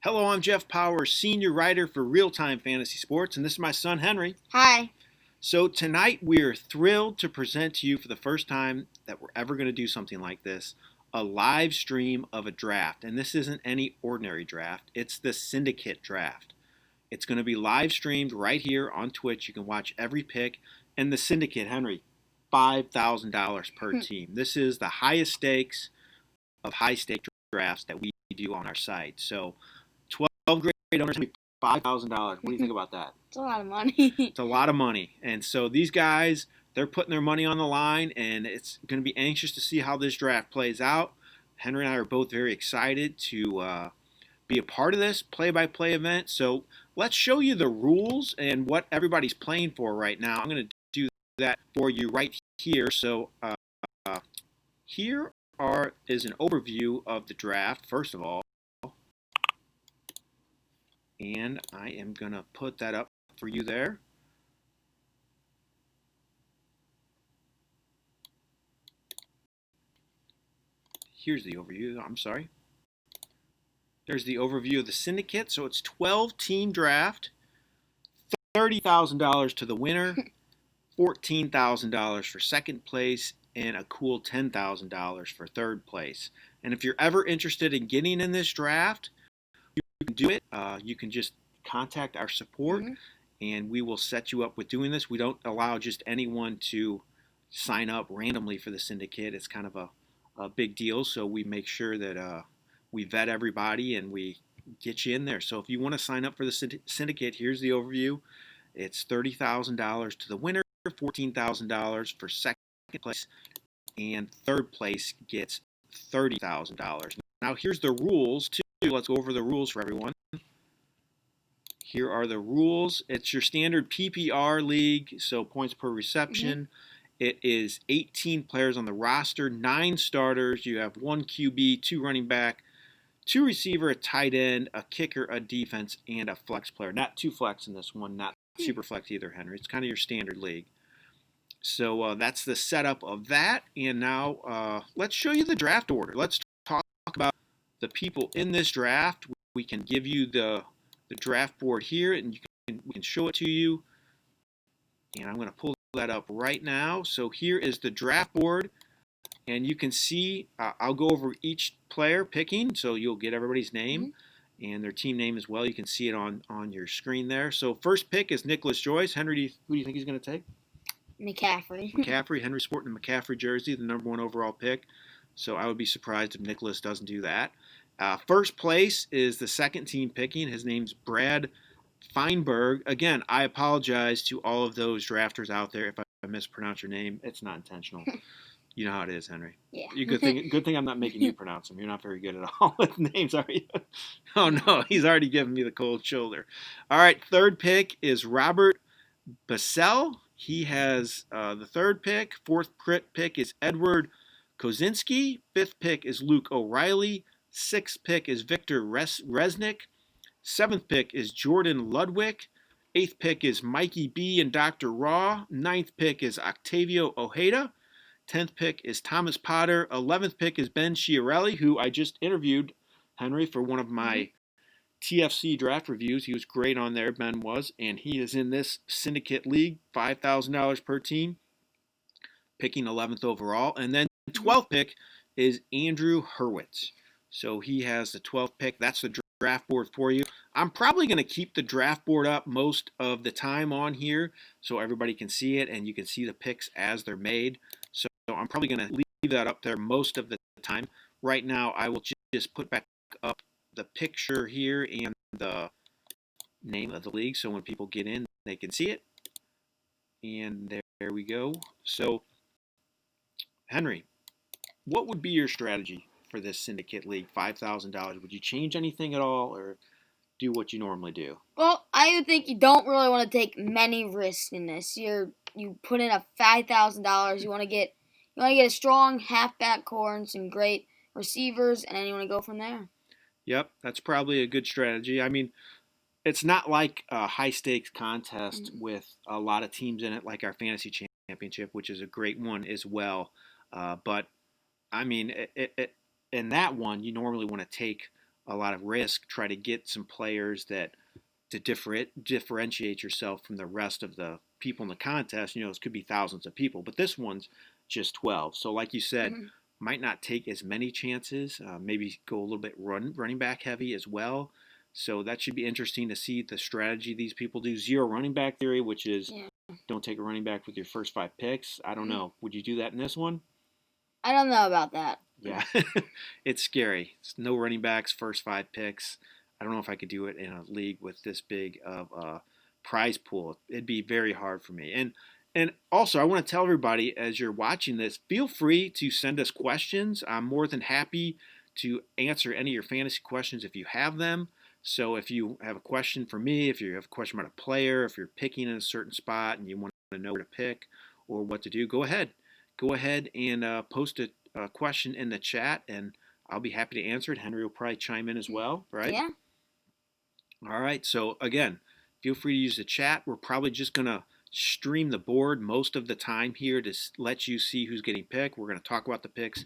Hello, I'm Jeff Paur, senior writer for RealTime Fantasy Sports, and this is my son Henry. Hi. So tonight we're thrilled to present to you for the first time that we're ever going to do something like this, a live stream of a draft. And this isn't any ordinary draft, it's the Syndicate draft. It's going to be live streamed right here on Twitch. You can watch every pick. And the Syndicate, Henry, $5,000 per team. This is the highest stakes of high stake drafts that we do on our site. So 12 great owners, $5,000. What do you think about that? It's a lot of money. It's a lot of money. And so these guys, they're putting their money on the line, and it's going to be anxious to see how this draft plays out. Henry and I are both very excited to be a part of this play-by-play event. So let's show you the rules and what everybody's playing for right now. I'm going to do that for you right here. So here is an overview of the draft, first of all. And I am going to put that up for you there. Here's the overview. I'm sorry. There's the overview of the Syndicate. So it's 12-team draft, $30,000 to the winner, $14,000 for second place, and a cool $10,000 for third place. And if you're ever interested in getting in this draft, you can do it. You can just contact our support, and we will set you up with doing this. We don't allow just anyone to sign up randomly for the Syndicate. It's kind of a big deal, so we make sure that we vet everybody and we get you in there. So if you want to sign up for the Syndicate, here's the overview. It's $30,000 to the winner, $14,000 for second place, and third place gets $30,000. Now here's the rules too. Let's go over the rules for everyone. Here are the rules. It's your standard PPR league, so points per reception. It is 18 players on the roster, 9 starters. You have 1 QB, 2 running back, 2 receiver, a tight end, a kicker, a defense, and a flex player. Not 2 flex in this one, not super flex either, Henry. It's kind of your standard league. So that's the setup of that. And now let's show you the draft order. Let's talk about the people in this draft. We can give you the draft board here, and we can show it to you. And I'm going to pull that up right now. So here is the draft board, and you can see I'll go over each player picking, so you'll get everybody's name and their team name as well. You can see it on your screen there. So first pick is Nicholas Joyce. Henry, who do you think he's going to take? McCaffrey. Henry sporting the McCaffrey jersey, the #1 overall pick. So I would be surprised if Nicholas doesn't do that. First place is the second team picking. His name's Brad Feinberg. Again, I apologize to all of those drafters out there if I mispronounce your name. It's not intentional. You know how it is, Henry. Yeah. Good thing I'm not making you pronounce them. You're not very good at all with names, are you? Oh, no. He's already giving me the cold shoulder. All right. Third pick is Robert Bassell. He has the third pick. Fourth pick is Edward Kozinski. Fifth pick is Luke O'Reilly. Sixth pick is Victor Resnick. Seventh pick is Jordan Ludwig. Eighth pick is Mikey B and Dr. Raw. Ninth pick is Octavio Ojeda. 10th pick is Thomas Potter. 11th pick is Ben Chiarelli, who I just interviewed, Henry, for one of my TFC draft reviews. He was great on there, Ben was, and he is in this Syndicate League, $5,000 per team, picking 11th overall. And then 12th pick is Andrew Hurwitz. So he has the 12th pick. That's the draft board for you. I'm probably going to keep the draft board up most of the time on here so everybody can see it and you can see the picks as they're made. So I'm probably going to leave that up there most of the time. Right now, I will just put back up the picture here and the name of the league so when people get in, they can see it. And there we go. So, Henry, what would be your strategy for this Syndicate League, $5,000? Would you change anything at all or do what you normally do? Well, I would think you don't really want to take many risks in this. You put in a $5,000. You want to get a strong halfback core and some great receivers, and then you want to go from there. Yep, that's probably a good strategy. I mean, it's not like a high-stakes contest with a lot of teams in it like our Fantasy Championship, which is a great one as well. But, I mean, in that one, you normally want to take a lot of risk. Try to get some players that to differentiate yourself from the rest of the people in the contest. It could be thousands of people, but this one's just 12. So like you said, might not take as many chances. Maybe go a little bit running back heavy as well. So that should be interesting to see the strategy these people do. Zero running back theory, which is don't take a running back with your first 5 picks. I don't know. Would you do that in this one? I don't know about that. Yeah, it's scary. It's no running backs, first 5 picks. I don't know if I could do it in a league with this big of a prize pool. It'd be very hard for me. And also, I want to tell everybody as you're watching this, feel free to send us questions. I'm more than happy to answer any of your fantasy questions if you have them. So if you have a question for me, if you have a question about a player, if you're picking in a certain spot and you want to know where to pick or what to do, go ahead. Go ahead and post a question in the chat, and I'll be happy to answer it. Henry will probably chime in as well, right? Yeah. All right. So again, feel free to use the chat. We're probably just going to stream the board most of the time here to let you see who's getting picked. We're going to talk about the picks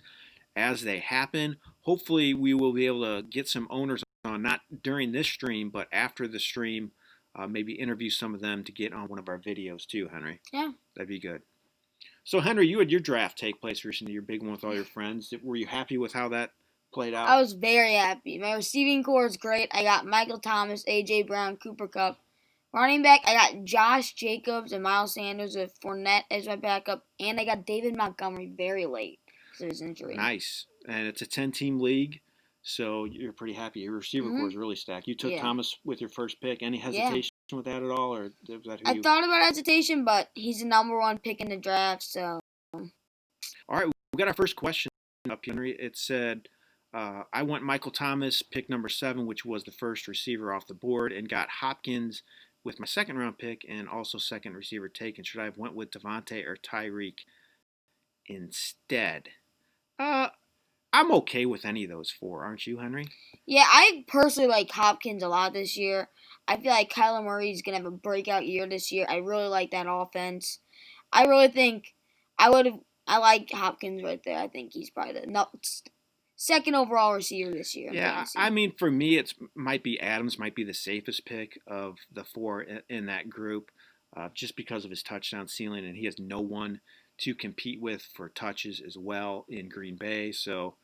as they happen. Hopefully we will be able to get some owners on, not during this stream, but after the stream, maybe interview some of them to get on one of our videos too, Henry. Yeah. That'd be good. So Henry, you had your draft take place recently, your big one with all your friends. Were you happy with how that played out? I was very happy. My receiving core is great. I got Michael Thomas, A.J. Brown, Cooper Kupp. Running back, I got Josh Jacobs and Miles Sanders with Fournette as my backup. And I got David Montgomery very late because of his injury. Nice. And it's a 10-team league, so you're pretty happy. Your receiver core is really stacked. You took Thomas with your first pick. Any hesitation with that at all? Or was that I thought about hesitation, but he's the number 1 pick in the draft, so. All right, we got our first question up, Henry. It said, I went Michael Thomas, pick number 7, which was the first receiver off the board, and got Hopkins with my second round pick and also second receiver taken. Should I have went with Devontae or Tyreek instead? I'm okay with any of those 4, aren't you, Henry? Yeah, I personally like Hopkins a lot this year. I feel like Kyler Murray is going to have a breakout year this year. I really like that offense. I really think I like Hopkins right there. I think he's probably the second overall receiver this year. Yeah, I mean, for me, it might be Adams, might be the safest pick of the 4 in that group, just because of his touchdown ceiling, and he has no one to compete with for touches as well in Green Bay. So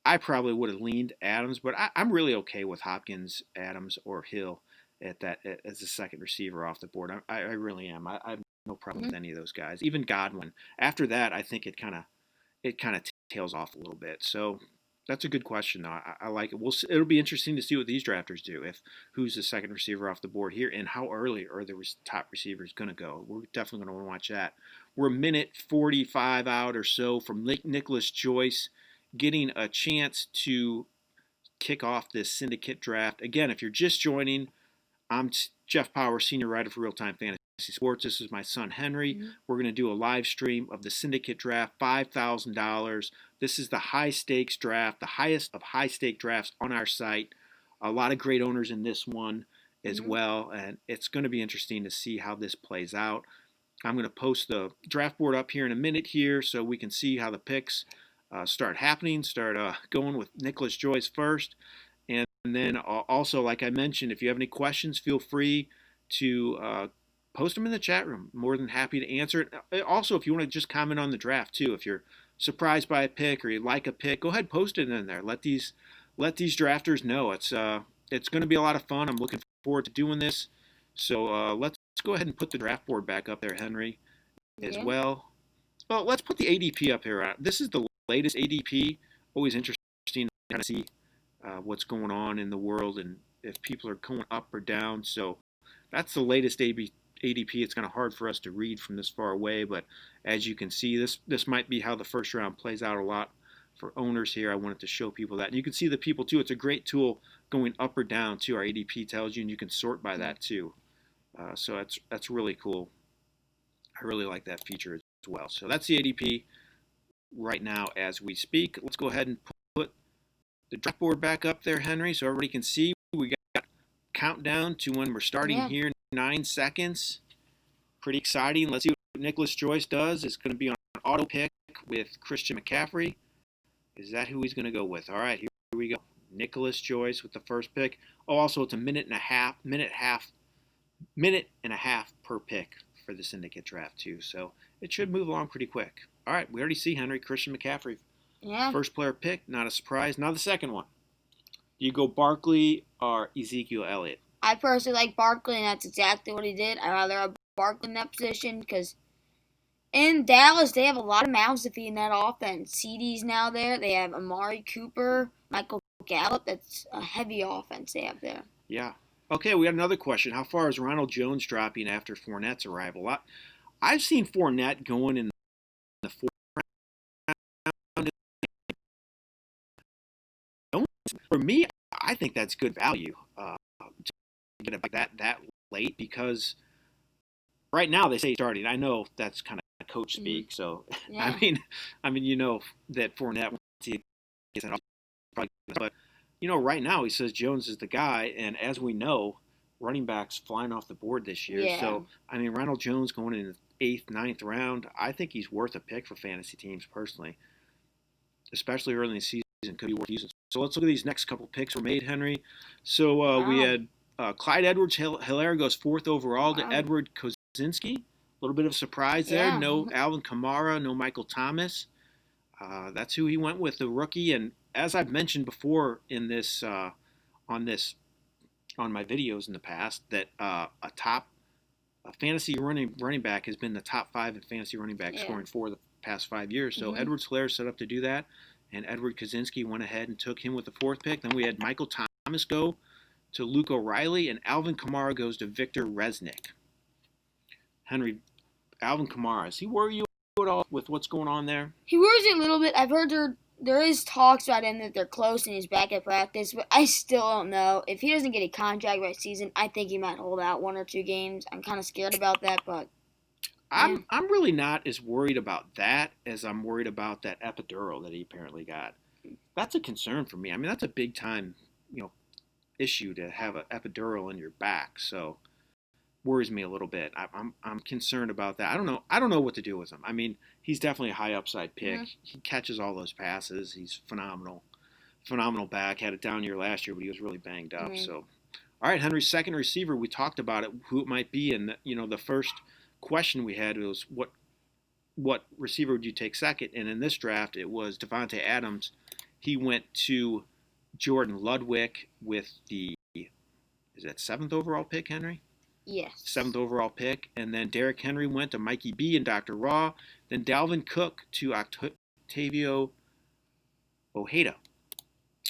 I probably would have leaned Adams, but I'm really okay with Hopkins, Adams, or Hill at that as the second receiver off the board. I really am. I have no problem with any of those guys. Even Godwin. After that, I think it kind of tails off a little bit. So that's a good question, though. I like it. It'll be interesting to see what these drafters do, if who's the second receiver off the board here, and how early are the top receivers going to go. We're definitely going to want to watch that. We're a minute 45 out or so from Nicholas Joyce getting a chance to kick off this Syndicate draft. Again, if you're just joining, I'm Jeff Paur, senior writer for RealTime Fantasy Sports. This is my son, Henry. We're going to do a live stream of the Syndicate draft, $5,000. This is the high-stakes draft, the highest of high-stake drafts on our site. A lot of great owners in this one as well, and it's going to be interesting to see how this plays out. I'm going to post the draft board up here in a minute here so we can see how the picks start happening, start going with Nicholas Joyce first. And then also, like I mentioned, if you have any questions, feel free to post them in the chat room. More than happy to answer it. Also, if you want to just comment on the draft too, if you're surprised by a pick or you like a pick, go ahead and post it in there. Let these drafters know. It's going to be a lot of fun. I'm looking forward to doing this. So let's go ahead and put the draft board back up there, Henry, as well. Well, let's put the ADP up here. This is the latest ADP. Always interesting to kind of see what's going on in the world and if people are going up or down. So that's the latest ADP. It's kind of hard for us to read from this far away, but as you can see, this might be how the first round plays out a lot for owners here. I wanted to show people that. And you can see the people too. It's a great tool going up or down too. Our ADP tells you, and you can sort by that too. So that's really cool. I really like that feature as well. So that's the ADP right now as we speak. Let's go ahead and put the draft board back up there, Henry, so everybody can see. We got countdown to when we're starting here in 9 seconds. Pretty exciting. Let's see what Nicholas Joyce does. It's going to be on an auto pick with Christian McCaffrey. Is that who he's going to go with? All right, here we go. Nicholas Joyce with the first pick. Oh, also it's a minute and a half per pick for the Syndicate draft too. So it should move along pretty quick. All right, we already see Henry Christian McCaffrey, Yeah. first player pick. Not a surprise. Now the second one. Do you go Barkley or Ezekiel Elliott? I personally like Barkley, and that's exactly what he did. I'd rather have Barkley in that position because in Dallas, they have a lot of mouths to feed in that offense. CeeDee's now there. They have Amari Cooper, Michael Gallup. That's a heavy offense they have there. Yeah. Okay, we got another question. How far is Ronald Jones dropping after Fournette's arrival? I've seen Fournette going in the fourth round. For me, I think that's good value to get it like that late because right now they say he's starting. I know that's kind of coach speak, so Yeah. I mean, you know that Fournette once he gets it, probably, but you know, right now he says Jones is the guy, and as we know, running backs flying off the board this year. Yeah. So I mean, Ronald Jones going in the 8th, 9th round, I think he's worth a pick for fantasy teams personally, especially early in the season. Could be worth using. So let's look at these next couple picks were made, Henry. So we had Clyde Edwards-Helaire goes 4th overall to Edward Kozinski. A little bit of surprise there. No Alvin Kamara, no Michael Thomas. That's who he went with, the rookie. And as I've mentioned before in this on my videos in the past, that a fantasy running back has been the top 5 in fantasy running back scoring for the past 5 years. So Edwards-Helaire set up to do that. And Edward Kozinski went ahead and took him with the 4th pick. Then we had Michael Thomas go to Luke O'Reilly, and Alvin Kamara goes to Victor Resnick. Henry, Alvin Kamara, does he worry you at all with what's going on there? He worries a little bit. I've heard there is talks about him that they're close and he's back at practice, but I still don't know. If he doesn't get a contract right season, I think he might hold out 1 or 2 games. I'm kind of scared about that, but I'm really not as worried about that as I'm worried about that epidural that he apparently got. That's a concern for me. I mean, that's a big time, issue to have an epidural in your back. So worries me a little bit. I'm concerned about that. I don't know what to do with him. I mean, he's definitely a high upside pick. He catches all those passes. He's phenomenal back. Had a down year last year, but he was really banged up. So, all right, Henry's second receiver. We talked about it, who it might be, and the first question we had was what receiver would you take second? And in this draft, it was Devontae Adams. He went to Jordan Ludwig with the 7th overall pick, Henry? Yes. 7th overall pick. And then Derrick Henry went to Mikey B and Dr. Raw. Then Dalvin Cook to Octavio Ojeda.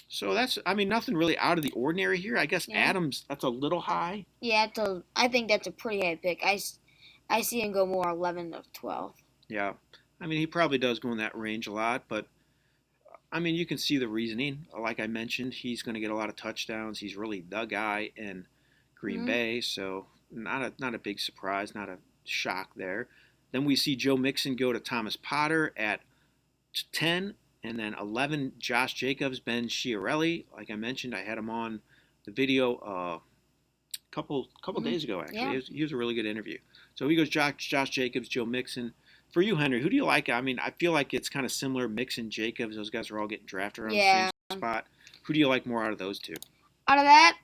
So that's, nothing really out of the ordinary here. I guess Adams, that's a little high. Yeah, I think that's a pretty high pick. I see him go more 11 to 12. Yeah. He probably does go in that range a lot, but you can see the reasoning. Like I mentioned, he's going to get a lot of touchdowns. He's really the guy in Green Bay, so not a big surprise, not a shock there. Then we see Joe Mixon go to Thomas Potter at 10, and then 11, Josh Jacobs, Ben Chiarelli. Like I mentioned, I had him on the video a couple days ago, actually. Yeah. He was a really good interview. So he goes Josh Jacobs, Joe Mixon. For you, Henry, who do you like? I feel like it's kind of similar, Mixon, Jacobs. Those guys are all getting drafted around the same spot. Who do you like more out of those two? Out of that,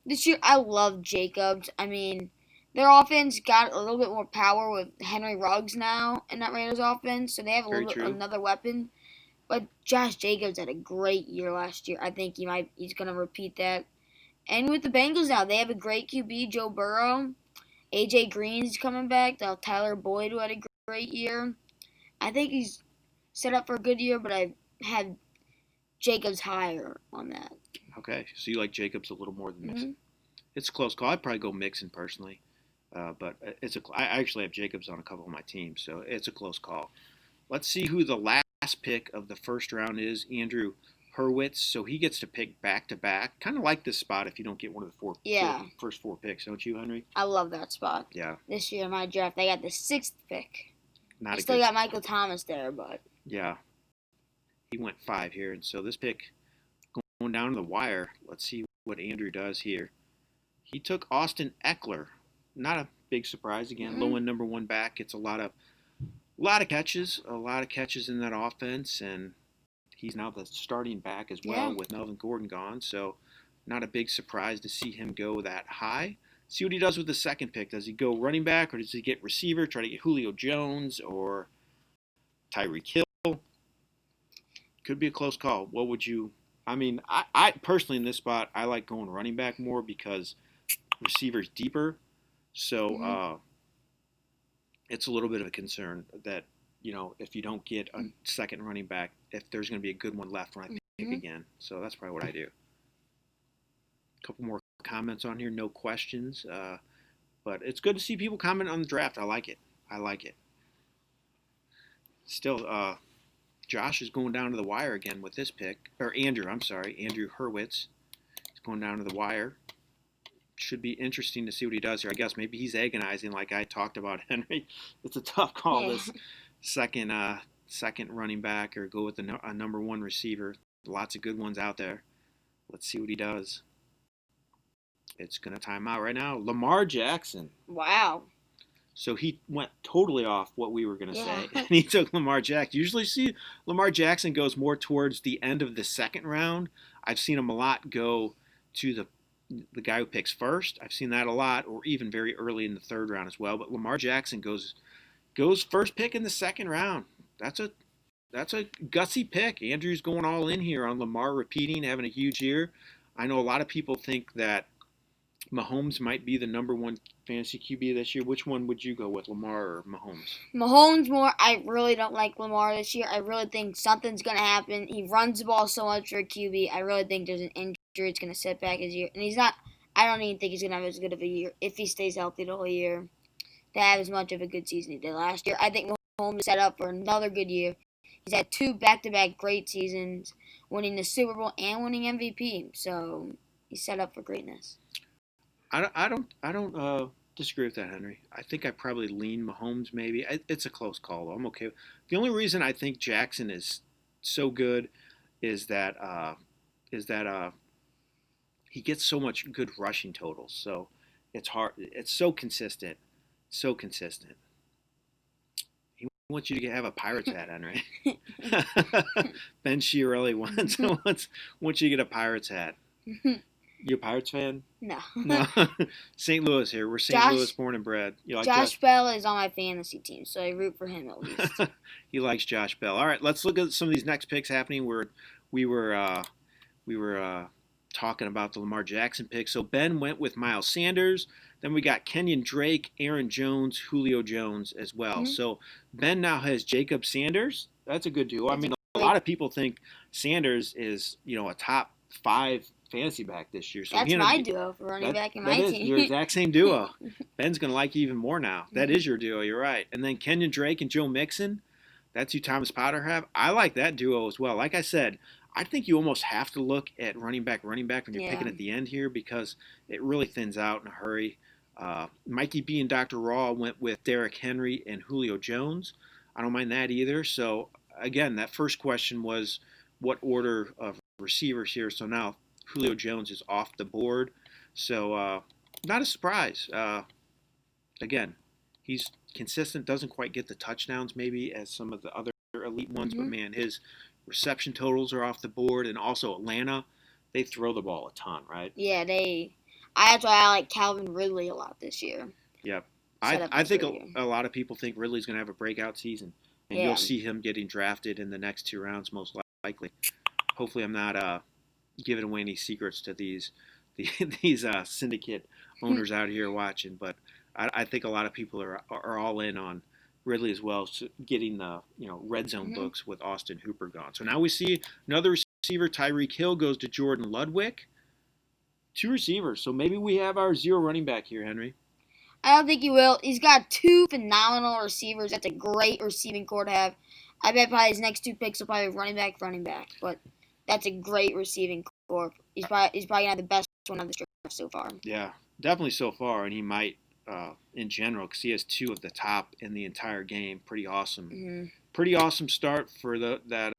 this year, I love Jacobs. Their offense got a little bit more power with Henry Ruggs now in that Raiders offense, so they have another weapon. But Josh Jacobs had a great year last year. I think he's going to repeat that. And with the Bengals now, they have a great QB, Joe Burrow. A.J. Green's coming back. They'll have Tyler Boyd, who had a great year. I think he's set up for a good year, but I had Jacobs higher on that. Okay, so you like Jacobs a little more than Mixon. It's a close call. I'd probably go Mixon personally, but I actually have Jacobs on a couple of my teams, so it's a close call. Let's see who the last pick of the first round is. Andrew Hurwitz, so he gets to pick back-to-back. Kind of like this spot if you don't get one of the first 4 picks, don't you, Henry? I love that spot. Yeah. This year in my draft, I got the 6th pick. I still got Michael Thomas there, but... Yeah. He went 5 here, and so this pick going down to the wire. Let's see what Andrew does here. He took Austin Eckler. Not a big surprise. Again, low-end number 1 back. It's a lot of catches in that offense, and he's now the starting back as well with Melvin Gordon gone. So not a big surprise to see him go that high. See what he does with the second pick. Does he go running back, or does he get receiver, try to get Julio Jones or Tyreek Hill? Could be a close call. What would you – I mean, I personally in this spot, I like going running back more because receiver's deeper. So it's a little bit of a concern that, if you don't get a second running back, if there's going to be a good one left when I pick again. So that's probably what I do. A couple more comments on here. No questions. But it's good to see people comment on the draft. I like it. Still, Josh is going down to the wire again with this pick. Or Andrew Hurwitz is going down to the wire. Should be interesting to see what he does here. I guess maybe he's agonizing like I talked about, Henry. It's a tough call, this second running back, or go with a number one receiver. Lots of good ones out there. Let's see what he does. It's going to time out right now. Lamar Jackson. Wow. So he went totally off what we were going to say, and he took Lamar Jackson. Usually see Lamar Jackson goes more towards the end of the second round. I've seen him a lot go to the guy who picks first. I've seen that a lot, or even very early in the third round as well. But Lamar Jackson goes first pick in the second round. That's a gutsy pick. Andrew's going all in here on Lamar repeating, having a huge year. I know a lot of people think that Mahomes might be the number one fantasy QB this year. Which one would you go with, Lamar or Mahomes? Mahomes more. I really don't like Lamar this year. I really think something's going to happen. He runs the ball so much for a QB. I really think there's an injury. It's going to set back his year. And he's not – I don't even think he's going to have as good of a year if he stays healthy the whole year to have as much of a good season he did last year. I think Mahomes is set up for another good year. He's had 2 back-to-back great seasons, winning the Super Bowl and winning MVP. So he's set up for greatness. I don't disagree with that, Henry. I think I probably lean Mahomes maybe. It's a close call, though. I'm okay. The only reason I think Jackson is so good is that he gets so much good rushing totals. So it's hard. It's so consistent. So consistent. He wants you to have a Pirates hat, Henry. Ben Chiarelli wants you to get a Pirates hat. You a Pirates fan? No. St. Louis here. We're St. Louis born and bred. You like Josh Bell is on my fantasy team, so I root for him at least. He likes Josh Bell. All right, let's look at some of these next picks happening. We were talking about the Lamar Jackson pick. So Ben went with Miles Sanders. Then we got Kenyon Drake, Aaron Jones, Julio Jones as well. So Ben now has Jacob Sanders. That's a good duo. I mean, a lot of people think Sanders is, a top 5 fantasy back this year. So that's my duo for running back in my team. Your exact same duo. Ben's going to like you even more now. That is your duo. You're right. And then Kenyon Drake and Joe Mixon. That's who Thomas Potter have. I like that duo as well. Like I said, I think you almost have to look at running back when you're picking at the end here, because it really thins out in a hurry. Mikey B and Dr. Raw went with Derrick Henry and Julio Jones. I don't mind that either. So, again, that first question was what order of receivers here. So now Julio Jones is off the board. So not a surprise. Again, he's consistent, doesn't quite get the touchdowns maybe as some of the other elite ones, but man, his reception totals are off the board. And also Atlanta, they throw the ball a ton, right? Yeah, that's why I like Calvin Ridley a lot this year. Yep. I think a lot of people think Ridley's going to have a breakout season, and you'll see him getting drafted in the next 2 rounds most likely. Hopefully I'm not giving away any secrets to these syndicate owners out here watching, but I think a lot of people are all in on Ridley as well, so getting the red zone books with Austin Hooper gone. So now we see another receiver. Tyreek Hill goes to Jordan Ludwig. 2 receivers, so maybe we have our 0 running back here, Henry. I don't think he will. He's got 2 phenomenal receivers. That's a great receiving core to have. I bet probably his next 2 picks will probably be running back, but that's a great receiving core. He's probably going to have the best one of the draft so far. Yeah, definitely so far, and he might in general, because he has 2 of the top in the entire game. Pretty awesome. Pretty awesome start for that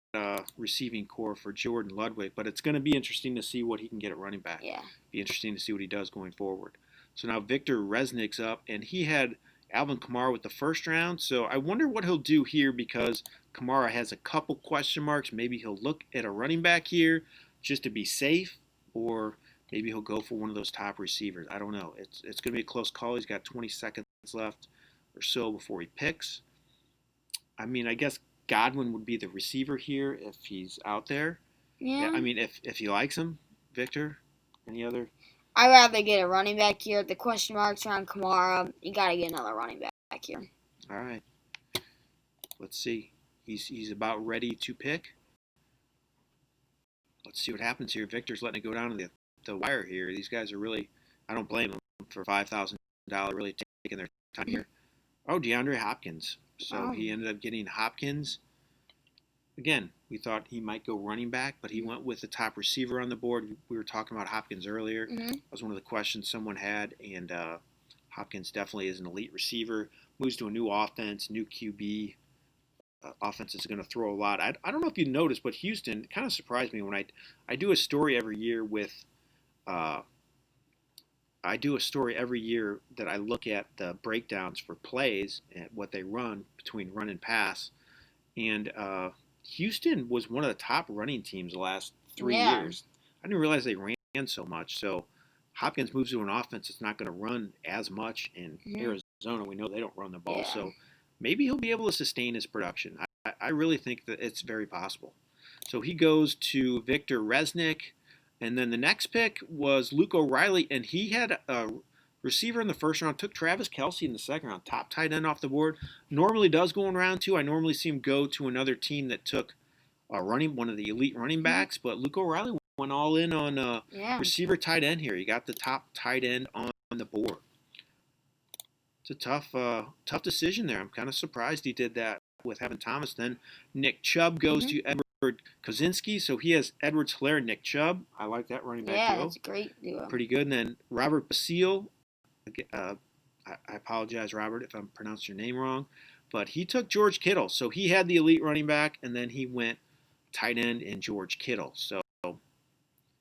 receiving core for Jordan Ludwig, but it's going to be interesting to see what he can get at running back. Yeah. Be interesting to see what he does going forward. So now Victor Resnick's up, and he had Alvin Kamara with the first round. So I wonder what he'll do here because Kamara has a couple question marks. Maybe he'll look at a running back here just to be safe, or maybe he'll go for one of those top receivers. I don't know. It's going to be a close call. He's got 20 seconds left or so before he picks. I mean, I guess Godwin would be the receiver here if he's out there. Yeah. I mean, if he likes him, Victor, any other? I'd rather get a running back here. The question marks around Kamara. You got to get another running back here. All right. Let's see. He's about ready to pick. Let's see what happens here. Victor's letting it go down to the wire here. These guys are really, I don't blame them for $5,000 really taking their time here. Oh, DeAndre Hopkins. So he ended up getting Hopkins. Again, we thought he might go running back, but he went with the top receiver on the board. We were talking about Hopkins earlier. That was one of the questions someone had, and Hopkins definitely is an elite receiver. Moves to a new offense, new QB. Offense is going to throw a lot. I don't know if you noticed, but Houston kind of surprised me when I do a story every year with that I look at the breakdowns for plays and what they run between run and pass. And Houston was one of the top running teams the last 3 years. I didn't realize they ran so much. So Hopkins moves to an offense that's not going to run as much. In Arizona, we know they don't run the ball. So maybe he'll be able to sustain his production. I really think that it's very possible. So he goes to Victor Resnick. And then the next pick was Luke O'Reilly. And he had a receiver in the first round. Took Travis Kelce in the second round. Top tight end off the board. Normally does go in round 2. I normally see him go to another team that took one of the elite running backs. But Luke O'Reilly went all in on receiver tight end here. He got the top tight end on the board. It's a tough decision there. I'm kind of surprised he did that with having Thomas. Then Nick Chubb goes to Edward Kozinski. So he has Edwards-Helaire and Nick Chubb. I like that running back duo. Yeah, that's a great duo. Pretty good. And then Robert Basile. I apologize, Robert, if I'm pronouncing your name wrong. But he took George Kittle. So he had the elite running back, and then he went tight end in George Kittle. So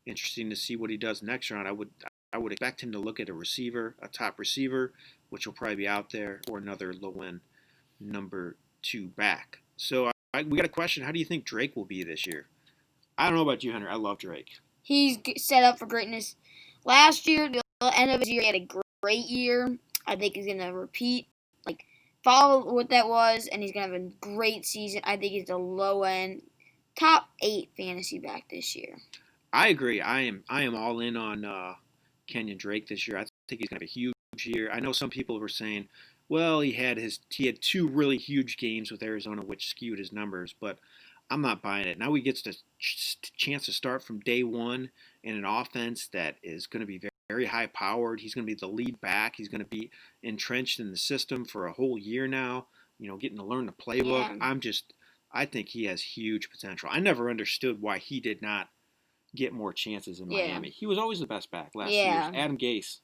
interesting to see what he does next round. I would expect him to look at a top receiver, which will probably be out there, or another low-end number 2 back. So we got a question. How do you think Drake will be this year? I don't know about you, Hunter. I love Drake. He's set up for greatness. Last year, the end of his year, he had a great year. I think he's going to repeat, follow what that was, and he's going to have a great season. I think he's a low-end, top 8 fantasy back this year. I agree. I am all in on Kenyon Drake this year. I think he's going to have a huge year. I know some people were saying, well, he had 2 really huge games with Arizona, which skewed his numbers, but I'm not buying it. Now he gets the chance to start from day one in an offense that is going to be very, very high-powered. He's going to be the lead back. He's going to be entrenched in the system for a whole year now, getting to learn the playbook. Yeah. I think he has huge potential. I never understood why he did not get more chances in Miami. He was always the best back last year. Adam Gase.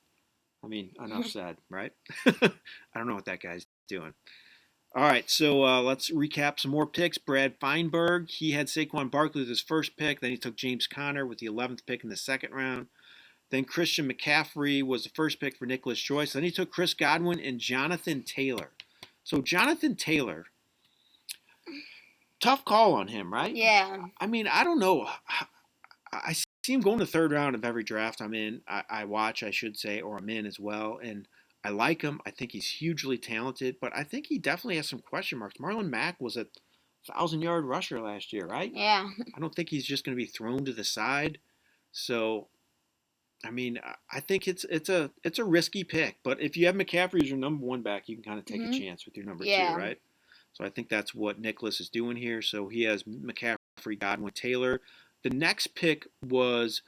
I mean, enough said, right? I don't know what that guy's doing. All right, so let's recap some more picks. Brad Feinberg, he had Saquon Barkley with his first pick. Then he took James Conner with the 11th pick in the second round. Then Christian McCaffrey was the first pick for Nicholas Joyce. Then he took Chris Godwin and Jonathan Taylor. So Jonathan Taylor, tough call on him, right? Yeah. I mean, I don't know. I see him going to the third round of every draft I'm in. I watch, I should say, or I'm in as well. And I like him. I think he's hugely talented, but I think he definitely has some question marks. Marlon Mack was a 1,000-yard rusher last year, right? Yeah. I don't think he's just going to be thrown to the side. So, I mean, I think it's a risky pick. But if you have McCaffrey as your number 1 back, you can kind of take a chance with your number 2, right? So I think that's what Nicholas is doing here. So he has McCaffrey, Godwin, Taylor. The next pick was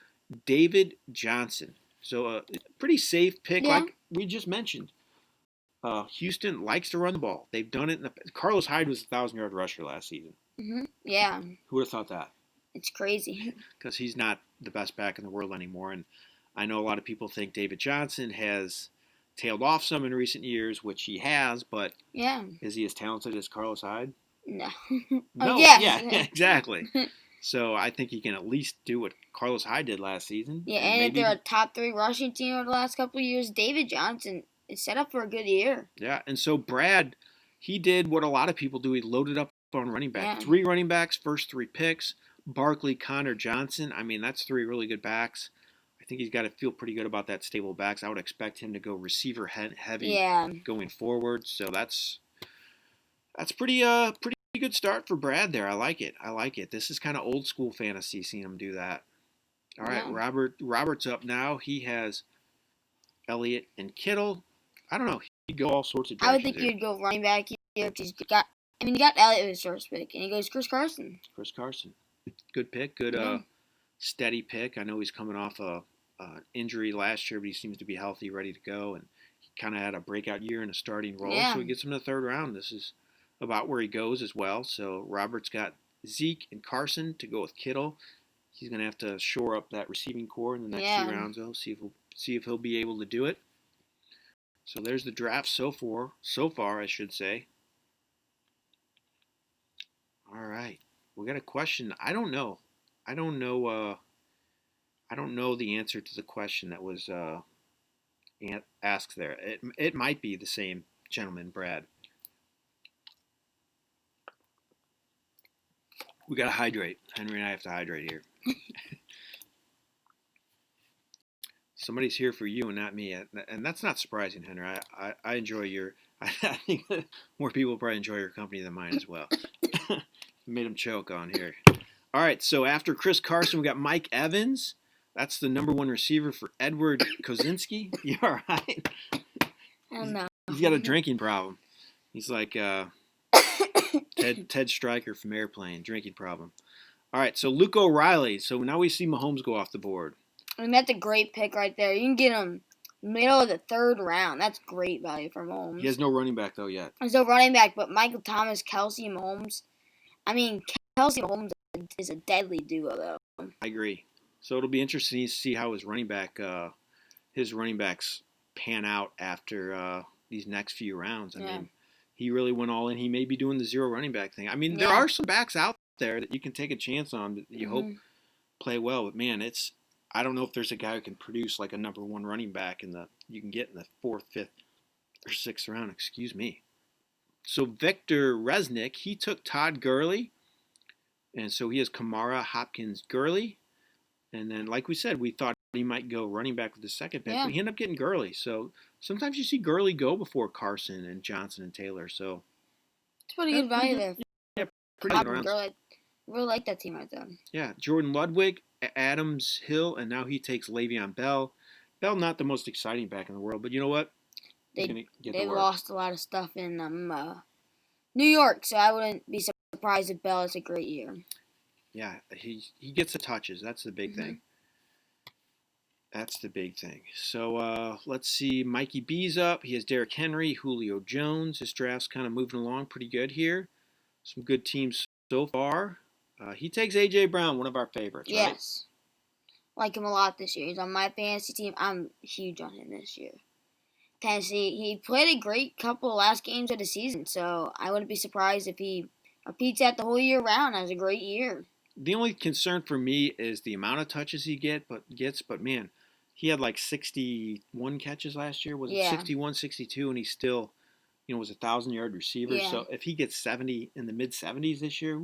David Johnson. So a pretty safe pick, like we just mentioned. Houston likes to run the ball. They've done it. Carlos Hyde was a 1,000-yard rusher last season. Yeah. Who would have thought that? It's crazy. Because he's not the best back in the world anymore. And I know a lot of people think David Johnson has tailed off some in recent years, which he has, but is he as talented as Carlos Hyde? No. No. Yes. Yeah, exactly. So I think he can at least do what Carlos Hyde did last season. Yeah, and if they're a top 3 rushing team over the last couple of years, David Johnson it's set up for a good year. Yeah, and so Brad, he did what a lot of people do. He loaded up on running back. Yeah. 3 running backs, first 3 picks. Barkley, Connor, Johnson. I mean, that's 3 really good backs. I think he's got to feel pretty good about that stable backs. I would expect him to go receiver heavy going forward. So that's pretty good start for Brad there. I like it. This is kind of old school fantasy seeing him do that. All right, Robert's up now. He has Elliott and Kittle. I don't know. He'd go all sorts of directions. I would think you'd go running back here. You got Elliott with his first pick, and he goes Chris Carson. Good pick. Good steady pick. I know he's coming off a injury last year, but he seems to be healthy, ready to go, and he kind of had a breakout year in a starting role. Yeah. So he gets him in the 3rd round. This is about where he goes as well. So Robert's got Zeke and Carson to go with Kittle. He's going to have to shore up that receiving core in the next few rounds, though. See if he'll be able to do it. So there's the draft so far, I should say. All right, we got a question. I don't know the answer to the question that was asked there. It might be the same gentleman, Brad. We got to hydrate. Henry and I have to hydrate here. Somebody's here for you and not me. And that's not surprising, Henry. I enjoy your... I think more people probably enjoy your company than mine as well. Made him choke on here. All right, so after Chris Carson, we got Mike Evans. That's the number 1 receiver for Edward Kozinski. You all right? Oh, no. He's got a drinking problem. He's like... Ted Stryker from Airplane, drinking problem. All right, so Luke O'Reilly. So now we see Mahomes go off the board. I mean, that's a great pick right there. You can get him middle of the 3rd round. That's great value for Mahomes. He has no running back, though, yet. There's no running back, but Michael Thomas, Kelsey, Mahomes. I mean, Kelsey and Mahomes is a deadly duo, though. I agree. So it'll be interesting to see how his running backs pan out after these next few rounds. I mean, he really went all in. He may be doing the 0 running back thing. I mean, there are some backs out there that you can take a chance on that you hope play well. But, man, I don't know if there's a guy who can produce like a number 1 running back you can get in the 4th, 5th, or 6th round. Excuse me. So Victor Resnick, he took Todd Gurley. And so he has Kamara, Hopkins, Gurley. And then, like we said, we thought he might go running back with the 2nd pick. But he ended up getting Gurley. So sometimes you see Gurley go before Carson and Johnson and Taylor. So it's pretty good value there. Yeah, pretty good rounds. Gurley. I really like that team right there. Yeah, Jordan Ludwig, Adams Hill, and now he takes Le'Veon Bell. Bell, not the most exciting back in the world, but you know what? They lost a lot of stuff in New York, so I wouldn't be surprised if Bell has a great year. Yeah, he gets the touches. That's the big thing. That's the big thing. So let's see. Mikey B's up. He has Derrick Henry, Julio Jones. His draft's kind of moving along pretty good here. Some good teams so far. He takes A.J. Brown, one of our favorites, right? Yes. Like him a lot this year. He's on my fantasy team. I'm huge on him this year. Tennessee, he played a great couple last games of the season, so I wouldn't be surprised if he repeats that the whole year round. Has a great year. The only concern for me is the amount of touches he gets, but man, he had like 61 catches last year. Was it 61, 62, and he still, was a 1,000-yard receiver. Yeah. So if he gets 70 in the mid-70s this year,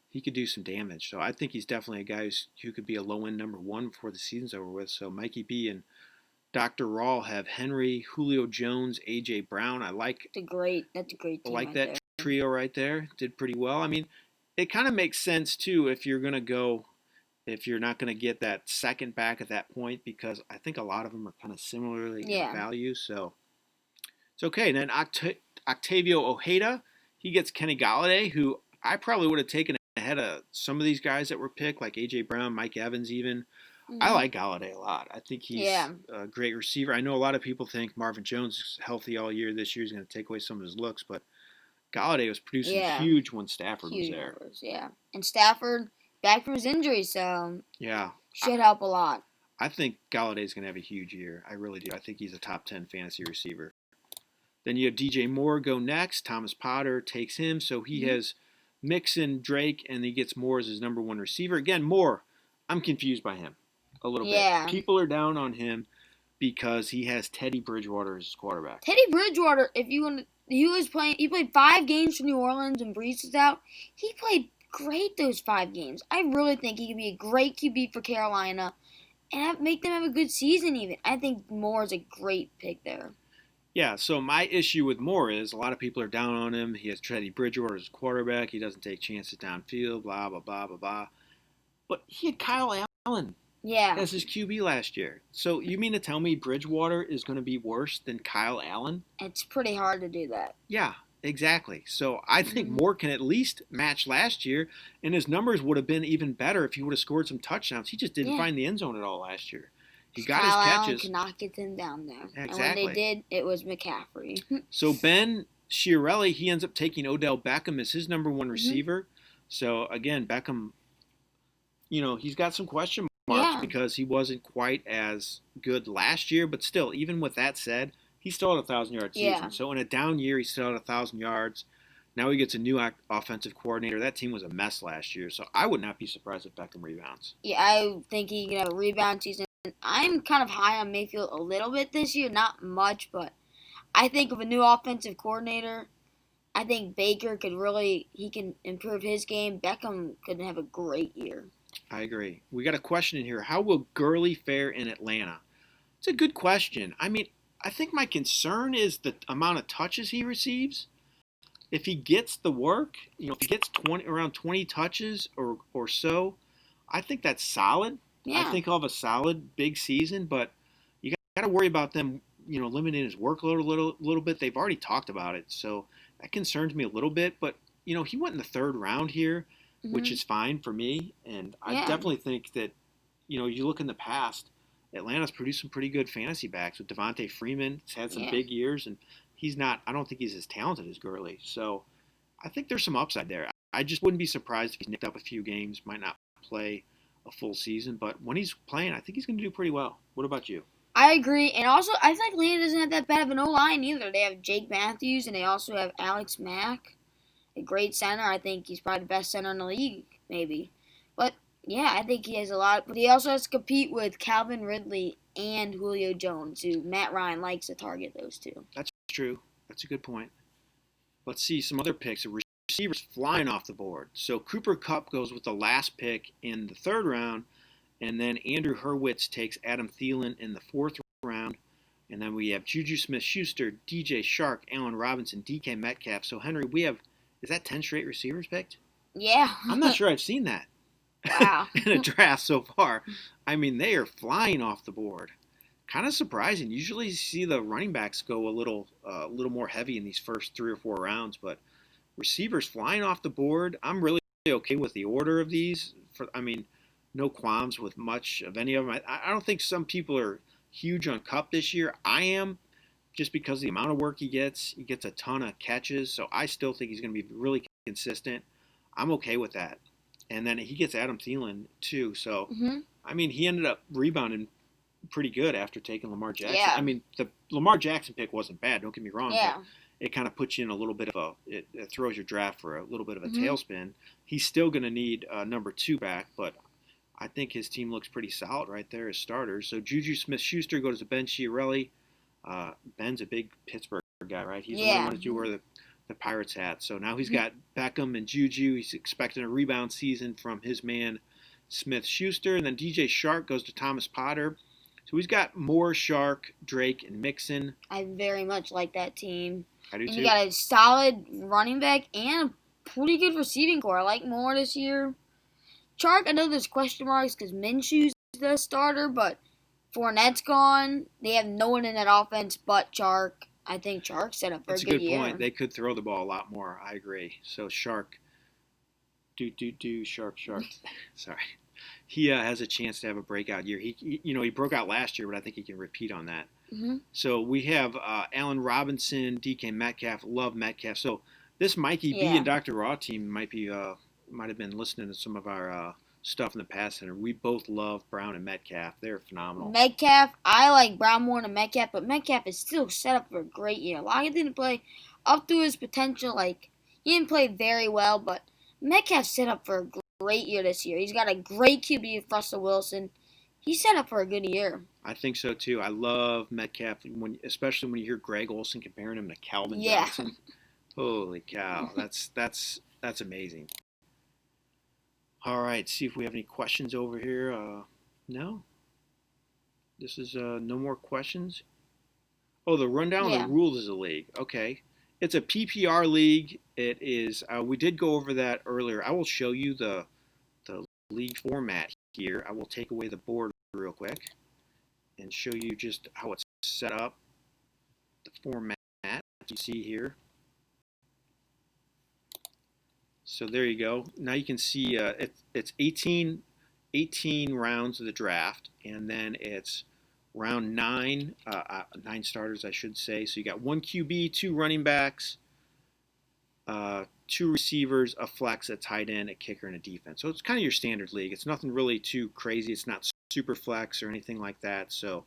he could do some damage. So I think he's definitely a guy who could be a low-end number 1 before the season's over with. So Mikey B and Dr. Rawl have Henry, Julio Jones, A.J. Brown. That's a great team. I like that trio right there. Did pretty well. I mean, it kind of makes sense, too, if you're not going to get that second back at that point, because I think a lot of them are kind of similarly in value. So it's okay. And then Octavio Ojeda, he gets Kenny Galladay, who I probably would have taken ahead of some of these guys that were picked, like A.J. Brown, Mike Evans even. I like Galladay a lot. I think he's a great receiver. I know a lot of people think Marvin Jones is healthy all year. This year he's going to take away some of his looks, but Galladay was producing huge when Stafford was there. Numbers, and Stafford back from his injury, so should help a lot. I think Galladay's going to have a huge year. I really do. I think he's a top 10 fantasy receiver. Then you have DJ Moore go next. Thomas Potter takes him, so he has Mixon, Drake, and he gets Moore as his number 1 receiver. Again, Moore, I'm confused by him a little bit. People are down on him. because he has Teddy Bridgewater as his quarterback. Teddy Bridgewater, he played 5 games for New Orleans and Brees was out. He played great those 5 games. I really think he could be a great QB for Carolina and make them have a good season even. I think Moore is a great pick there. Yeah, so my issue with Moore is a lot of people are down on him. He has Teddy Bridgewater as quarterback. He doesn't take chances downfield, blah, blah, blah, blah, blah. But he had Kyle Allen as his QB last year. So you mean to tell me Bridgewater is going to be worse than Kyle Allen? It's pretty hard to do that. Yeah, exactly. So I think Moore can at least match last year, and his numbers would have been even better if he would have scored some touchdowns. He just didn't find the end zone at all last year. He got Kyle his catches. Allen could not get them down there. Exactly. And when they did, it was McCaffrey. So Ben Chiarelli, he ends up taking Odell Beckham as his number 1 receiver. So again, Beckham, he's got some question marks because he wasn't quite as good last year. But still, even with that said, he still had a 1,000-yard season. Yeah. So in a down year, he still had 1,000 yards. Now he gets a new offensive coordinator. That team was a mess last year. So I would not be surprised if Beckham rebounds. Yeah, I think he can have a rebound season. I'm kind of high on Mayfield a little bit this year, not much, but I think with a new offensive coordinator, I think Baker he can improve his game. Beckham could have a great year. I agree. We got a question in here. How will Gurley fare in Atlanta? It's a good question. I mean, I think my concern is the amount of touches he receives. If he gets the work, if he gets around 20 touches or so, I think that's solid. Yeah. I think he'll have a solid big season, but you got to worry about them, limiting his workload a little bit. They've already talked about it, so that concerns me a little bit. But he went in the 3rd round here, which is fine for me, and I definitely think that you look in the past, Atlanta's produced some pretty good fantasy backs with Devontae Freeman. He's had some big years, and I don't think he's as talented as Gurley. So I think there's some upside there. I just wouldn't be surprised if he's nicked up a few games, might not play a full season, but when he's playing, I think he's going to do pretty well. What about you? I agree, and also I think Atlanta doesn't have that bad of an O-line either. They have Jake Matthews, and they also have Alex Mack, a great center. I think he's probably the best center in the league, maybe. But yeah, I think he has a lot, but he also has to compete with Calvin Ridley and Julio Jones, who Matt Ryan likes to target those two. That's true. That's a good point. Let's see some other picks. Receivers flying off the board. So Cooper Kupp goes with the last pick in the 3rd round, and then Andrew Hurwitz takes Adam Thielen in the 4th round, and then we have Juju Smith-Schuster, DJ Shark, Allen Robinson, DK Metcalf. So Henry, is that 10 straight receivers picked? Yeah. I'm not sure I've seen that. Wow. In a draft so far. I mean, they are flying off the board. Kind of surprising. Usually you see the running backs go a little more heavy in these first 3 or 4 rounds, but receivers flying off the board. I'm really okay with the order of these. No qualms with much of any of them. I don't think some people are huge on Kupp this year. I am, just because of the amount of work he gets. He gets a ton of catches, so I still think he's going to be really consistent. I'm okay with that. And then he gets Adam Thielen too. So, he ended up rebounding pretty good after taking Lamar Jackson. Yeah. The Lamar Jackson pick wasn't bad. Don't get me wrong. Yeah. But it kind of puts you in a little bit of it throws your draft for a little bit of a tailspin. He's still going to need number 2 back, but I think his team looks pretty solid right there as starters. So Juju Smith-Schuster goes to Ben Chiarelli. Ben's a big Pittsburgh guy, right? He's the only one to wear the Pirates hat. So now he's got Beckham and Juju. He's expecting a rebound season from his man Smith-Schuster. And then DJ Shark goes to Thomas Potter. So he's got Moore, Shark, Drake, and Mixon. I very much like that team. I do too. You got a solid running back and a pretty good receiving core. I like Moore this year. Chark, I know there's question marks because Minshew's the starter, but Fournette's gone. They have no one in that offense but Chark. I think Chark's set up for a good year. That's a good point. They could throw the ball a lot more. I agree. So Shark. Shark. Sorry. He has a chance to have a breakout year. He broke out last year, but I think he can repeat on that. So we have Allen Robinson, DK Metcalf, love Metcalf. So this Mikey B and Dr. Raw team might have been listening to some of our stuff in the past, and we both love Brown and Metcalf. They're phenomenal. Metcalf, I like Brown more than Metcalf, but Metcalf is still set up for a great year. Lockett didn't play up to his potential. He didn't play very well, but Metcalf's set up for a great year this year. He's got a great QB with Russell Wilson. He's set up for a good year. I think so too. I love Metcalf, especially when you hear Greg Olsen comparing him to Calvin Yeah. Johnson. Holy cow, that's amazing. All right, see if we have any questions over here. No, this is no more questions. Oh, the rundown of Yeah. the rules of the league. Okay, it's a PPR league. It is. We did go over that earlier. I will show you the league format here. I will take away the board real quick and show you just how it's set up. The format you see here. So there you go. Now you can see it's 18 rounds of the draft, and then it's round 9, 9 starters, I should say. So you got 1 QB, 2 running backs, 2 receivers, a flex, a tight end, a kicker, and a defense. So it's kind of your standard league. It's nothing really too crazy. It's not super flex or anything like that. So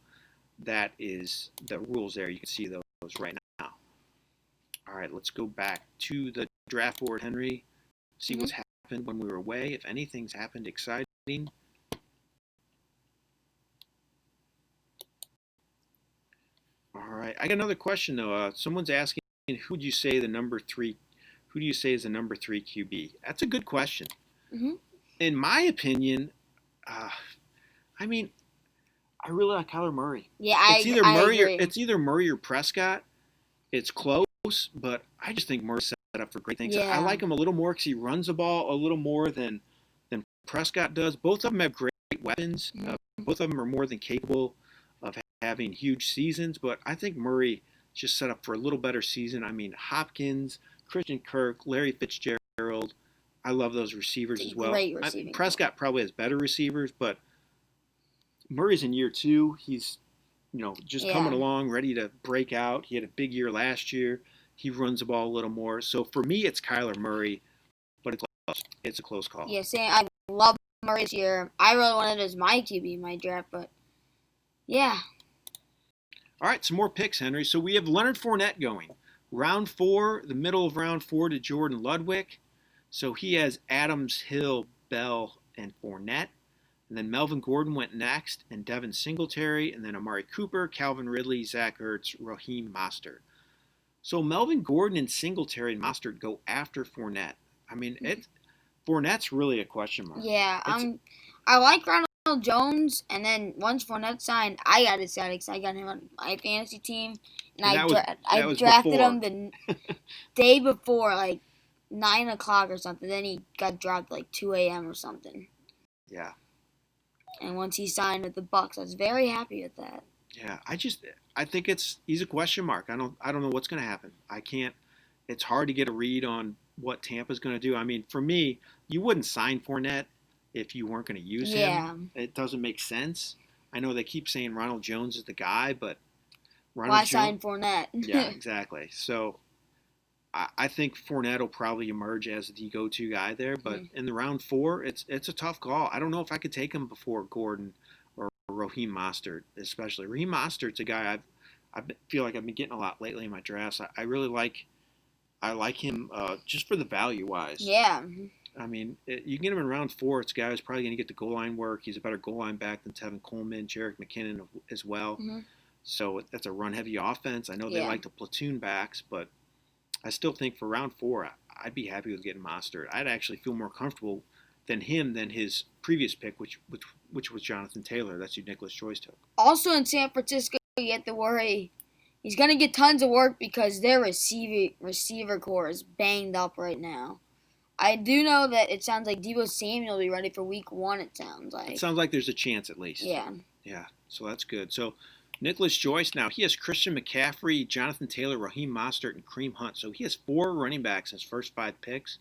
that is the rules there. You can see those right now. All right, let's go back to the draft board, Henry. See what's happened when we were away. If anything's happened exciting. All right, I got another question though. Someone's asking, who do you say is the number 3 QB? That's a good question. Mm-hmm. In my opinion, I mean, I really like Kyler Murray. Yeah, I agree. It's either Murray or Prescott. It's close, but I just think Murray's set up for great things. Yeah. I like him a little more because he runs the ball a little more than Prescott does. Both of them have great weapons. Both of them are more than capable of having huge seasons, but I think Murray just set up for a little better season. I mean, Hopkins, Christian Kirk, Larry Fitzgerald. I love those receivers as well. Great receiving. Prescott probably has better receivers, but Murray's in year 2. He's just coming along, ready to break out. He had a big year last year. He runs the ball a little more. So for me, it's Kyler Murray, but it's a close call. Yeah, I love Murray this year. I really wanted as my QB in my draft, but yeah. All right, some more picks, Henry. So we have Leonard Fournette going. Round 4, the middle of round 4 to Jordan Ludwig. So he has Adams, Hill, Bell, and Fournette. And then Melvin Gordon went next, and Devin Singletary, and then Amari Cooper, Calvin Ridley, Zach Ertz, Raheem Mostert. So Melvin Gordon and Singletary and Mostert go after Fournette. I mean, Fournette's really a question mark. Yeah, I like Ronald Jones, and then once Fournette signed, I got excited because I got him on my fantasy team, and I drafted him the day before, like 9 o'clock or something. Then he got dropped like 2 a.m. or something. Yeah. And once he signed with the Bucs, I was very happy with that. Yeah, I think he's a question mark. I don't know what's going to happen. It's hard to get a read on what Tampa's going to do. I mean, for me, you wouldn't sign Fournette if you weren't going to use him. It doesn't make sense. I know they keep saying Ronald Jones is the guy, but why sign Fournette? Yeah, exactly. So I think Fournette will probably emerge as the go-to guy there, but in the round 4, it's a tough call. I don't know if I could take him before Gordon or Raheem Mostert, especially. Raheem Mostert's a guy I feel like I've been getting a lot lately in my drafts. I really like him just for the value-wise. Yeah. I mean, you can get him in round 4. It's a guy who's probably going to get the goal line work. He's a better goal line back than Tevin Coleman, Jerick McKinnon as well. So that's a run-heavy offense. I know they like the platoon backs, but I still think for round 4, I'd be happy with getting Mostert. I'd actually feel more comfortable than his previous pick, which was Jonathan Taylor. That's who Nicholas Joyce took. Also in San Francisco, you have to worry. He's going to get tons of work because their receiver core is banged up right now. I do know that it sounds like Deebo Samuel will be ready for week 1, it sounds like. It sounds like there's a chance at least. Yeah. Yeah, so that's good. So Nicholas Joyce now, he has Christian McCaffrey, Jonathan Taylor, Raheem Mostert, and Kareem Hunt. So he has 4 running backs in his first 5 picks,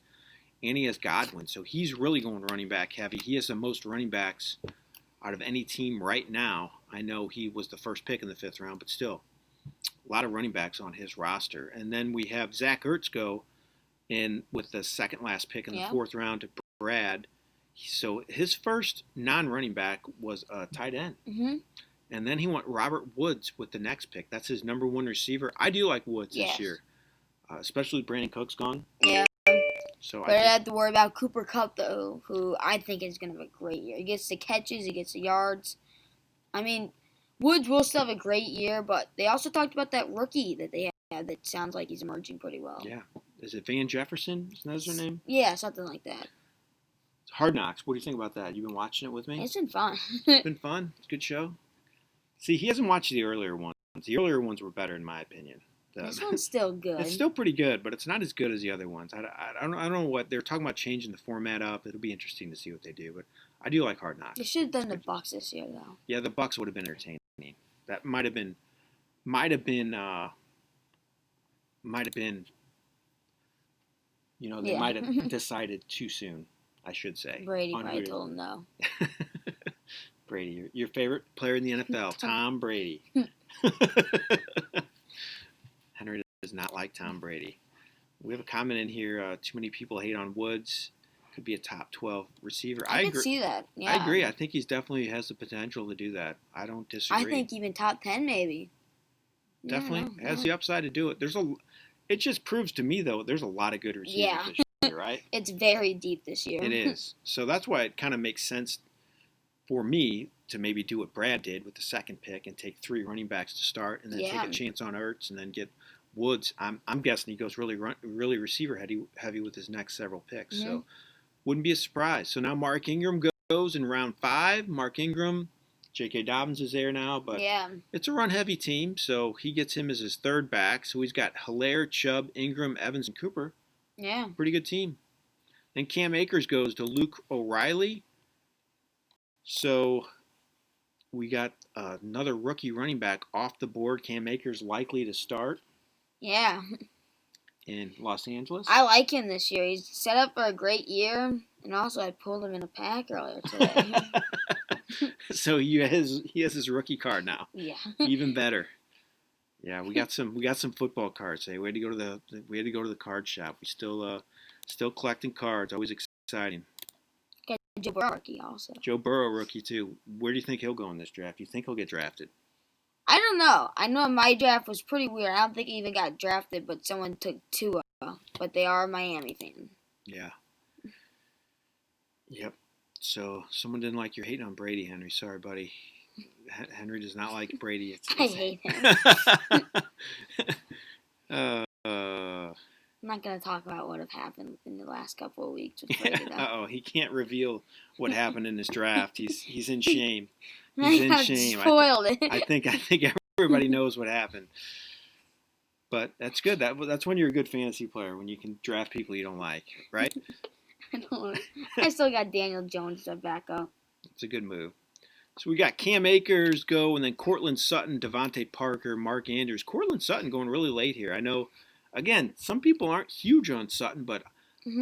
and he has Godwin. So he's really going running back heavy. He has the most running backs out of any team right now. I know he was the first pick in the 5th round, but still, a lot of running backs on his roster. And then we have Zach Ertz go in with the second last pick in the 4th round to Brad. So his first non-running back was a tight end. And then he went Robert Woods with the next pick. That's his number 1 receiver. I do like Woods this year, especially with Brandon Cooks gone. Yeah. So but I have to worry about Cooper Kupp, though, who I think is going to have a great year. He gets the catches, he gets the yards. I mean, Woods will still have a great year, but they also talked about that rookie that they have that sounds like he's emerging pretty well. Yeah. Is it Van Jefferson? Isn't that his name? Yeah, something like that. Hard Knocks. What do you think about that? You been watching it with me? It's been fun. It's been fun. It's a good show. See, he hasn't watched the earlier ones. The earlier ones were better, in my opinion. This one's still good. It's still pretty good, but it's not as good as the other ones. I don't know what they're talking about changing the format up. It'll be interesting to see what they do, but I do like Hard Knocks. They should have done the Bucks this year, though. Yeah, the Bucks would have been entertaining. That might have been. You know, they might have decided too soon. I should say. Brady probably told him no. Brady, your favorite player in the NFL, Tom Brady. Henry does not like Tom Brady. We have a comment in here. Too many people hate on Woods. Could be a top 12 receiver. I can see that. Yeah. I agree. I think he's definitely has the potential to do that. I don't disagree. I think even top 10 maybe. Definitely has the upside to do it. It just proves to me though there's a lot of good receivers this year, right? It's very deep this year. It is. So that's why it kind of makes sense for me to maybe do what Brad did with the second pick and take 3 running backs to start and then take a chance on Ertz and then get Woods. I'm guessing he goes really receiver heavy with his next several picks. Mm-hmm. So wouldn't be a surprise. So now Mark Ingram goes in round 5. Mark Ingram, J.K. Dobbins is there now, but it's a run-heavy team, so he gets him as his third back. So he's got Hilaire, Chubb, Ingram, Evans, and Cooper. Yeah. Pretty good team. Then Cam Akers goes to Luke O'Reilly. So we got another rookie running back off the board. Cam Akers likely to start. Yeah. In Los Angeles. I like him this year. He's set up for a great year, and also I pulled him in a pack earlier today. So he has his rookie card now. Yeah. Even better. Yeah, we got some football cards. Hey, we had to go to the card shop. We still collecting cards. Always exciting. Got Joe Burrow rookie also. Joe Burrow rookie too. Where do you think he'll go in this draft? Do you think he'll get drafted? I don't know. I know my draft was pretty weird. I don't think he even got drafted, but someone took Tua. But they are a Miami fan. Yeah. Yep. So someone didn't like your hating on Brady, Henry. Sorry, buddy. Henry does not like Brady. I hate him. I'm not going to talk about what have happened in the last couple of weeks with Brady. He can't reveal what happened in his draft. He's in shame. He's in shame. Spoiled it. I think everybody knows what happened. But that's good. That's when you're a good fantasy player, when you can draft people you don't like, right? I still got Daniel Jones to back up. It's a good move. So we got Cam Akers go, and then Cortland Sutton, Devontae Parker, Mark Andrews. Cortland Sutton going really late here. I know, again, some people aren't huge on Sutton, but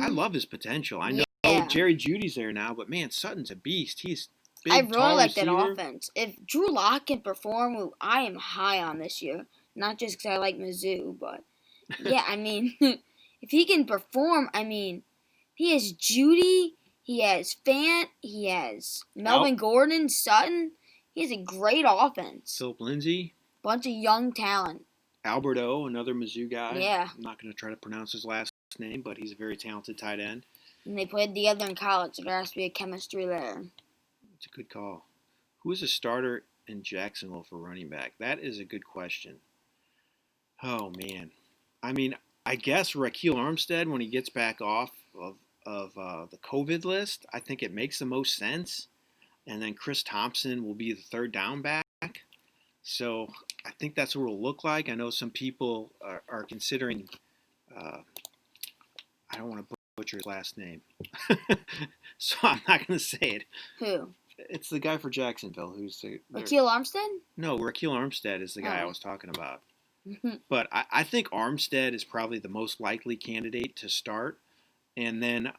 I love his potential. I know Jerry Jeudy's there now, but man, Sutton's a beast. He's big, I really like receiver. that offense. If Drew Lock can perform, who I am high on this year, not just because I like Mizzou, but yeah, I mean, if he can perform, I mean, he has Jeudy, he has Fant, he has Melvin Gordon, Sutton. He has a great offense. Philip Lindsay. Bunch of young talent. Alberto, another Mizzou guy. Yeah. I'm not going to try to pronounce his last name, but he's a very talented tight end. And they played together in college, so there has to be a chemistry there. It's a good call. Who is a starter in Jacksonville for running back? That is a good question. Oh, man. I mean, I guess Raquel Armstead, when he gets back off of the COVID list, I think it makes the most sense. And then Chris Thompson will be the third down back. So I think that's what it'll look like. I know some people are considering, I don't want to butcher his last name, so I'm not going to say it. Who? It's the guy for Jacksonville. Who's Raquel Armstead? No, Raquel Armstead is the guy I was talking about. But I think Armstead is probably the most likely candidate to start. And then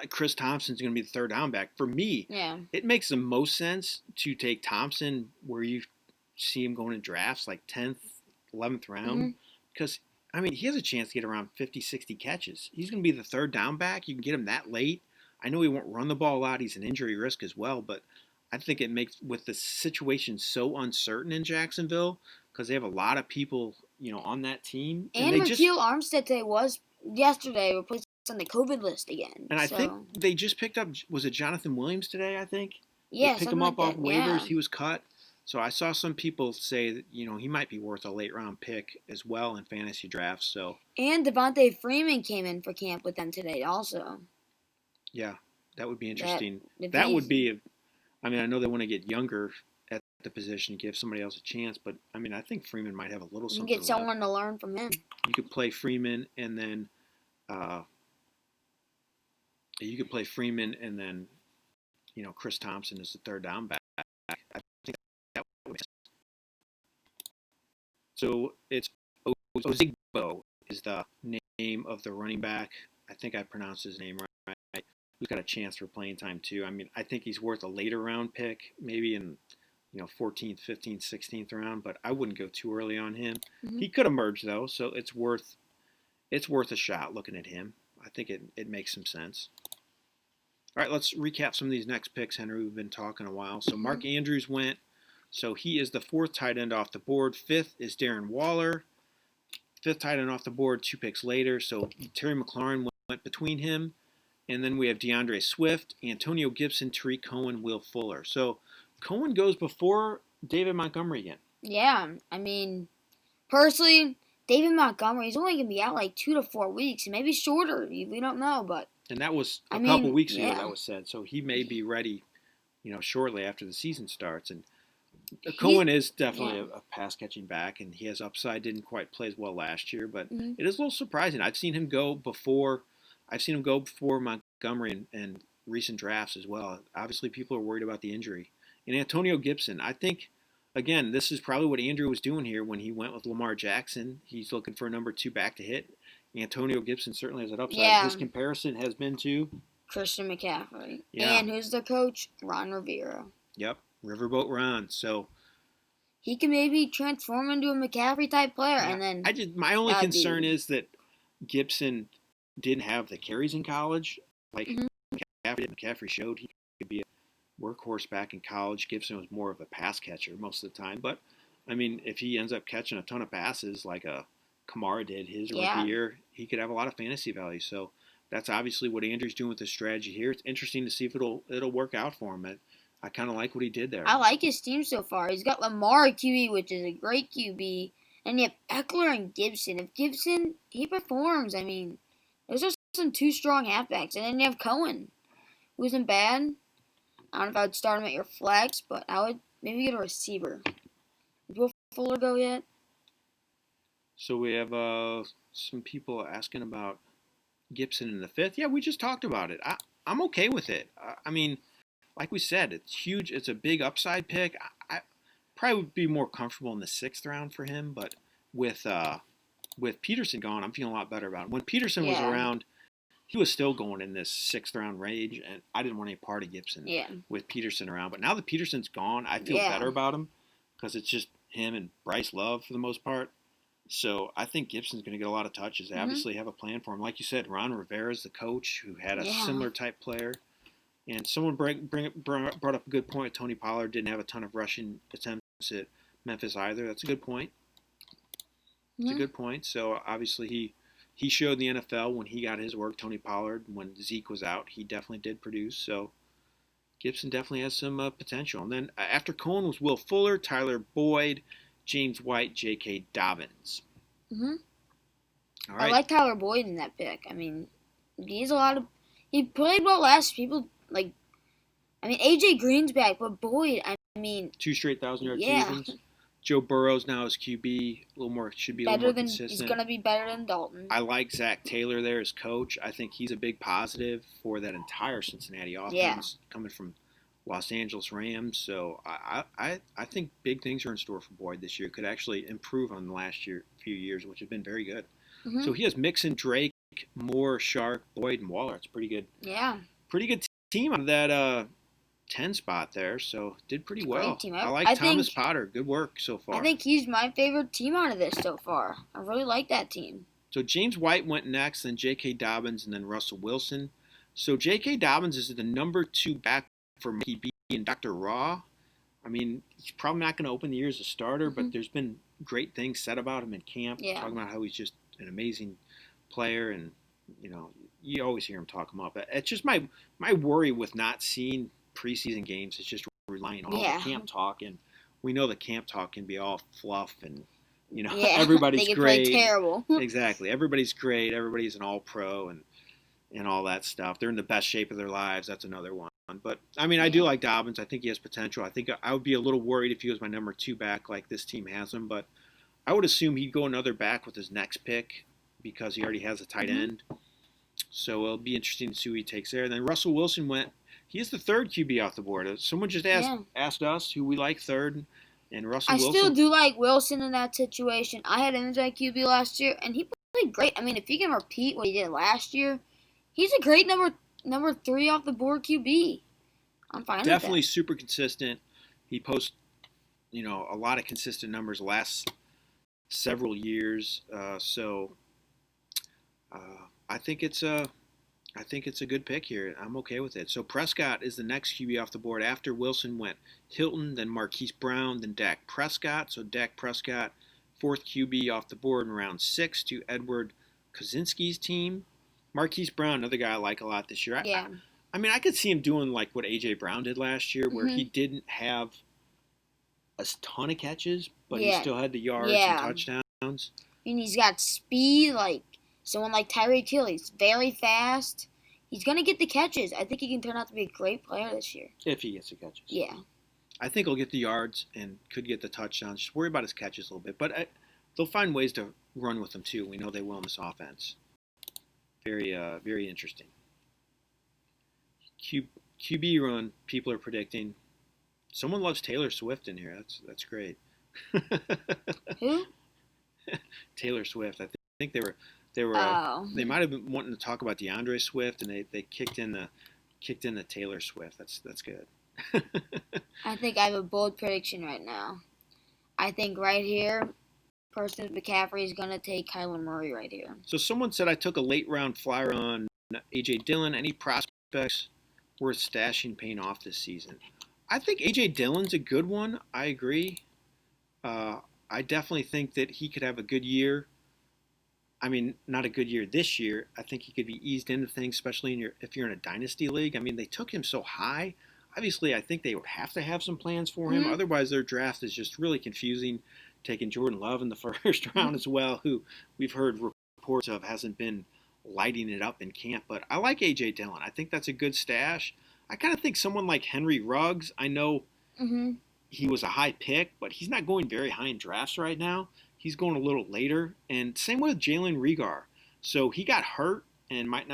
Chris Thompson's going to be the third down back. For me, it makes the most sense to take Thompson where you see him going in drafts like 10th, 11th round. Because, I mean, he has a chance to get around 50, 60 catches. He's going to be the third down back. You can get him that late. I know he won't run the ball a lot. He's an injury risk as well. But I think it makes, with the situation so uncertain in Jacksonville, because they have a lot of people, on that team. And Raquel Armstead was yesterday replaced on the COVID list again. And I think they just picked up, was it Jonathan Williams today, I think? Yeah, pick something him up like off that. waivers. Yeah. He was cut. So I saw some people say that, he might be worth a late round pick as well in fantasy drafts. So And Devontae Freeman came in for camp with them today also. yeah, that would be That interesting. if That he's would be, I mean, I know they want to get younger at the position, give somebody else a chance, but I mean, I think Freeman might have a little you can something get left. someone to learn from him. You could play Freeman and then, uh, Chris Thompson is the third down back. I think that would make sense. So it's Ozigbo is the name of the running back. I think I pronounced his name right. Who's got a chance for playing time too. I mean, I think he's worth a later round pick, maybe in 14th, 15th, 16th round, but I wouldn't go too early on him. Mm-hmm. He could emerge though, so it's worth a shot looking at him. I think it makes some sense. All right, let's recap some of these next picks, Henry. We've been talking a while. So Mark Andrews went. So he is the fourth tight end off the board. Fifth is Darren Waller. Fifth tight end off the board 2 picks later. So Terry McLaurin went between him. And then we have DeAndre Swift, Antonio Gibson, Tariq Cohen, Will Fuller. So Cohen goes before David Montgomery again. Yeah, I mean, personally, David Montgomery is only going to be out like 2 to 4 weeks, maybe shorter. We don't know, but. And that was a couple weeks ago that was said. So he may be ready, shortly after the season starts. And Cohen is definitely a pass-catching back, and he has upside. Didn't quite play as well last year, but it is a little surprising. I've seen him go before Montgomery in recent drafts as well. Obviously, people are worried about the injury. And Antonio Gibson, I think, again, this is probably what Andrew was doing here when he went with Lamar Jackson. He's looking for a number 2 back to hit. Antonio Gibson certainly has an upside. Yeah. His comparison has been to Christian McCaffrey. Yeah. And who's the coach? Ron Rivera. Yep, Riverboat Ron. So he can maybe transform into a McCaffrey type player, and then my only concern is that Gibson didn't have the carries in college like McCaffrey showed. He could be a workhorse back in college. Gibson was more of a pass catcher most of the time, but I mean, if he ends up catching a ton of passes like a Kamara did his rookie year, he could have a lot of fantasy value. So that's obviously what Andrew's doing with this strategy here. It's interesting to see if it'll work out for him. I kind of like what he did there. I like his team so far. He's got Lamar at QB, which is a great QB, and you have Eckler and Gibson. If Gibson, he performs, I mean, those are some 2 strong halfbacks. And then you have Cohen, who isn't bad. I don't know if I would start him at your flex, but I would maybe get a receiver. Did Will Fuller go yet? So we have some people asking about Gibson in the 5th. Yeah, we just talked about it. I'm okay with it. I mean, like we said, it's huge. It's a big upside pick. I probably would be more comfortable in the 6th round for him, but with Peterson gone, I'm feeling a lot better about it. When Peterson was around, he was still going in this 6th round range, and I didn't want any part of Gibson with Peterson around. But now that Peterson's gone, I feel better about him because it's just him and Bryce Love for the most part. So I think Gibson's going to get a lot of touches. They obviously have a plan for him. Like you said, Ron Rivera's the coach who had a similar type player. And someone brought up a good point. Tony Pollard didn't have a ton of rushing attempts at Memphis either. That's a good point. It's a good point. So obviously he showed the NFL when he got his work, Tony Pollard. When Zeke was out, he definitely did produce. So Gibson definitely has some potential. And then after Cohen was Will Fuller, Tyler Boyd, James White, J.K. Dobbins. All right. I like Tyler Boyd in that pick. I mean, he played well last year. A.J. Green's back, but Boyd, I mean. 2 straight 1,000-yard seasons. Joe Burrow's now his QB. Should be a little more consistent. He's going to be better than Dalton. I like Zach Taylor there as coach. I think he's a big positive for that entire Cincinnati offense coming from Los Angeles Rams. So I think big things are in store for Boyd this year. Could actually improve on the last few years, which have been very good. So he has Mixon, Drake, Moore, Shark, Boyd, and Waller. It's pretty good. Yeah. Pretty good team out of that 10 spot there. So did pretty well. I like Thomas Potter. Good work so far. I think he's my favorite team out of this so far. I really like that team. So James White went next, then J.K. Dobbins, and then Russell Wilson. So J.K. Dobbins is the number 2 back for Mickey B and Dr. Raw. I mean, he's probably not going to open the year as a starter, but there's been great things said about him in camp. Talking about how he's just an amazing player, and you always hear him talk him up. It's just my worry with not seeing preseason games is just relying on all Yeah. the camp talk, and we know the camp talk can be all fluff and Yeah, everybody's they can great. play terrible. Exactly, everybody's great. Everybody's an all-pro and all that stuff. They're in the best shape of their lives. That's another one. But I mean, I do like Dobbins. I think he has potential. I think I would be a little worried if he was my number 2 back like this team has him, but I would assume he'd go another back with his next pick because he already has a tight end. So it'll be interesting to see who he takes there. And then Russell Wilson went. He is the 3rd QB off the board. Someone just asked us who we like 3rd, and Russell Wilson. I still do like Wilson in that situation. I had him as my QB last year, and he played great. I mean, if he can repeat what he did last year, he's a great number 3 off the board QB. I'm fine with that. Definitely super consistent. He posts, a lot of consistent numbers last several years. I think it's a good pick here. I'm okay with it. So Prescott is the next QB off the board. After Wilson went Hilton, then Marquise Brown, then Dak Prescott. So Dak Prescott, 4th QB off the board in round 6 to Edward Kozinski's team. Marquise Brown, another guy I like a lot this year. Yeah. I mean, I could see him doing like what A.J. Brown did last year, where he didn't have a ton of catches, but he still had the yards and touchdowns. And he's got speed, like someone like Tyreek Hill. He's very fast. He's going to get the catches. I think he can turn out to be a great player this year. If he gets the catches. Yeah. I think he'll get the yards and could get the touchdowns. Just worry about his catches a little bit. But they'll find ways to run with him, too. We know they will in this offense. Very, very interesting. QB run, people are predicting. Someone loves Taylor Swift in here. That's great. Who? Taylor Swift. I think they were. Oh. They might have been wanting to talk about DeAndre Swift, and they kicked in the Taylor Swift. That's good. I think I have a bold prediction right now. I think right here, McCaffrey is gonna take Kyler Murray right here. So someone said I took a late round flyer on A.J. Dillon. Any prospects worth stashing paying off this season? I think A.J. Dillon's a good one. I agree. I definitely think that he could have a good year. I mean, not a good year this year. I think he could be eased into things, especially if you're in a dynasty league. I mean, they took him so high. Obviously, I think they would have to have some plans for him. Otherwise, their draft is just really confusing. Taking Jordan Love in the first round as well, who we've heard reports of hasn't been lighting it up in camp. But I like A.J. Dillon. I think that's a good stash. I kind of think someone like Henry Ruggs, I know he was a high pick, but he's not going very high in drafts right now. He's going a little later. And same with Jalen Reagor. So he got hurt and might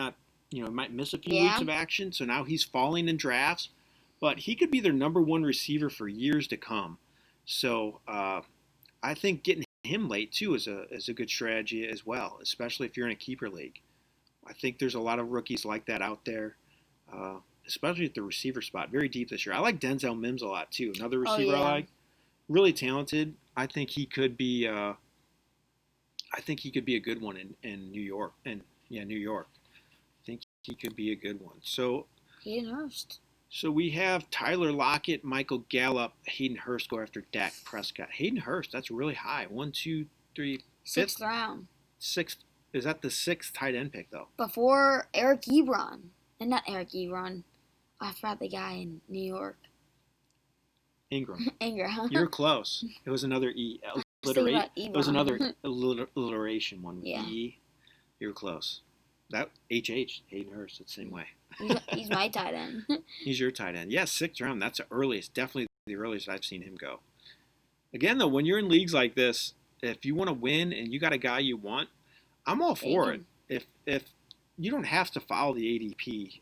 miss a few weeks of action. So now he's falling in drafts. But he could be their number 1 receiver for years to come. So I think getting him late, too, is a good strategy as well, especially if you're in a keeper league. I think there's a lot of rookies like that out there, especially at the receiver spot. Very deep this year. I like Denzel Mims a lot, too. Another receiver I like. Really talented. I think he could be a good one in New York. New York. I think he could be a good one. So Hayden Hurst. So we have Tyler Lockett, Michael Gallup, Hayden Hurst go after Dak Prescott. Hayden Hurst, that's really high. 1, 2, 3, 6th round. 6th. Is that the 6th tight end pick, though? Before Eric Ebron. And not Eric Ebron. I forgot the guy in New York. Ingram. Ingram. You're close. It was another E. It was another alliteration one. Yeah. E. You're close. That HH, Hayden Hurst, it's the same way. He's my tight end. He's your tight end. Yeah, 6th round. That's the earliest. Definitely the earliest I've seen him go. Again, though, when you're in leagues like this, if you want to win and you got a guy you want, I'm all for it. If you don't have to follow the ADP,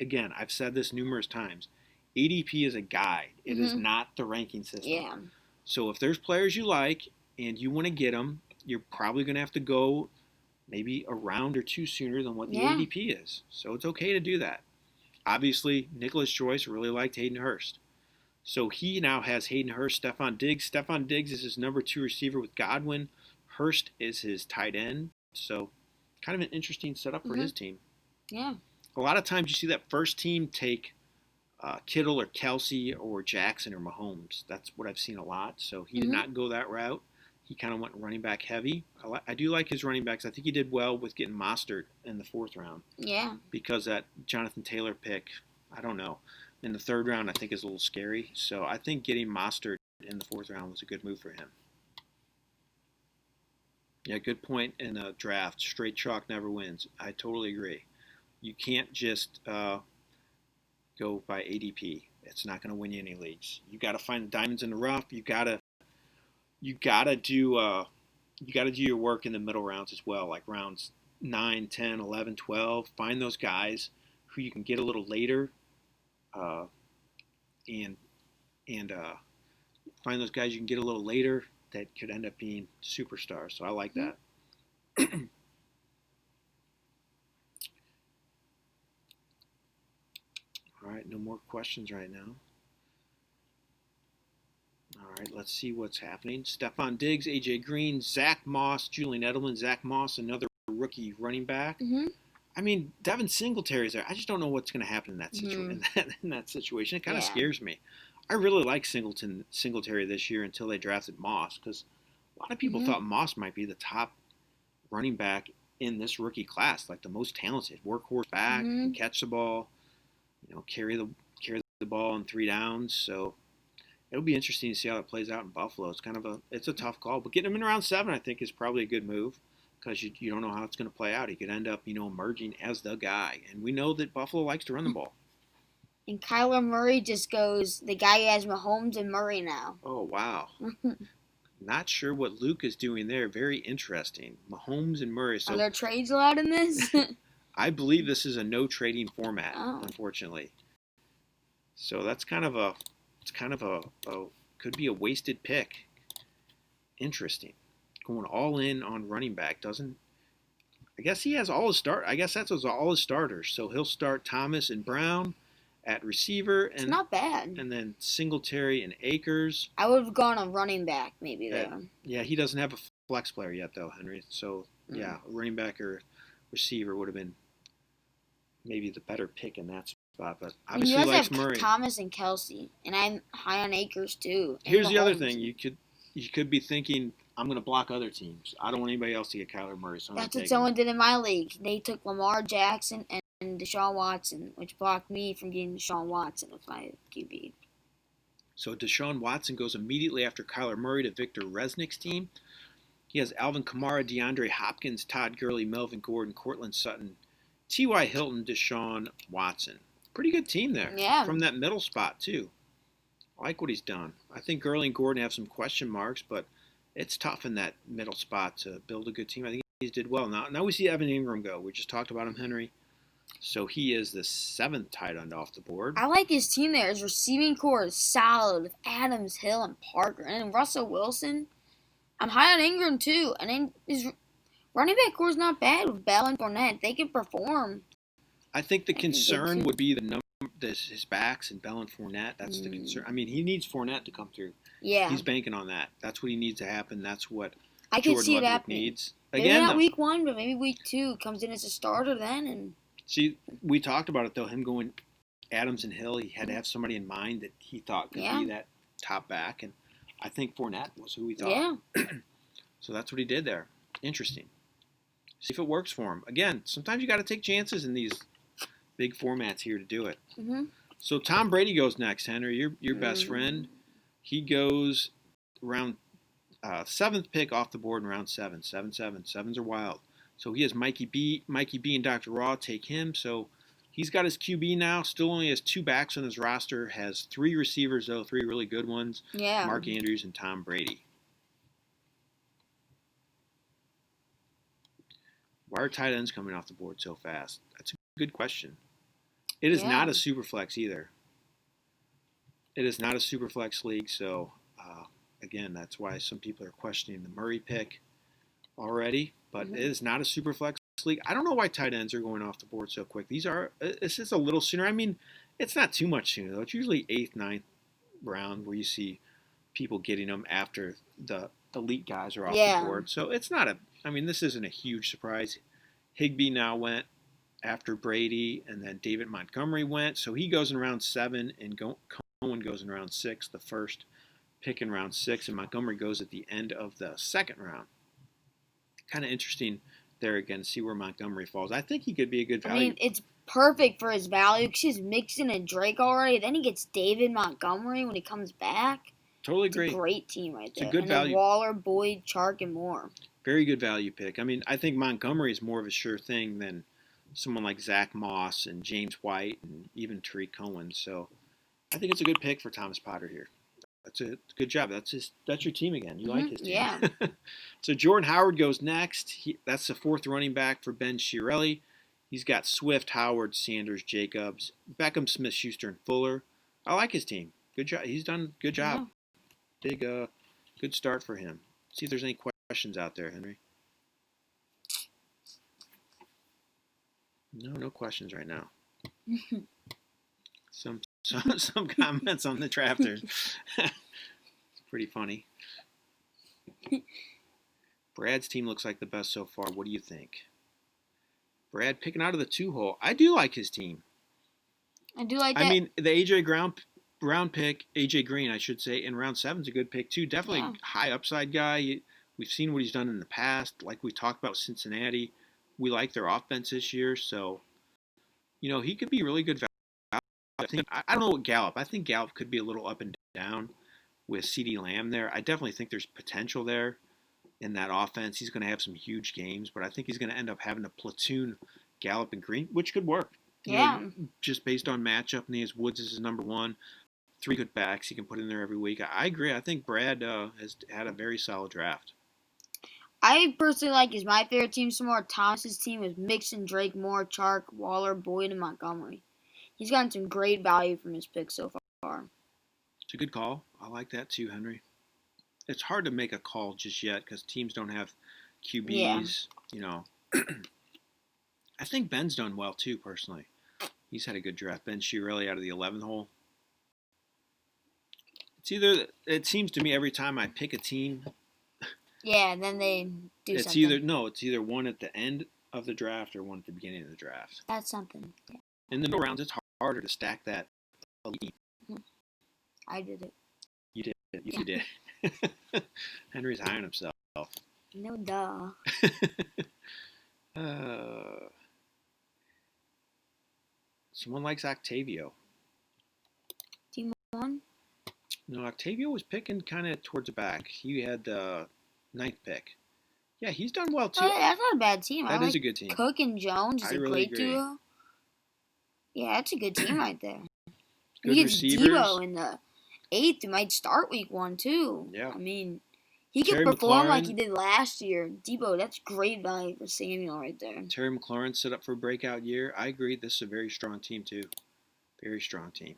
again, I've said this numerous times. ADP is a guide. It is not the ranking system. Yeah. So if there's players you like and you want to get them, you're probably going to have to go maybe a round or 2 sooner than what the ADP is. So it's okay to do that. Obviously, Nicholas Joyce really liked Hayden Hurst. So he now has Hayden Hurst, Stephon Diggs. Stephon Diggs is his number 2 receiver with Godwin. Hurst is his tight end. So kind of an interesting setup for his team. Yeah. A lot of times you see that first team take Kittle or Kelsey or Jackson or Mahomes. That's what I've seen a lot. So he did not go that route. He kind of went running back heavy. I do like his running backs. I think he did well with getting Mostert in the 4th round. Yeah. Because that Jonathan Taylor pick, I don't know. in the third round, I think is a little scary. So I think getting Mostert in the fourth round was a good move for him. Yeah, good point in the draft. Straight chalk never wins. I totally agree. You can't just go by ADP. It's not going to win you any leagues. You got to find the diamonds in the rough. You got to do your work in the middle rounds as well, like rounds 9, 10, 11, 12. Find those guys who you can get a little later, uh, and find those guys you can get a little later that could end up being superstars. So I like that. All right, no more questions right now. All right, let's see what's happening. Stephon Diggs, A.J. Green, Zach Moss, Julian Edelman, Zach Moss, another rookie running back. Mm-hmm. I mean, Devin Singletary's there. I just don't know what's going to happen in that situation. It kind of scares me. I really like Singletary this year until they drafted Moss, because a lot of people thought Moss might be the top running back in this rookie class, like the most talented, workhorse back, can catch the ball, carry the ball on 3 downs. So it'll be interesting to see how it plays out in Buffalo. It's a tough call, but getting him in round 7, I think, is probably a good move, because you don't know how it's going to play out. He could end up, emerging as the guy, and we know that Buffalo likes to run the ball. And Kyler Murray just goes, the guy who has Mahomes and Murray now. Oh, wow. Not sure what Luke is doing there. Very interesting. Mahomes and Murray. So are there trades allowed in this? I believe this is a no trading format, unfortunately. So that's could be a wasted pick. Interesting. Going all in on running back. I guess he has all his all his starters. So he'll start Thomas and Brown at receiver, and it's not bad. And then Singletary and Akers. I would have gone a running back maybe there. Yeah, he doesn't have a flex player yet though, Henry. So a running back or receiver would have been maybe the better pick in that spot. But obviously he likes Murray. Thomas and Kelsey, and I'm high on Akers too. Here's the other thing: you could be thinking, I'm going to block other teams. I don't want anybody else to get Kyler Murray. So that's what someone did in my league. They took Lamar Jackson and Deshaun Watson, which blocked me from getting Deshaun Watson with my QB. So Deshaun Watson goes immediately after Kyler Murray to Victor Resnick's team. He has Alvin Kamara, DeAndre Hopkins, Todd Gurley, Melvin Gordon, Cortland Sutton, T.Y. Hilton, Deshaun Watson. Pretty good team there. Yeah. From that middle spot, too. I like what he's done. I think Gurley and Gordon have some question marks, but it's tough in that middle spot to build a good team. I think he did well. Now we see Evan Ingram go. We just talked about him, Henry. So he is the 7th tight end off the board. I like his team there. His receiving core is solid with Adams, Hill, and Parker. And then Russell Wilson. I'm high on Ingram, too. And then his running back core is not bad with Bell and Fournette. They can perform. I think the concern would be his backs and Bell and Fournette. That's the concern. I mean, he needs Fournette to come through. Yeah. He's banking on that. That's what he needs to happen. That's what I can see it happening. Needs. Maybe not week 1, but maybe week 2 comes in as a starter then. And see, we talked about it, though, him going Adams and Hill. He had to have somebody in mind that he thought could be that top back. And I think Fournette was who he thought. Yeah. So that's what he did there. Interesting. See if it works for him. Again, sometimes you got to take chances in these big formats here to do it. Mm-hmm. So Tom Brady goes next, Henry. Your best friend. He goes round 7th pick off the board in round 7. 7-7. 7s are wild. So he has Mikey B and Dr. Raw take him. So he's got his QB now. Still only has 2 backs on his roster. Has 3 receivers, though. 3 really good ones. Yeah. Mark Andrews and Tom Brady. Why are tight ends coming off the board so fast? That's a good question. It is not a super flex either. It is not a super flex league, so again, that's why some people are questioning the Murray pick already. But it is not a super flex league. I don't know why tight ends are going off the board so quick. This is a little sooner. I mean, it's not too much sooner though. It's usually 8th, 9th round where you see people getting them after the elite guys are off the board. So it's not this isn't a huge surprise. Higbee now went after Brady, and then David Montgomery went. So he goes in round 7, and Cohen goes in round 6, the first pick in round 6, and Montgomery goes at the end of the 2nd round. Kind of interesting there again, see where Montgomery falls. I think he could be a good value. I mean, it's perfect for his value because he's Mixon and Drake already. Then he gets David Montgomery when he comes back. Totally It's agree. a great team right there. It's a good and value. Then Waller, Boyd, Chark, and more. Very good value pick. I mean, I think Montgomery is more of a sure thing than someone like Zach Moss and James White and even Tariq Cohen. So I think it's a good pick for Thomas Potter here. That's a good job. That's your team again. You like his team. Yeah. So Jordan Howard goes next. That's the fourth running back for Ben Shirelli. He's got Swift, Howard, Sanders, Jacobs, Beckham, Smith, Schuster, and Fuller. I like his team. Good job. He's done a good job. Yeah. Good start for him. See if there's any questions out there, Henry. No questions right now. Some comments on the drafters. It's pretty funny. Brad's team looks like the best so far. What do you think? Brad picking out of the 2-hole. I do like his team. I do like that. I mean, the AJ Brown pick, AJ Green, I should say, in round 7 is a good pick too. Definitely a high upside guy. We've seen what he's done in the past. Like we talked about Cincinnati, we like their offense this year. So, he could be really good value. I don't know what Gallup. I think Gallup could be a little up and down with CeeDee Lamb there. I definitely think there's potential there in that offense. He's going to have some huge games, but I think he's going to end up having a platoon Gallup and Green, which could work. Just based on matchup, and he has Woods as his number 1. 3 good backs he can put in there every week. I agree. I think Brad has had a very solid draft. I personally like is my favorite team some more. Thomas's team is Mixon, Drake, Moore, Chark, Waller, Boyd, and Montgomery. He's gotten some great value from his picks so far. It's a good call. I like that too, Henry. It's hard to make a call just yet because teams don't have QBs. I think Ben's done well too, personally. He's had a good draft. Ben Shirelli out of the 11th hole. It seems to me every time I pick a team. Yeah, and then they do it's something. It's either one at the end of the draft or one at the beginning of the draft. That's something. Yeah. In the middle rounds, it's harder to stack that elite. I did it. You did. You did. Henry's high on himself. No duh. Someone likes Octavio. Team 1? No, Octavio was picking kind of towards the back. He had the 9th pick. Yeah, he's done well too. Oh, that's not a bad team. That is a good team. Cook and Jones is a really great duo. Yeah, that's a good team right there. Good he receivers. gets Debo in the 8th. He might start week 1 too. Yeah. I mean, he can perform like he did last year. Debo, that's great value for Samuel right there. Terry McLaurin set up for a breakout year. I agree. This is a very strong team too. Very strong team.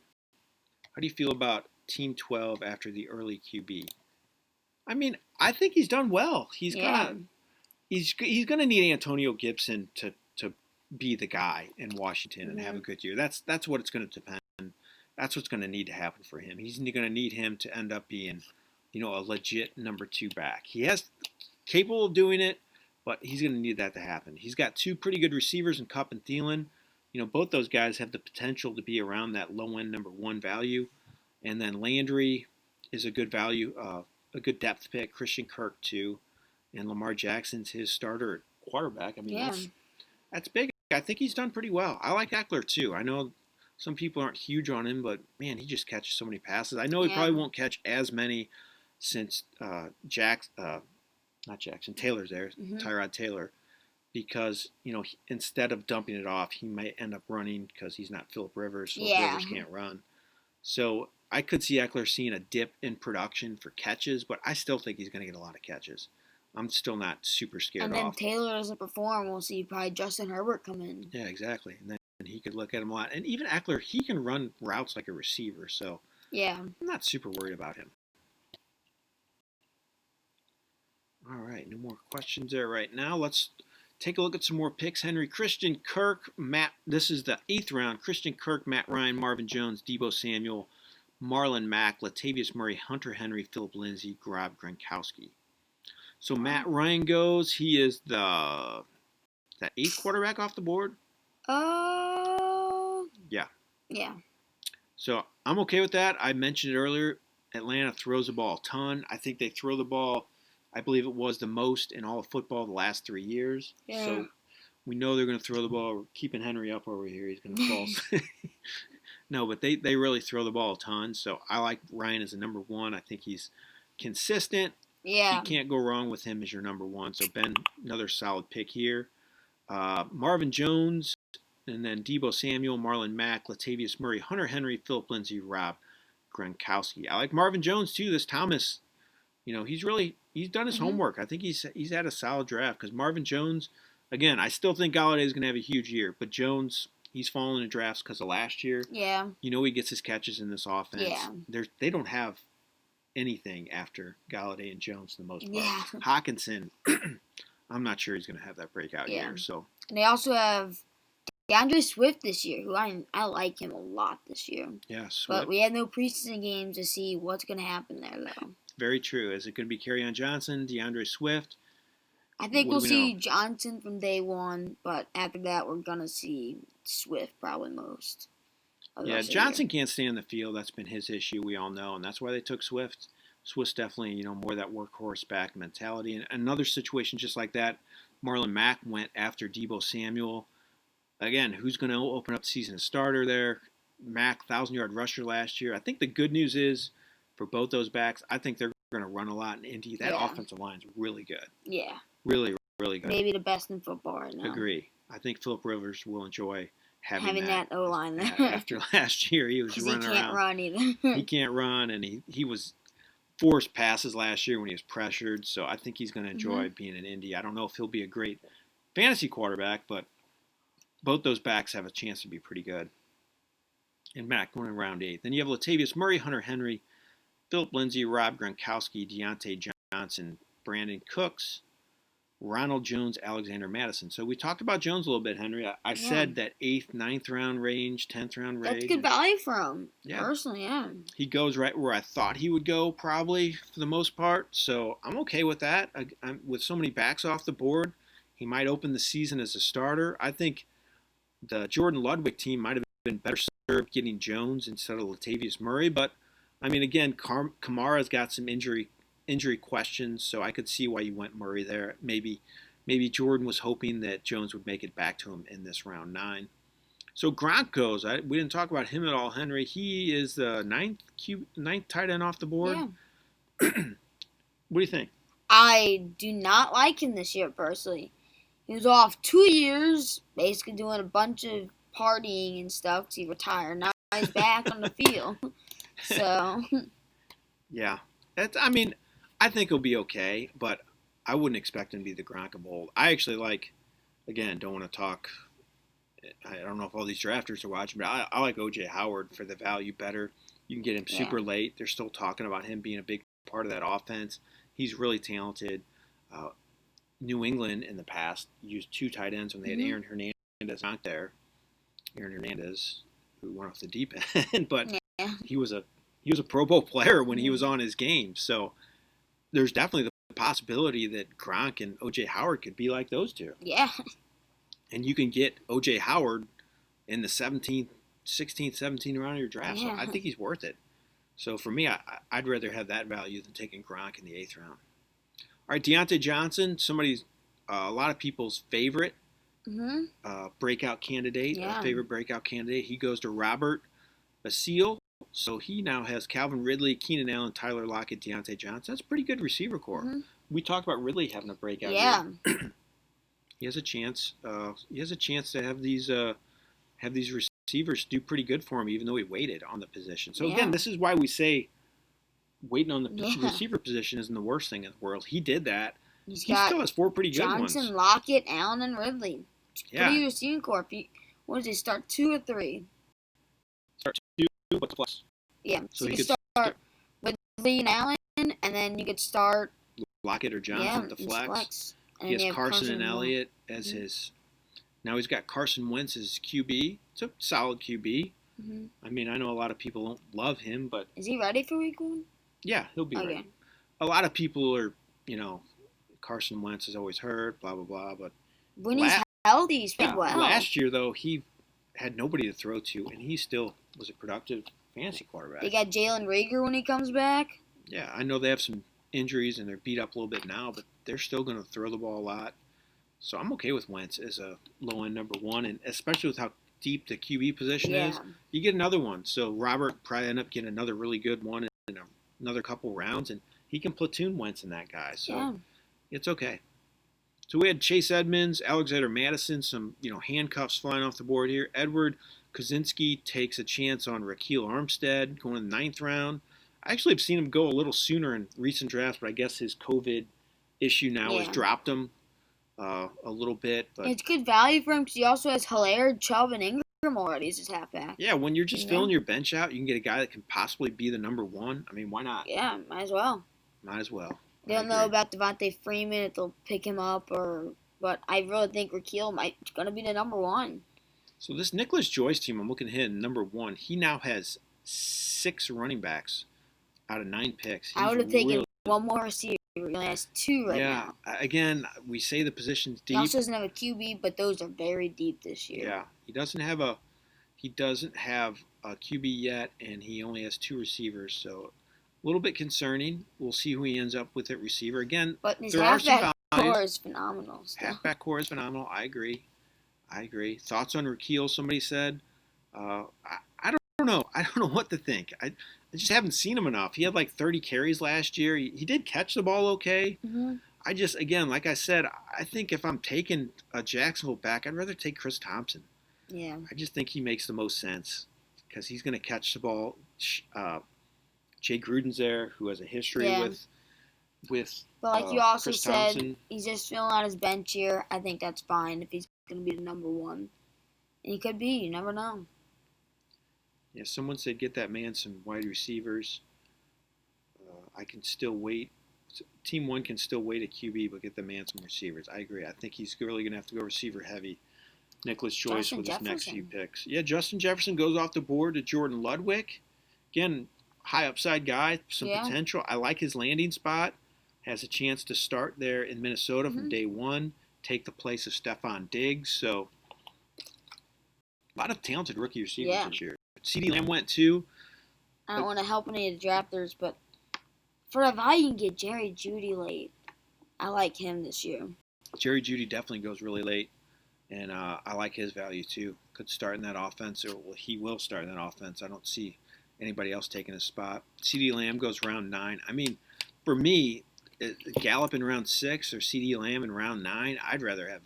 How do you feel about Team 12 after the early QB? I mean, I think he's done well. He's gonna need Antonio Gibson to be the guy in Washington and have a good year. That's what it's going to depend. That's what's going to need to happen for him. He's going to need him to end up being, a legit number 2 back. He has capable of doing it, but he's going to need that to happen. He's got 2 pretty good receivers in Kupp and Thielen. Both those guys have the potential to be around that low end number 1 value. And then Landry is a good value, a good depth pick. Christian Kirk too, and Lamar Jackson's his starter at quarterback. I mean, that's big. I think he's done pretty well. I like Eckler too. I know some people aren't huge on him, but man, he just catches so many passes. I know he probably won't catch as many since Taylor's there, Tyrod Taylor, because instead of dumping it off, he might end up running because he's not Phillip Rivers, so Rivers can't run. So I could see Eckler seeing a dip in production for catches, but I still think he's going to get a lot of catches. I'm still not super scared off. And then Taylor doesn't perform, we'll see probably Justin Herbert come in. Yeah, exactly. And then he could look at him a lot. And even Eckler, he can run routes like a receiver, so I'm not super worried about him. All right, no more questions there right now. Let's take a look at some more picks. Henry, Christian Kirk, this is the 8th round. Christian Kirk, Matt Ryan, Marvin Jones, Deebo Samuel, Marlon Mack, Latavius Murray, Hunter Henry, Philip Lindsay, Rob Gronkowski. So Matt Ryan goes. He is the 8th quarterback off the board. Yeah. So I'm okay with that. I mentioned it earlier. Atlanta throws the ball a ton. I think they throw the ball. I believe it was the most in all of football the last 3 years. Yeah. So We know they're going to throw the ball. We're keeping Henry up over here. He's going to fall. No, but they really throw the ball a ton. So I like Ryan as a number one. I think he's consistent. Yeah. You can't go wrong with him as your number one. So Ben, another solid pick here. Marvin Jones, and then Deebo Samuel, Marlon Mack, Latavius Murray, Hunter Henry, Philip Lindsay, Rob Gronkowski. I like Marvin Jones too. This Thomas, he's done his homework. I think he's had a solid draft because Marvin Jones, again, I still think Galladay is going to have a huge year, but Jones, he's fallen in drafts because of last year. Yeah. He gets his catches in this offense. Yeah. They don't have anything after Galladay and Jones for the most part. Yeah. Hawkinson, I'm not sure he's going to have that breakout year. So. And they also have DeAndre Swift this year, who I like him a lot this year. Yeah, Swift. But we had no preseason games to see what's going to happen there, though. Very true. Is it going to be Kerryon Johnson, DeAndre Swift? I think we'll see Johnson from day one, but after that, we're going to see Swift probably most. Yeah, Johnson can't stay on the field. That's been his issue, we all know, and that's why they took Swift. Swift's definitely, more of that workhorse back mentality. And another situation just like that, Marlon Mack went after Deebo Samuel. Again, who's going to open up the season as starter there? Mack, 1,000-yard rusher last year. I think the good news is, for both those backs, I think they're going to run a lot in Indy. That offensive line is really good. Yeah. Really, really good. Maybe the best in football right now. Agree. I think Philip Rivers will enjoy having that O-line there. After last year, he was running around. He can't run either. He can't run, and he was forced passes last year when he was pressured, so I think he's going to enjoy being in Indy. I don't know if he'll be a great fantasy quarterback, but both those backs have a chance to be pretty good. And Mack going in round 8. Then you have Latavius Murray, Hunter Henry, Philip Lindsay, Rob Gronkowski, Deontay Johnson, Brandon Cooks, Ronald Jones, Alexander Madison. So we talked about Jones a little bit, Henry. I said that 8th, 9th round range, 10th round range. That's good value for him. Yeah. Personally, yeah. He goes right where I thought he would go, probably, for the most part. So I'm okay with that. With so many backs off the board, he might open the season as a starter. I think the Jordan Ludwig team might have been better served getting Jones instead of Latavius Murray. But, I mean, again, Kamara's got some injury questions, so I could see why you went Murray there. Maybe Jordan was hoping that Jones would make it back to him in this round 9. So Gronk goes. We didn't talk about him at all, Henry. He is the ninth tight end off the board. Yeah. What do you think? I do not like him this year, personally. He was off 2 years, basically doing a bunch of partying and stuff because he retired. Now he's back on the field. So. Yeah. I think he'll be okay, but I wouldn't expect him to be the Gronk of old. I actually don't want to talk. I don't know if all these drafters are watching, but I like O.J. Howard for the value better. You can get him super late. They're still talking about him being a big part of that offense. He's really talented. New England in the past used 2 tight ends when they had Aaron Hernandez out there. Aaron Hernandez, who went off the deep end, but he was a Pro Bowl player when he was on his game. So there's definitely the possibility that Gronk and O.J. Howard could be like those two. Yeah. And you can get O.J. Howard in the 16th, 17th round of your draft. Yeah. So I think he's worth it. So for me, I'd rather have that value than taking Gronk in the 8th round. All right, Deontay Johnson, a lot of people's favorite breakout candidate, favorite breakout candidate. He goes to Robert Basile. So he now has Calvin Ridley, Keenan Allen, Tyler Lockett, Deontay Johnson. That's a pretty good receiver core. We talked about Ridley having a breakout year. He has a chance. He has a chance to have these receivers do pretty good for him, even though he waited on the position. So again, this is why we say waiting on the receiver position isn't the worst thing in the world. He did that. He still has 4 pretty good ones. Johnson, Lockett, Allen, and Ridley. Pretty receiving core. What does he start 2 or 3? Start 2, but plus. Yeah. So you could start with Ridley and Allen, and then you could start Lockett or Johnson at the flex. And he has Carson and Elliott as his. Now he's got Carson Wentz as QB. It's a solid QB. I mean, I know a lot of people don't love him, but is he ready for week 1? Yeah, he'll be ready. A lot of people are, Carson Wentz is always hurt, blah, blah, blah. But when he's healthy, he's played well. Last year, though, he had nobody to throw to, and he still was a productive fantasy quarterback. They got Jalen Reagor when he comes back. Yeah, I know they have some injuries, and they're beat up a little bit now, but they're still going to throw the ball a lot. So I'm okay with Wentz as a low-end number one, and especially with how deep the QB position is, you get another one. So Robert probably end up getting another really good one in another couple rounds, and he can platoon Wentz in that guy. So it's okay. So we had Chase Edmonds, Alexander Madison, some handcuffs flying off the board here. Edward Kozinski takes a chance on Raquel Armstead going in the 9th round. I actually have seen him go a little sooner in recent drafts, but I guess his COVID issue now has dropped him a little bit. But it's good value for him because he also has Hilaire, Chubb, and Ingram already as his halfback. Yeah, when you're just filling your bench out, you can get a guy that can possibly be the number one. I mean, why not? Yeah, might as well. Might as well. They don't know about Devontae Freeman if they'll pick him up, but I really think Raquel might going to be the number one. So this Nicholas Joyce team, I'm looking at him, number one. He now has 6 running backs out of 9 picks. I would have taken one more receiver. He only has 2 right now. Yeah, again, we say the position's deep. He also doesn't have a QB, but those are very deep this year. Yeah, he doesn't have a QB yet, and he only has 2 receivers, so a little bit concerning. We'll see who he ends up with at receiver. Again, but his halfback core is phenomenal. Halfback core is phenomenal. I agree. Thoughts on Raquel? Somebody said. I don't know. I don't know what to think. I just haven't seen him enough. He had like 30 carries last year. He did catch the ball okay. Mm-hmm. I just, again, like I said, I think if I'm taking a Jacksonville back, I'd rather take Chris Thompson. Yeah. I just think he makes the most sense because he's going to catch the ball. Jay Gruden's there, who has a history with. But like you also Chris said, Thompson. He's just filling out his bench here. I think that's fine if he's going to be the number one. And he could be. You never know. Yeah, someone said get that man some wide receivers. I can still wait. Team 1 can still wait at QB, but get the man some receivers. I agree. I think he's really going to have to go receiver heavy. Nicholas Joyce with his next few picks. Yeah, Justin Jefferson goes off the board to Jordan Ludwig. Again, high upside guy, some potential. I like his landing spot. Has a chance to start there in Minnesota from day one, take the place of Stephon Diggs. So a lot of talented rookie receivers this year. CeeDee Lamb went too. I don't want to help any of the drafters, but for the value, you can get Jerry Jeudy late. I like him this year. Jerry Jeudy definitely goes really late, and I like his value too. Could start in that offense, or he will start in that offense. I don't see anybody else taking his spot. CeeDee Lamb goes round 9. I mean, for me, Gallup in round 6 or CeeDee Lamb in round 9, I'd rather have.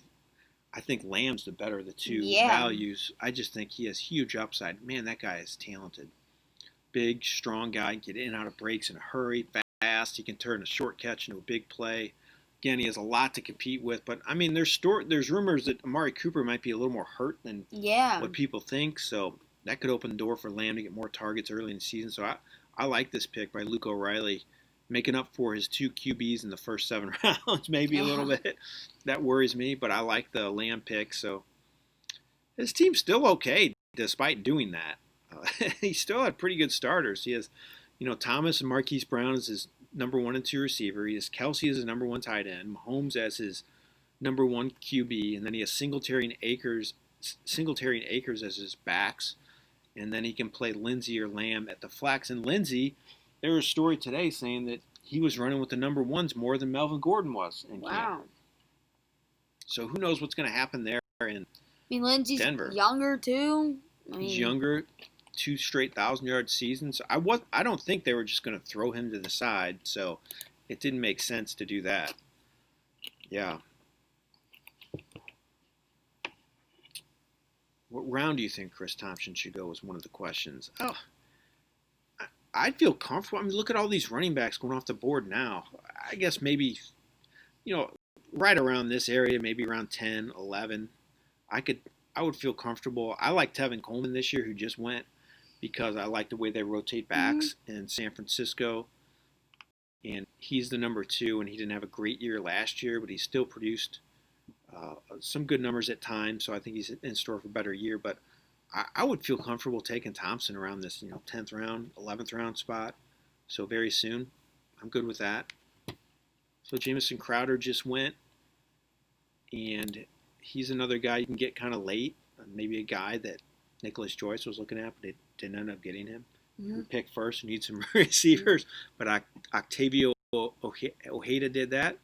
I think Lamb's the better of the two values. I just think he has huge upside. Man, that guy is talented. Big, strong guy, get in and out of breaks in a hurry, fast. He can turn a short catch into a big play. Again, he has a lot to compete with. But, I mean, there's rumors that Amari Cooper might be a little more hurt than what people think. So that could open the door for Lamb to get more targets early in the season. So I like this pick by Luke O'Reilly, making up for his 2 QBs in the first 7 rounds, maybe a little bit. That worries me, but I like the Lamb pick. So his team's still okay despite doing that. He still had pretty good starters. He has, Thomas and Marquise Brown as his number 1 and 2 receiver. He has Kelsey as his number 1 tight end, Mahomes as his number 1 QB, and then he has Singletary and Akers as his backs, and then he can play Lindsey or Lamb at the flex. And Lindsey, there was a story today saying that he was running with the number 1s more than Melvin Gordon was in camp. So who knows what's going to happen there in Lindsey's Denver. Younger too. He's younger, 2 straight 1,000-yard seasons. I don't think they were just going to throw him to the side, so it didn't make sense to do that. Yeah. What round do you think Chris Thompson should go was one of the questions. I'd feel comfortable. I mean, look at all these running backs going off the board now. I guess maybe, right around this area, maybe around 10, 11. I would feel comfortable. I like Tevin Coleman this year, who just went, because I like the way they rotate backs in San Francisco. And he's the number 2, and he didn't have a great year last year, but he still produced some good numbers at times, so I think he's in store for a better year. But I would feel comfortable taking Thompson around this, 10th round, 11th round spot. So very soon. I'm good with that. So Jamison Crowder just went, and he's another guy you can get kind of late. Maybe a guy that Nicholas Joyce was looking at, but didn't end up getting him. We picked first. We need some receivers. But Octavio Ojeda did that.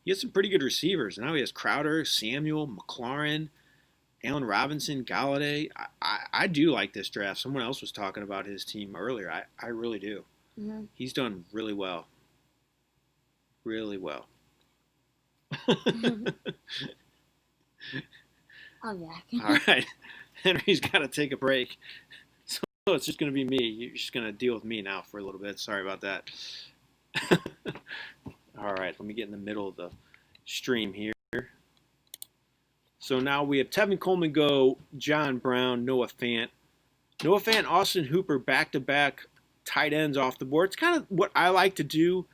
he has some pretty good receivers. Now he has Crowder, Samuel, McLaurin, Allen Robinson, Galladay. I do like this draft. Someone else was talking about his team earlier. I really do. Mm-hmm. He's done really well. Really well. I'm back. All right. Henry's got to take a break. So it's just going to be me. You're just going to deal with me now for a little bit. Sorry about that. All right. Let me get in the middle of the stream here. So now we have Tevin Coleman go, John Brown, Noah Fant. Noah Fant, Austin Hooper, back-to-back tight ends off the board. It's kind of what I like to do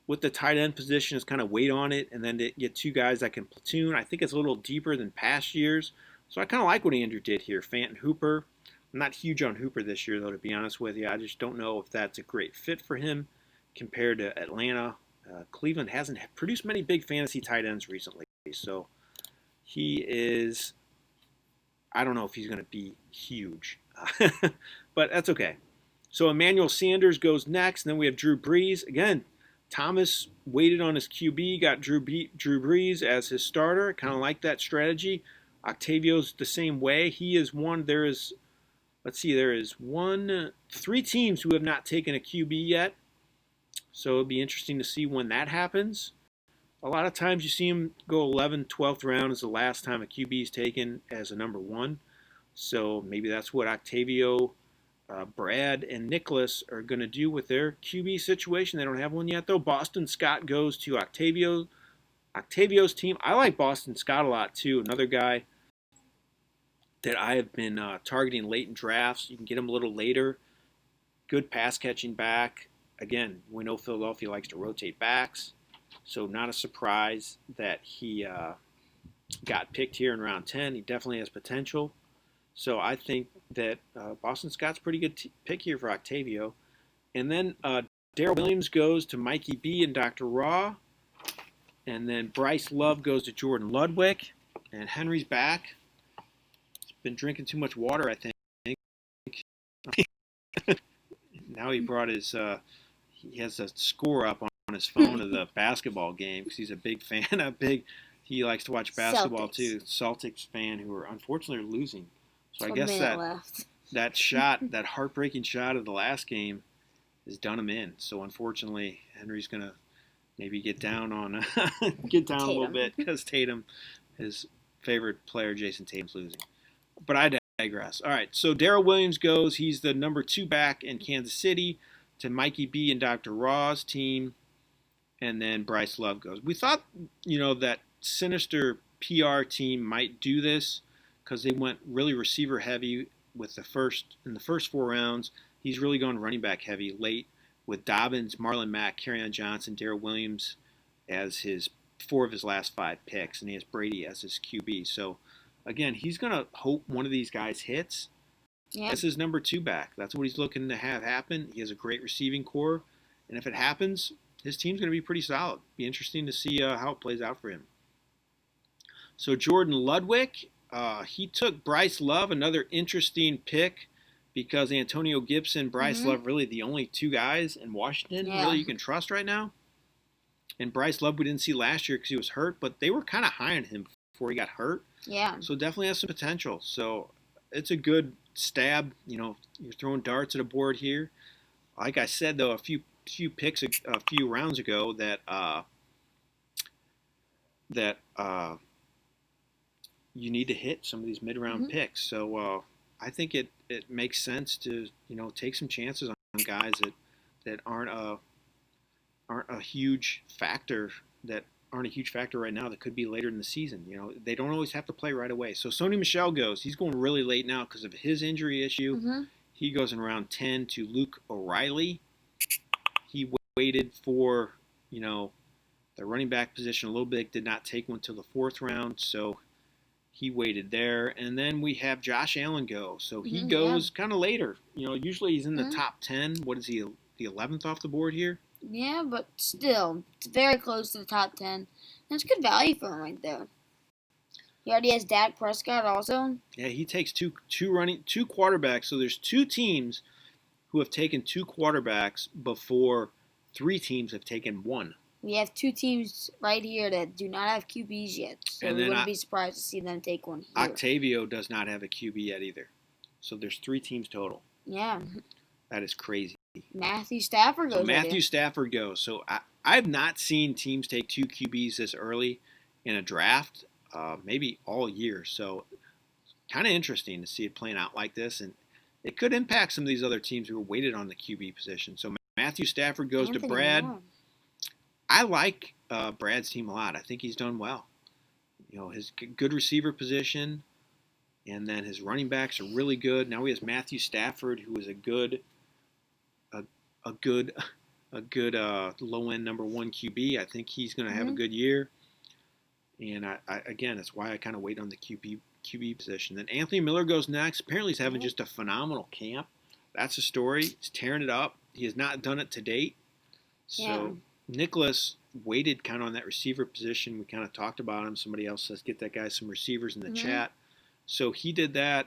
with the tight end position is kind of wait on it and then to get two guys that can platoon. I think it's a little deeper than past years. So I kind of like what Andrew did here, Fant and Hooper. I'm not huge on Hooper this year, though, to be honest with you. I just don't know if that's a great fit for him compared to Atlanta. Cleveland hasn't produced many big fantasy tight ends recently. So he is, I don't know if he's going to be huge, but that's okay. So Emmanuel Sanders goes next, and then we have Drew Brees. Again, Thomas waited on his QB, got Drew Brees as his starter. Kind of like that strategy. Octavio's the same way. He is one. There is 3 teams who have not taken a QB yet. So it'll be interesting to see when that happens. A lot of times you see him go 11th, 12th round is the last time a QB is taken as a number 1. So maybe that's what Octavio, Brad, and Nicholas are going to do with their QB situation. They don't have one yet, though. Boston Scott goes to Octavio's team. I like Boston Scott a lot, too. Another guy that I have been targeting late in drafts. You can get him a little later. Good pass-catching back. Again, we know Philadelphia likes to rotate backs. So not a surprise that he got picked here in round 10. He definitely has potential. So I think that Boston Scott's a pretty good pick here for Octavio. And then Darrell Williams goes to Mikey B and Dr. Raw. And then Bryce Love goes to Jordan Ludwig. And Henry's back. He's been drinking too much water, I think. Now he brought his he has a score up on his phone of the basketball game because he's a big fan. He likes to watch basketball too. Celtics fan who are unfortunately losing. So I guess that heartbreaking shot of the last game has done him in. So unfortunately, Henry's gonna maybe get down on a little bit because Tatum, his favorite player, Jason Tatum's losing. But I digress. All right, so Darrell Williams goes. He's the number 2 back in Kansas City to Mikey B and Dr. Raw's team. And then Bryce Love goes. We thought, that sinister PR team might do this because they went really receiver heavy in the first 4 rounds. He's really gone running back heavy late with Dobbins, Marlon Mack, Kerryon Johnson, Darrell Williams as 4 of his last 5 picks, and he has Brady as his QB. So, again, he's going to hope one of these guys hits. Yeah. That's his number 2 back. That's what he's looking to have happen. He has a great receiving core, and if it happens, his team's going to be pretty solid. Be interesting to see how it plays out for him. So Jordan Ludwig, he took Bryce Love, another interesting pick because Antonio Gibson, Bryce Love, really the only 2 guys in Washington really you can trust right now. And Bryce Love we didn't see last year because he was hurt, but they were kind of high on him before he got hurt. Yeah. So definitely has some potential. So it's a good stab. You're throwing darts at a board here. Like I said, though, a few picks a few rounds ago that you need to hit some of these mid-round picks. So I think it makes sense to take some chances on guys that aren't a huge factor right now that could be later in the season. They don't always have to play right away. So Sony Michel goes. He's going really late now because of his injury issue. He goes in round 10 to Luke O'Reilly. He waited for, the running back position a little bit, did not take one until the 4th round, so he waited there. And then we have Josh Allen go. So he goes kind of later. Usually he's in the top 10. What is he, the 11th off the board here? Yeah, but still, it's very close to the top 10. That's good value for him right there. He already has Dak Prescott also. Yeah, he takes two quarterbacks. So there's 2 teams who have taken 2 quarterbacks before 3 teams have taken 1. We have two teams right here that do not have QBs yet, so we wouldn't be surprised to see them take one here. Octavio does not have a QB yet either. So there's 3 teams total. Yeah. That is crazy. Matthew Stafford goes. So Matthew Stafford goes. So I've not seen teams take 2 QBs this early in a draft, maybe all year. So kind of interesting to see it playing out like this, and it could impact some of these other teams who are weighted on the QB position. So Matthew Stafford goes to Brad. Moore. I like Brad's team a lot. I think he's done well. You know, his good receiver position, and then his running backs are really good. Now he has Matthew Stafford, who is a good low end number 1 QB. I think he's going to have a good year. And I again, that's why I kind of wait on the QB position. Then Anthony Miller goes next. Apparently he's having just a phenomenal camp. That's the story. He's tearing it up. He has not done it to date. So Nicholas waited kind of on that receiver position. We kind of talked about him. Somebody else says get that guy some receivers in the chat. So he did that.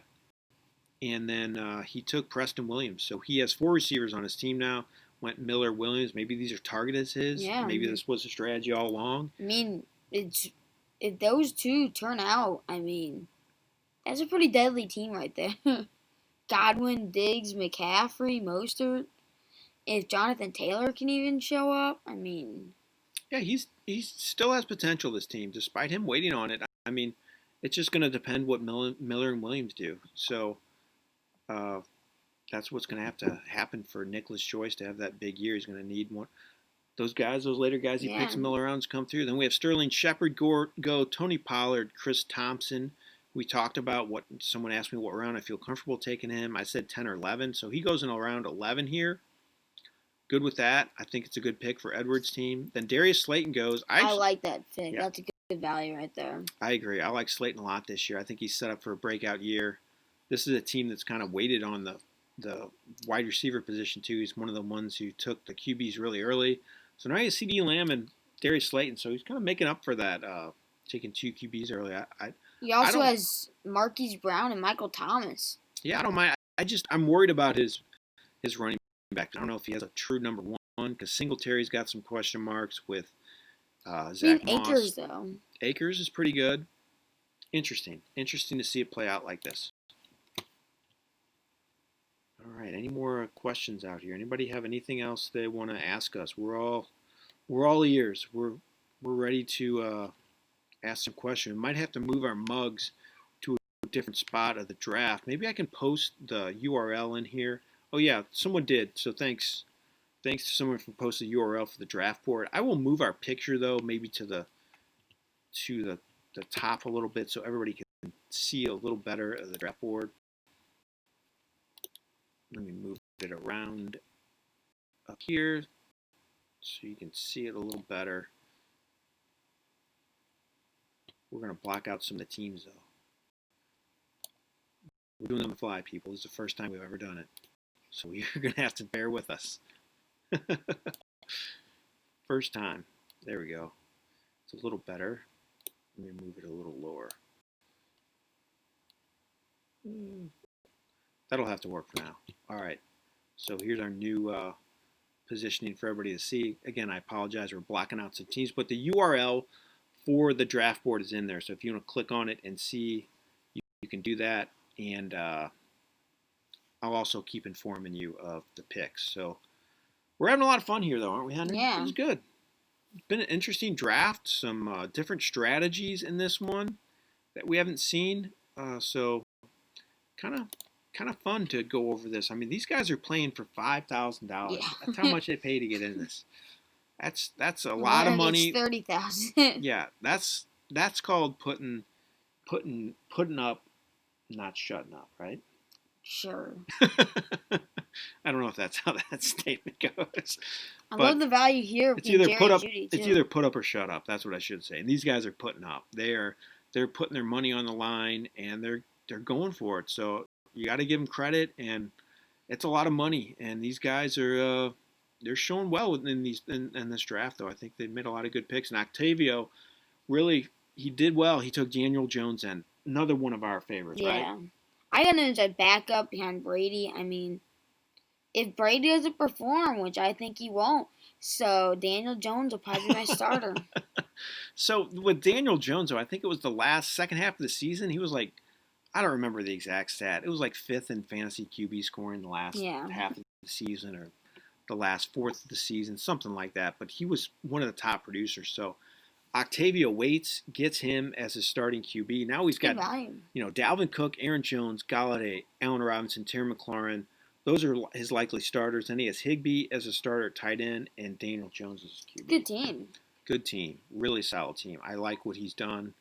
And then he took Preston Williams. So he has 4 receivers on his team now. Went Miller, Williams. Maybe these are targeted as his. Yeah. Maybe this was a strategy all along. I mean, if those 2 turn out, I mean, that's a pretty deadly team right there. Godwin, Diggs, McCaffrey, Mostert. If Jonathan Taylor can even show up, I mean. Yeah, he still has potential, this team, despite him waiting on it. I mean, it's just going to depend what Miller and Williams do. So that's what's going to have to happen for Nicholas Joyce to have that big year. He's going to need one. Those later guys he picks Miller rounds come through. Then we have Sterling Shepard go, Tony Pollard, Chris Thompson. We talked about someone asked me what round I feel comfortable taking him. I said 10 or 11. So he goes in around 11 here. Good with that. I think it's a good pick for Edwards' team. Then Darius Slayton goes. I like that pick. Yeah. That's a good value right there. I agree. I like Slayton a lot this year. I think he's set up for a breakout year. This is a team that's kind of weighted on the wide receiver position too. He's one of the ones who took the QBs really early. So now he has CeeDee Lamb and Darius Slayton. So he's kind of making up for that, taking 2 QBs early. He also has Marquise Brown and Michael Thomas. Yeah, I don't mind. I'm worried about his running back. I don't know if he has a true number 1 because Singletary's got some question marks with Zach Moss. Akers, though. Akers is pretty good. Interesting to see it play out like this. All right, any more questions out here? Anybody have anything else they want to ask us? We're all ears. We're ready to ask some questions. We might have to move our mugs to a different spot of the draft. Maybe I can post the URL in here. Oh yeah, someone did. So thanks to someone who posted the URL for the draft board. I will move our picture though, maybe to the top a little bit so everybody can see a little better of the draft board. Let me move it around up here so you can see it a little better. We're going to block out some of the teams, though. We're doing it on the fly, people. This is the first time we've ever done it. So you're going to have to bear with us. First time. There we go. It's a little better. Let me move it a little lower. That'll have to work for now. All right. So here's our new positioning for everybody to see. Again, I apologize. We're blocking out some teams, but the URL for the draft board is in there. So if you want to click on it and see, you can do that. And I'll also keep informing you of the picks. So we're having a lot of fun here, though, aren't we, Henry? Yeah. It was good. It's been an interesting draft. Some different strategies in this one that we haven't seen. So kind of fun to go over this. I mean, these guys are playing for $5,000. Yeah. That's how much they pay to get in this. That's a lot of money. $30,000. Yeah, that's called putting up, not shutting up, right? Sure. I don't know if that's how that statement goes. I love the value here. It's either put up. It's either put up or shut up. That's what I should say. And these guys are putting up. They're putting their money on the line, and they're going for it. So you got to give them credit, and it's a lot of money. And these guys are they're showing well in this draft, though. I think they made a lot of good picks. And Octavio, really, he did well. He took Daniel Jones in, another one of our favorites, right? I got him as a backup behind Brady. I mean, if Brady doesn't perform, which I think he won't, so Daniel Jones will probably be my starter. So with Daniel Jones, though, I think it was the second half of the season. He was like, I don't remember the exact stat. It was like fifth in fantasy QB scoring the last half of the season, or the last fourth of the season, something like that. But he was one of the top producers. So Octavio Waits gets him as his starting QB. Now he's got, Dalvin Cook, Aaron Jones, Galladay, Allen Robinson, Terry McLaurin. Those are his likely starters. And he has Higbee as a starter at tight end and Daniel Jones as QB. Good team. Good team. Really solid team. I like what he's done.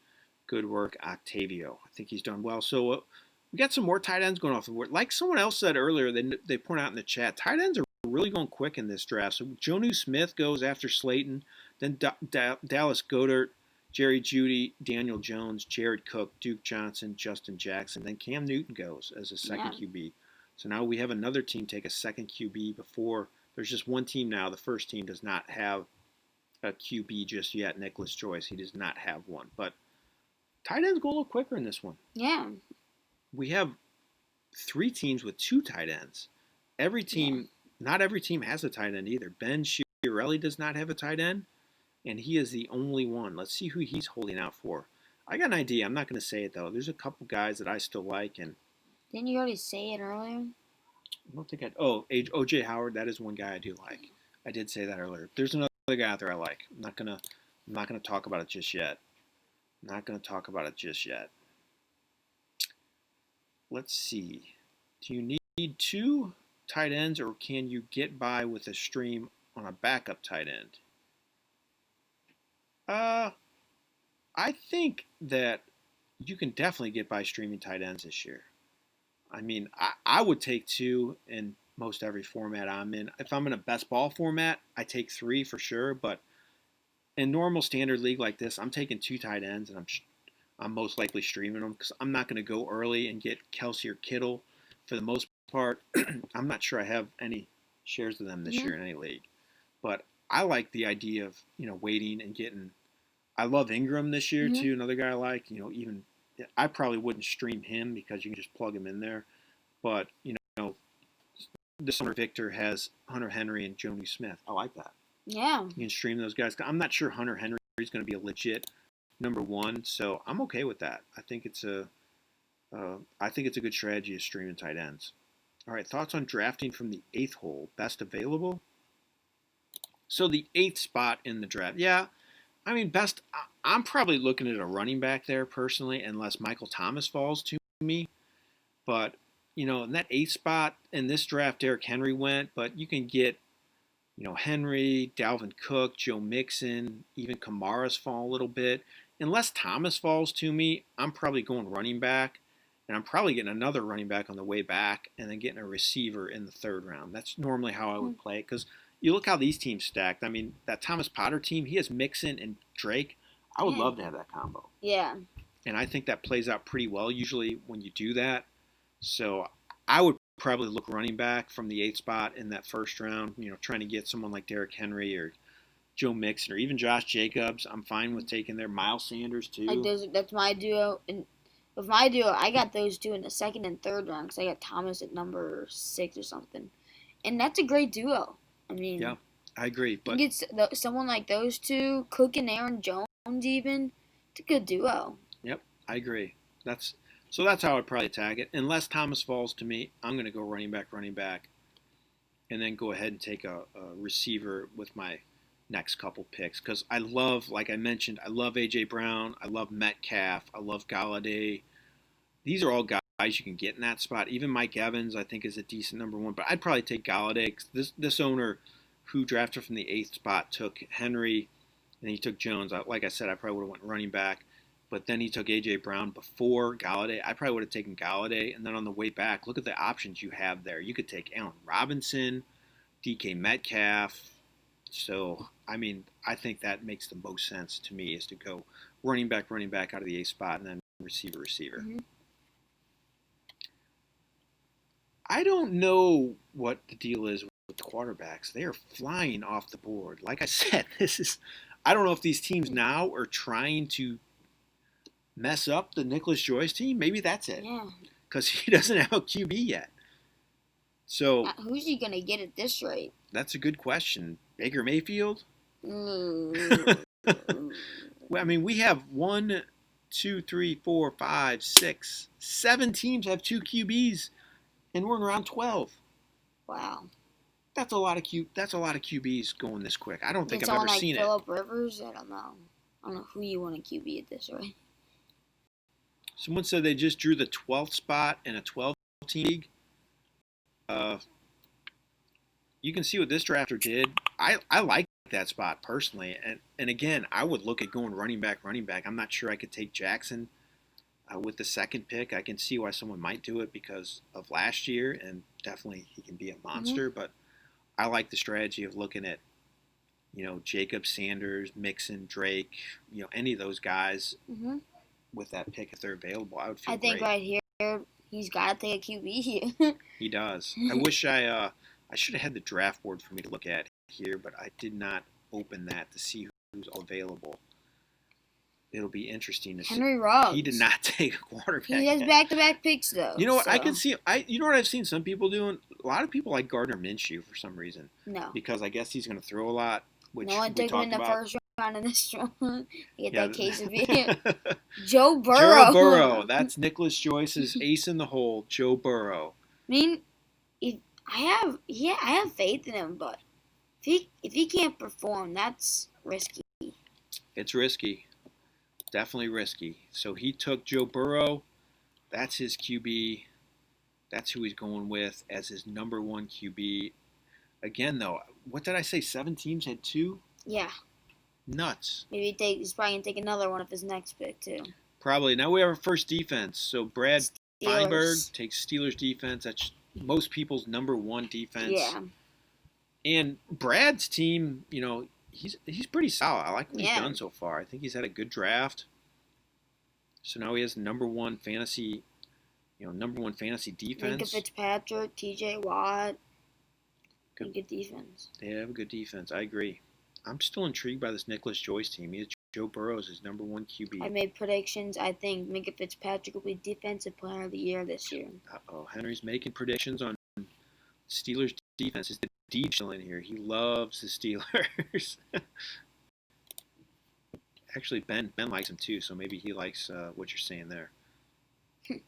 Good work, Octavio. I think he's done well. So we got some more tight ends going off the board. Like someone else said earlier, they point out in the chat, tight ends are really going quick in this draft. So Jonnu Smith goes after Slayton, then Dallas Goedert, Jerry Jeudy, Daniel Jones, Jared Cook, Duke Johnson, Justin Jackson. Then Cam Newton goes as a second QB. So now we have another team take a second QB before. There's just one team now. The first team does not have a QB just yet, Nicholas Joyce. He does not have one. But tight ends go a little quicker in this one. Yeah. We have 3 teams with 2 tight ends. Not every team has a tight end either. Ben Chiarelli does not have a tight end, and he is the only one. Let's see who he's holding out for. I got an idea. I'm not going to say it, though. There's a couple guys that I still like. And didn't you already say it earlier? I don't think O.J. Howard. That is one guy I do like. I did say that earlier. There's another guy out there I like. I'm not gonna talk about it just yet. Let's see. Do you need 2 tight ends, or can you get by with a stream on a backup tight end? I think that you can definitely get by streaming tight ends this year. I mean, I would take 2 in most every format I'm in. If I'm in a best ball format, I take 3 for sure. But in normal standard league like this, I'm taking 2 tight ends, and I'm most likely streaming them because I'm not going to go early and get Kelsey or Kittle. For the most part, I'm not sure I have any shares of them this year in any league. But I like the idea of waiting and getting. I love Ingram this year too. Another guy I like. Even I probably wouldn't stream him because you can just plug him in there. But this summer Victor has Hunter Henry and Jonnu Smith. I like that. Yeah. You can stream those guys. I'm not sure Hunter Henry is going to be a legit number 1, so I'm okay with that. I think it's a good strategy of streaming tight ends. All right, thoughts on drafting from the 8th hole, best available? So the 8th spot in the draft, yeah. I mean, best. I'm probably looking at a running back there personally, unless Michael Thomas falls to me. But in that 8th spot in this draft, Derrick Henry went, but you can get Henry, Dalvin Cook, Joe Mixon, even Kamara's fall a little bit. Unless Thomas falls to me, I'm probably going running back, and I'm probably getting another running back on the way back, and then getting a receiver in the 3rd round. That's normally how I would play it, because you look how these teams stacked. I mean, that Thomas Potter team, he has Mixon and Drake. I would love to have that combo. Yeah. And I think that plays out pretty well usually when you do that. So I would probably look running back from the 8th spot in that 1st round, trying to get someone like Derrick Henry or Joe Mixon or even Josh Jacobs. I'm fine with taking their Miles Sanders too. That's my duo. And with my duo, I got those 2 in the 2nd and 3rd round because I got Thomas at number 6 or something. And that's a great duo. I mean, yeah, I agree. But you get someone like those 2, Cook and Aaron Jones even. It's a good duo. Yep, I agree. That's how I'd probably attack it. Unless Thomas falls to me, I'm going to go running back, and then go ahead and take a receiver with my next couple picks. Because I love, like I mentioned, I love A.J. Brown. I love Metcalf. I love Galladay. These are all guys you can get in that spot. Even Mike Evans, I think, is a decent number 1. But I'd probably take Galladay. Cause this owner who drafted from the 8th spot took Henry, and he took Jones. Like I said, I probably would have went running back. But then he took A.J. Brown before Galladay. I probably would have taken Galladay. And then on the way back, look at the options you have there. You could take Allen Robinson, DK Metcalf. So, I mean, I think that makes the most sense to me is to go running back out of the 8th spot and then receiver. Mm-hmm. I don't know what the deal is with the quarterbacks. They are flying off the board. Like I said, I don't know if these teams now are trying to mess up the Nicholas Joyce team. Maybe that's it. Yeah. Because he doesn't have a QB yet. So who's he gonna get at this rate? that's a good question. Baker Mayfield? Mm. Well, I mean, we have 1, 2, 3, 4, 5, 6, 7 teams have 2 QBs, and we're in round 12. Wow. That's a lot of QBs going this quick. I don't think I've ever seen it. Phillip Rivers? I don't know. I don't know who you want to QB at this rate. Someone said they just drew the 12th spot in a 12-team league. You can see what this drafter did. I like that spot personally, and again, I would look at going running back. I'm not sure I could take Jackson with the second pick. I can see why someone might do it because of last year, and definitely he can be a monster. But I like the strategy of looking at, Jacob, Sanders, Mixon, Drake, any of those guys with that pick if they're available. I would feel great. Right here, he's got to take a QB here. He does. I wish I should have had the draft board for me to look at here, but I did not open that to see who's available. It'll be interesting to see. Henry Ruggs. He did not take a quarterback. He has back-to-back picks, though. You know what? I can see. You know what I've seen some people doing? A lot of people like Gardner Minshew for some reason. No. Because I guess he's going to throw a lot, which no one took him in the first round of this one. You get that case of beer. Joe Burrow. That's Nicholas Joyce's ace in the hole. Joe Burrow. I mean, I have faith in him, but if he can't perform, that's risky. It's risky. Definitely risky. So he took Joe Burrow. That's his QB. That's who he's going with as his number 1 QB. Again, though, what did I say? 7 teams had 2? Yeah. Nuts. Maybe he's probably going to take another one of his next pick, too. Probably. Now we have our first defense. So Brad Feinberg takes Steelers defense. That's most people's number 1 defense. Yeah. And Brad's team, he's pretty solid. I like what he's done so far. I think he's had a good draft. So now he has number 1 fantasy defense. Minka Fitzpatrick, TJ Watt. Good defense. They have a good defense. I agree. I'm still intrigued by this Nicholas Joyce team. He has Joe Burrow as his number 1 QB. I made predictions. I think Minka Fitzpatrick will be Defensive Player of the Year this year. Henry's making predictions on Steelers defense. Is the D still in here? He loves the Steelers. Actually, Ben likes him too, so maybe he likes what you're saying there. All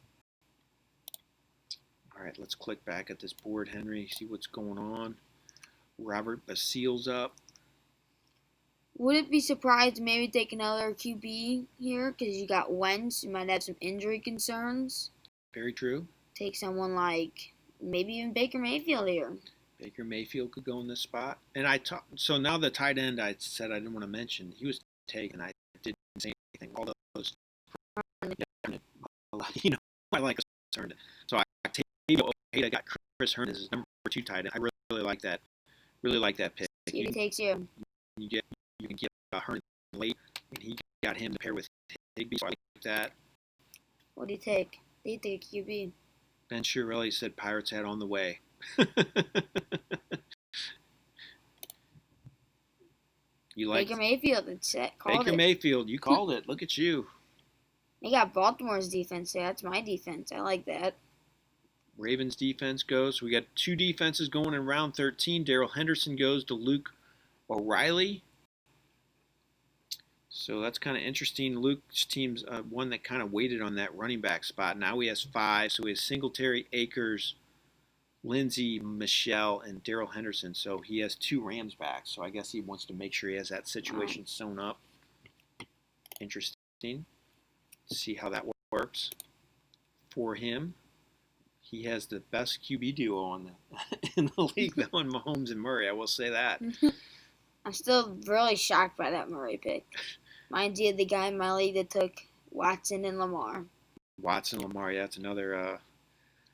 right, let's click back at this board, Henry, see what's going on. Robert Basile's up. Wouldn't be surprised to maybe take another QB here because you got Wentz. You might have some injury concerns. Very true. Take someone like maybe even Baker Mayfield here. Baker Mayfield could go in this spot. And so now the tight end I said I didn't want to mention, he was taken. I didn't say anything. All those, I like us turned. So I got Chris Herndon as his number 2 tight end. I really like that. Really like that pick. He takes you. You can get Herndon late, and he got him to pair with Higbee. So I like that. What do you take? Did you take a QB? Ben Shirelli said Pirates had on the way. You like Baker Mayfield? It's it. Baker Mayfield, you called it. Look at you. They got Baltimore's defense there. That's my defense. I like that. Ravens defense goes. So we got 2 defenses going in round 13. Darrell Henderson goes to Luke O'Reilly. So that's kind of interesting. Luke's team's one that kind of waited on that running back spot. Now he has 5. So he has Singletary, Akers, Lindsey, Michelle, and Darrell Henderson. So he has 2 Rams backs. So I guess he wants to make sure he has that situation sewn up. Interesting. See how that works for him. He has the best QB duo in the league, though, in Mahomes and Murray. I will say that. I'm still really shocked by that Murray pick. Reminds you of the guy in my league that took Watson and Lamar. Lamar, yeah, that's another.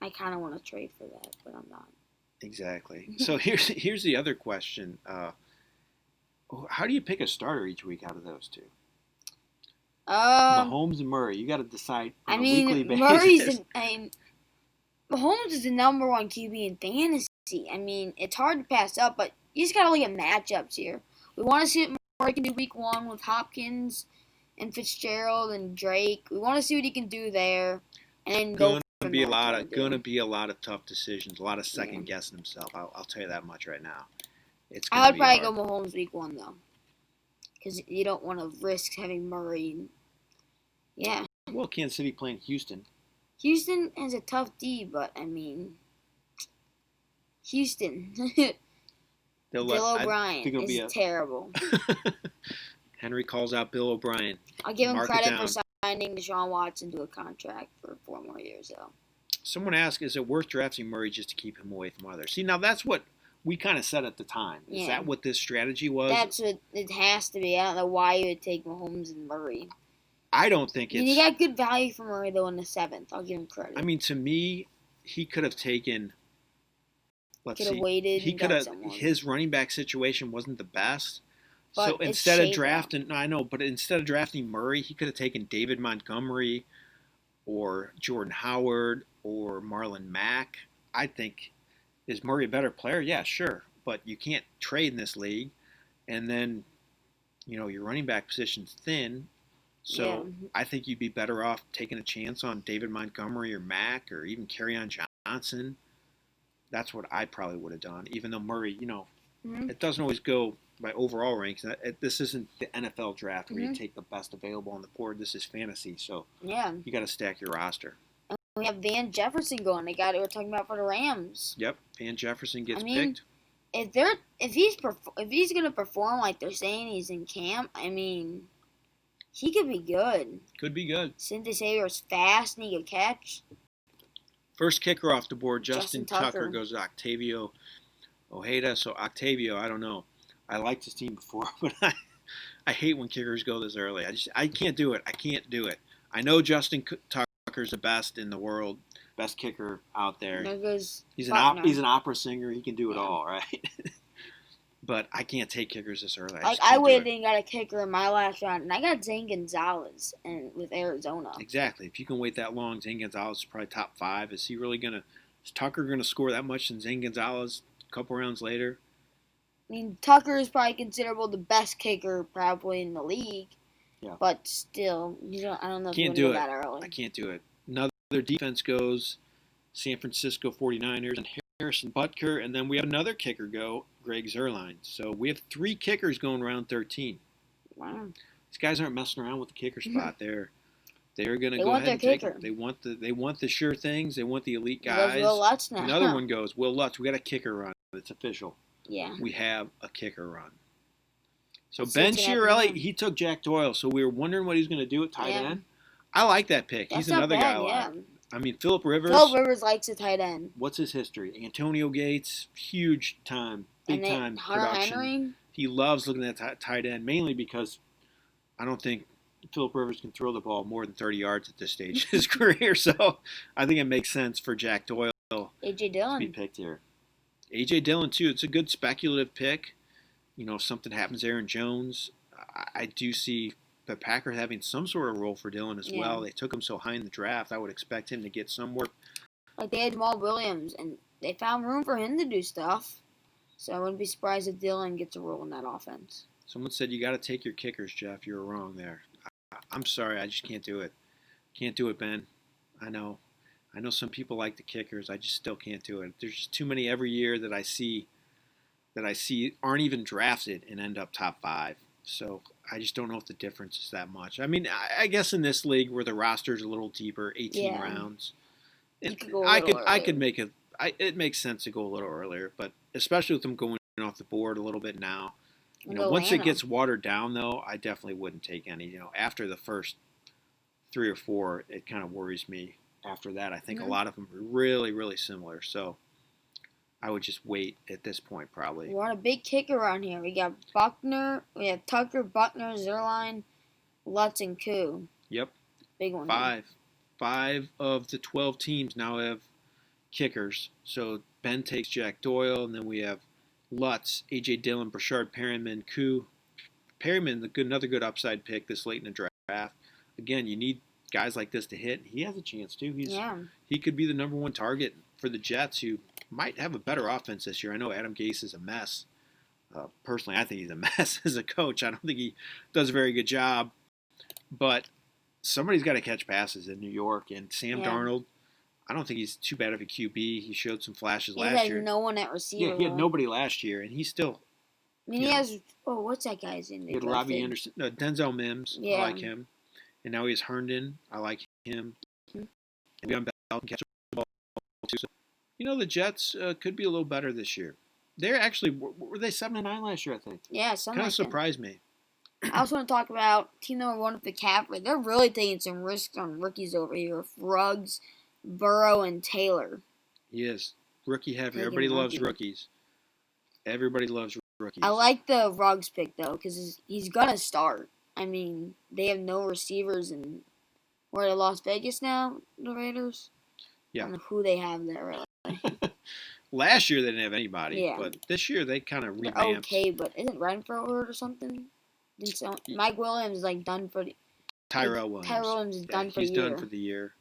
I kind of want to trade for that, but I'm not. Exactly. So here's the other question. How do you pick a starter each week out of those 2? Mahomes and Murray. You got to decide on a weekly basis. Mahomes is the number 1 QB in fantasy. I mean, it's hard to pass up, but you just got to look at matchups here. We want to see what Murray can do week 1 with Hopkins and Fitzgerald and Drake. We want to see what he can do there. And then go from be a that lot to of do. gonna be a lot of tough decisions, a lot of second guessing himself. I'll tell you that much right now. It's I gonna would be probably hard. go Mahomes week 1 though, because you don't want to risk having Murray. Yeah, Well, Kansas City playing Houston. Houston has a tough D, but I mean, Houston. Bill O'Brien is terrible. Henry calls out Bill O'Brien. I'll give him Mark it credit down. for signing Deshaun Watson to a contract for 4 more years, though. Someone asked, is it worth drafting Murray just to keep him away from others? See, now that's what we kind of said at the time. Is that what this strategy was? That's what it has to be. I don't know why you would take Mahomes and Murray. I don't think it's... You got good value for Murray, though, in the 7th. I'll give him credit. I mean, to me, he could have taken... Could have waited. He could have... His running back situation wasn't the best. But so instead of drafting... No, I know, but instead of drafting Murray, he could have taken David Montgomery or Jordan Howard or Marlon Mack. I think... Is Murray a better player? Yeah, sure. But you can't trade in this league. And then, your running back position's thin. So I think you'd be better off taking a chance on David Montgomery or Mack or even Kerryon Johnson. That's what I probably would have done. Even though Murray, it doesn't always go by overall ranks. This isn't the NFL draft where you take the best available on the board. This is fantasy. So you got to stack your roster. We have Van Jefferson going. The guy that we're talking about for the Rams. Yep, Van Jefferson gets picked. If he's gonna perform like they're saying he's in camp, I mean, he could be good. Could be good. Cynthia Saber's fast and he could catch. First kicker off the board, Justin Tucker goes to Octavio Ojeda. So Octavio, I don't know. I liked his team before, but I hate when kickers go this early. I can't do it. I can't do it. I know Justin Tucker's the best in the world, best kicker out there. He's an opera singer. He can do it all, right? But I can't take kickers this early. I waited and got a kicker in my last round, and I got Zane Gonzalez with Arizona. Exactly. If you can wait that long, Zane Gonzalez is probably top 5. Is Tucker gonna score that much than Zane Gonzalez a couple rounds later? I mean, Tucker is probably considerable the best kicker probably in the league. Yeah. But still, I don't know if you want to go that early. I can't do it. Another defense goes San Francisco 49ers and Harrison Butker, and then we have another kicker go, Greg Zuerlein. So we have 3 kickers going round 13. Wow. These guys aren't messing around with the kicker spot. They're going to go ahead and take it. They want the sure things. They want the elite guys. Will Lutz now. Another one goes, Will Lutz. We got a kicker run. It's official. Yeah. We have a kicker run. So Ben Chiarelli, he took Jack Doyle. So we were wondering what he's going to do at tight end. I like that pick. He's another guy I like. I mean, Phillip Rivers. Phillip Rivers likes a tight end. What's his history? Antonio Gates, huge time, big time production. Henry? He loves looking at tight end, mainly because I don't think Phillip Rivers can throw the ball more than 30 yards at this stage of his career. So I think it makes sense for Jack Doyle A.J. Dillon to be picked here. A.J. Dillon, too. It's a good speculative pick. If something happens to Aaron Jones, I do see the Packers having some sort of role for Dillon as well. They took him so high in the draft. I would expect him to get some work. Like they had Jamal Williams, and they found room for him to do stuff. So I wouldn't be surprised if Dillon gets a role in that offense. Someone said you got to take your kickers, Jeff. You were wrong there. I'm sorry. I just can't do it. Can't do it, Ben. I know some people like the kickers. I just still can't do it. There's just too many every year that I see aren't even drafted and end up top 5. So I just don't know if the difference is that much. I mean, I guess in this league where the roster's a little deeper, 18 rounds, I could make it. It makes sense to go a little earlier, but especially with them going off the board a little bit now. Once it gets watered down, though, I definitely wouldn't take any. After the first 3 or 4, it kind of worries me. After that, I think a lot of them are really, really similar. So I would just wait at this point, probably. We're on a big kicker around here. We got Buckner, we have Tucker, Buckner, Zuerlein, Lutz, and Koo. Yep. Big one. 5. 5 of the 12 teams now have kickers. So Ben takes Jack Doyle, and then we have Lutz, A.J. Dillon, Brashard Perriman, Koo. Perriman, another good upside pick this late in the draft. Again, you need guys like this to hit. He has a chance, too. He could be the number 1 target for the Jets, who might have a better offense this year. I know Adam Gase is a mess. Personally, I think he's a mess as a coach. I don't think he does a very good job. But somebody's got to catch passes in New York. And Sam Darnold, I don't think he's too bad of a QB. He showed some flashes He last had year. no one at receiver. Yeah, he had nobody last year, and he's still. I mean, he has. Oh, what's that guy's name? He had Robbie Anderson, Denzel Mims. Yeah. I like him, and now he has Herndon. I like him. Mm-hmm. And Le'Veon Bell can catch the ball too. So, the Jets could be a little better this year. They're actually were they 7-9 last year? I think. Yeah, something kind of surprised me. I also want to talk about team number 1 with the Capra. They're really taking some risks on rookies over here with Ruggs, Burrow, and Taylor. He is rookie heavy. Everybody loves rookies. Everybody loves rookies. I like the Ruggs pick though because he's gonna start. I mean, they have no receivers, and we're at Las Vegas now. The Raiders. Yeah. I don't know who they have there. Really. Last year they didn't have anybody, yeah. But this year they kind of revamped. They're okay, but isn't Renfro hurt or something? Mike Williams is done for the. Tyrell Williams. Tyrell Williams is done for the year. He's done for the year.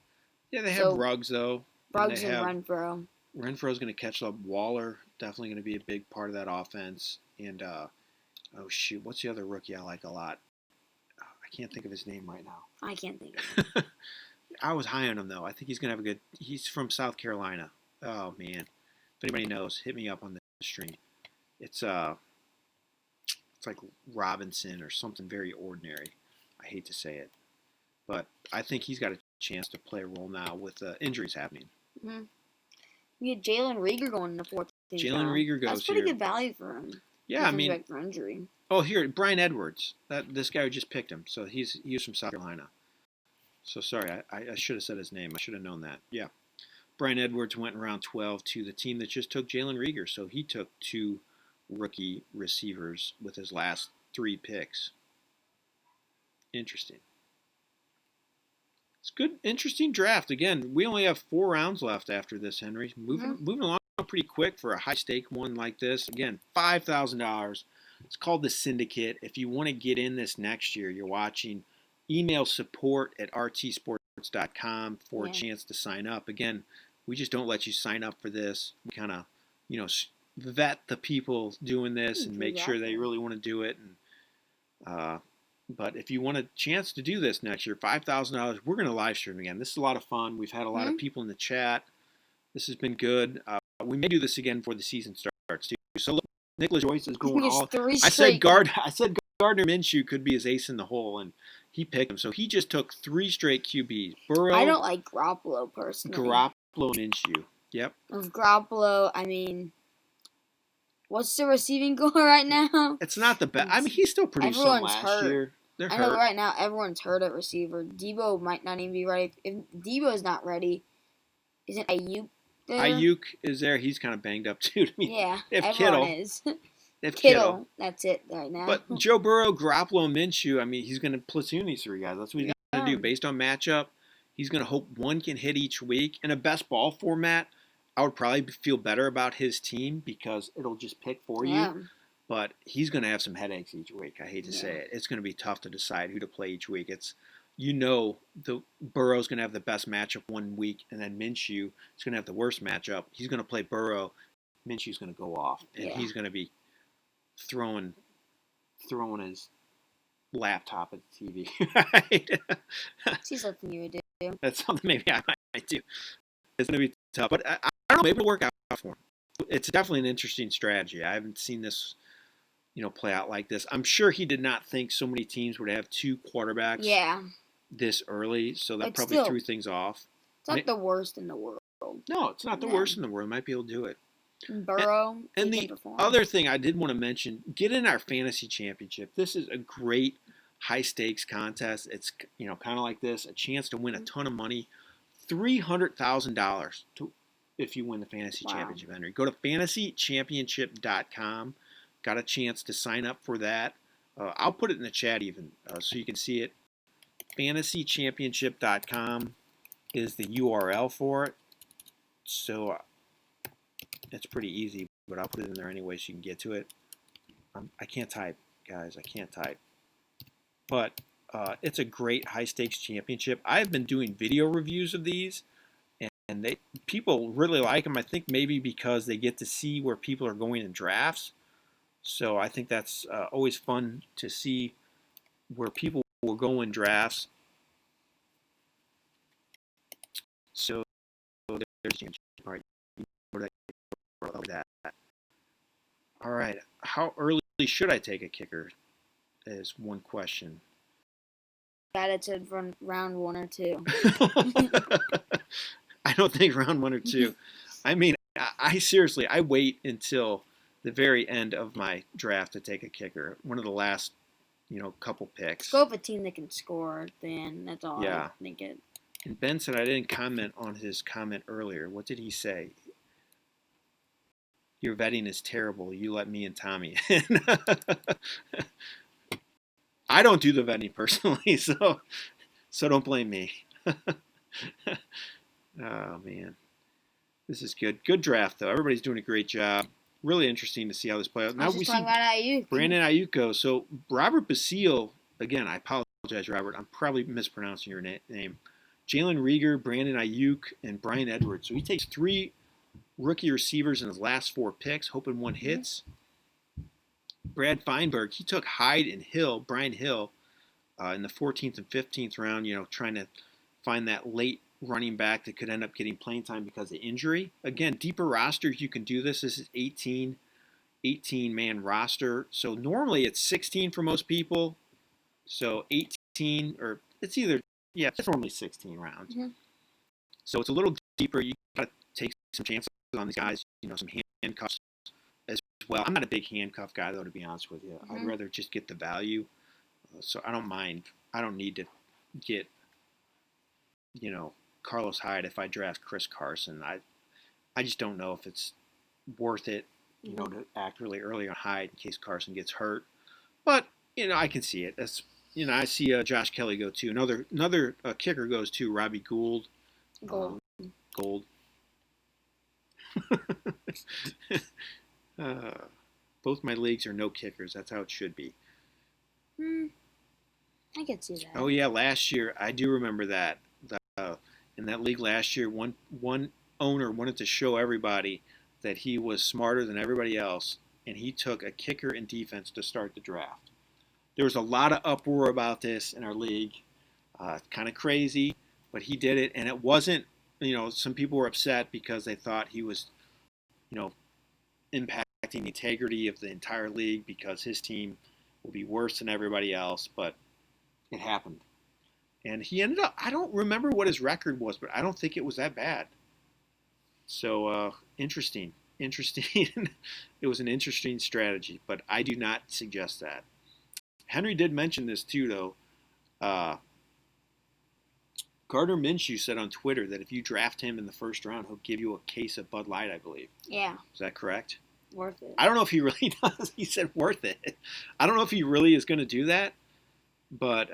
Yeah, they have Ruggs though. Ruggs and Renfro. Renfro's going to catch up. Waller definitely going to be a big part of that offense. And oh shoot, what's the other rookie I like a lot? I can't think of his name right now. I can't think of it. I was high on him though. I think he's going to have a good. He's from South Carolina. Oh man, if anybody knows, hit me up on the stream. It's like Robinson or something very ordinary. I hate to say it, but I think he's got a chance to play a role now with injuries happening. Mm-hmm. We had Jalen Reagor going in the 4th. Jalen Reagor goes. That's pretty good value for him. Yeah, I mean, for injury. Oh, here, Brian Edwards. This guy who just picked him. So he was from South Carolina. So sorry, I should have said his name. I should have known that. Yeah, Brian Edwards went in round 12 to the team that just took Jalen Reagor. So he took 2 rookie receivers with his last 3 picks. Interesting. It's good, interesting draft. Again, we only have 4 rounds left after this, Henry. Moving along pretty quick for a high-stake one like this. Again, $5,000. It's called the Syndicate. If you want to get in this next year, you're watching, email support@rtsports.com for a chance to sign up. Again, we just don't let you sign up for this. We kind of, vet the people doing this and make sure they really want to do it. And but if you want a chance to do this next year, $5,000, we're going to live stream again. This is a lot of fun. We've had a lot of people in the chat. This has been good. We may do this again before the season starts too. So look, Nicholas Joyce is going all. I said Gardner Minshew could be his ace in the hole, and he picked him. So he just took 3 straight QBs. Burrow. I don't like Garoppolo personally. Garoppolo, Minshew. Yep. Of Garoppolo, I mean, what's the receiving goal right now? It's not the best. I mean, he's still produced some last year. They're hurt. I know right now everyone's hurt at receiver. Debo might not even be ready. If Debo's not ready, isn't Ayuk there? Ayuk is there. He's kind of banged up too. Yeah, everyone Kittle is. If Kittle, that's it right now. But Joe Burrow, Garoppolo, and Minshew, I mean, he's going to platoon these 3 guys. That's what he's going to do. Based on matchup, he's going to hope one can hit each week. In a best ball format, I would probably feel better about his team because it'll just pick for you. But he's going to have some headaches each week. I hate to say it. It's going to be tough to decide who to play each week. It's, the Burrow's going to have the best matchup one week, and then Minshew is going to have the worst matchup. He's going to play Burrow. Minshew's going to go off, and he's going to be throwing his laptop at the TV. Right? See something you would do. That's something maybe I might do. It's going to be tough, but I don't know. Maybe it'll work out for him. It's definitely an interesting strategy. I haven't seen this, play out like this. I'm sure he did not think so many teams would have 2 quarterbacks this early, so that probably threw things off. It's not the worst in the world. No, it's not the worst in the world. Might be able to do it. Burrow. And the other thing I did want to mention, get in our fantasy championship. This is a great high stakes contest. It's kind of like this, a chance to win a ton of money, $300,000 if you win the fantasy championship, Henry. Go to fantasychampionship.com. Got a chance to sign up for that. I'll put it in the chat even so you can see it. Fantasychampionship.com is the URL for it. So it's pretty easy, but I'll put it in there anyway so you can get to it. I can't type, guys. I can't type. But it's a great high-stakes championship. I've been doing video reviews of these, and people really like them. I think maybe because they get to see where people are going in drafts. So I think that's always fun to see where people will go in drafts. So there championship. All right, that. All right, how early should I take a kicker? Is one question. Got it to round 1 or 2. I don't think round 1 or 2. I mean, I seriously, I wait until the very end of my draft to take a kicker. One of the last, couple picks. Go with a team that can score at the end. That's all Yeah. I think it. And Ben said I didn't comment on his comment earlier. What did he say? Your vetting is terrible. You let me and Tommy in. I don't do the vetting personally, so don't blame me. Oh, man. This is good. Good draft, though. Everybody's doing a great job. Really interesting to see how this plays out. Now we see about Ayuk. Brandon Ayuk goes. So Robert Basile, again, I apologize, Robert. I'm probably mispronouncing your name. Jalen Reagor, Brandon Ayuk, and Brian Edwards. So he takes 3 rookie receivers in his last 4 picks, hoping one hits. Brad Feinberg, he took Hyde and Brian Hill, in the 14th and 15th round, trying to find that late running back that could end up getting playing time because of injury. Again, deeper rosters, you can do this. This is 18-man roster. So normally it's 16 for most people. So 18, or it's it's normally 16 rounds. Mm-hmm. So it's a little deeper. You got to take some chances on these guys, some handcuffs as well. I'm not a big handcuff guy, though, to be honest with you. Mm-hmm. I'd rather just get the value. So I don't mind. I don't need to get, Carlos Hyde if I draft Chris Carson. I just don't know if it's worth it, to act really early on Hyde in case Carson gets hurt. But, I can see it. That's, I see Josh Kelly go too. Another kicker goes to Robbie Gould. Gold. Both my leagues are no kickers. That's how it should be. I can see that. Oh, yeah, last year, I do remember that. In that league last year, one owner wanted to show everybody that he was smarter than everybody else, and he took a kicker and defense to start the draft. There was a lot of uproar about this in our league. Kind of crazy, but he did it, and it wasn't, some people were upset because they thought he was, impacting the integrity of the entire league because his team will be worse than everybody else, but it happened. And he ended up, I don't remember what his record was, but I don't think it was that bad. So, interesting. It was an interesting strategy, but I do not suggest that. Henry did mention this too, though. Gardner Minshew said on Twitter that if you draft him in the first round, he'll give you a case of Bud Light, I believe. Yeah. Is that correct? Worth it. I don't know if he really does. He said worth it. I don't know if he really is going to do that. But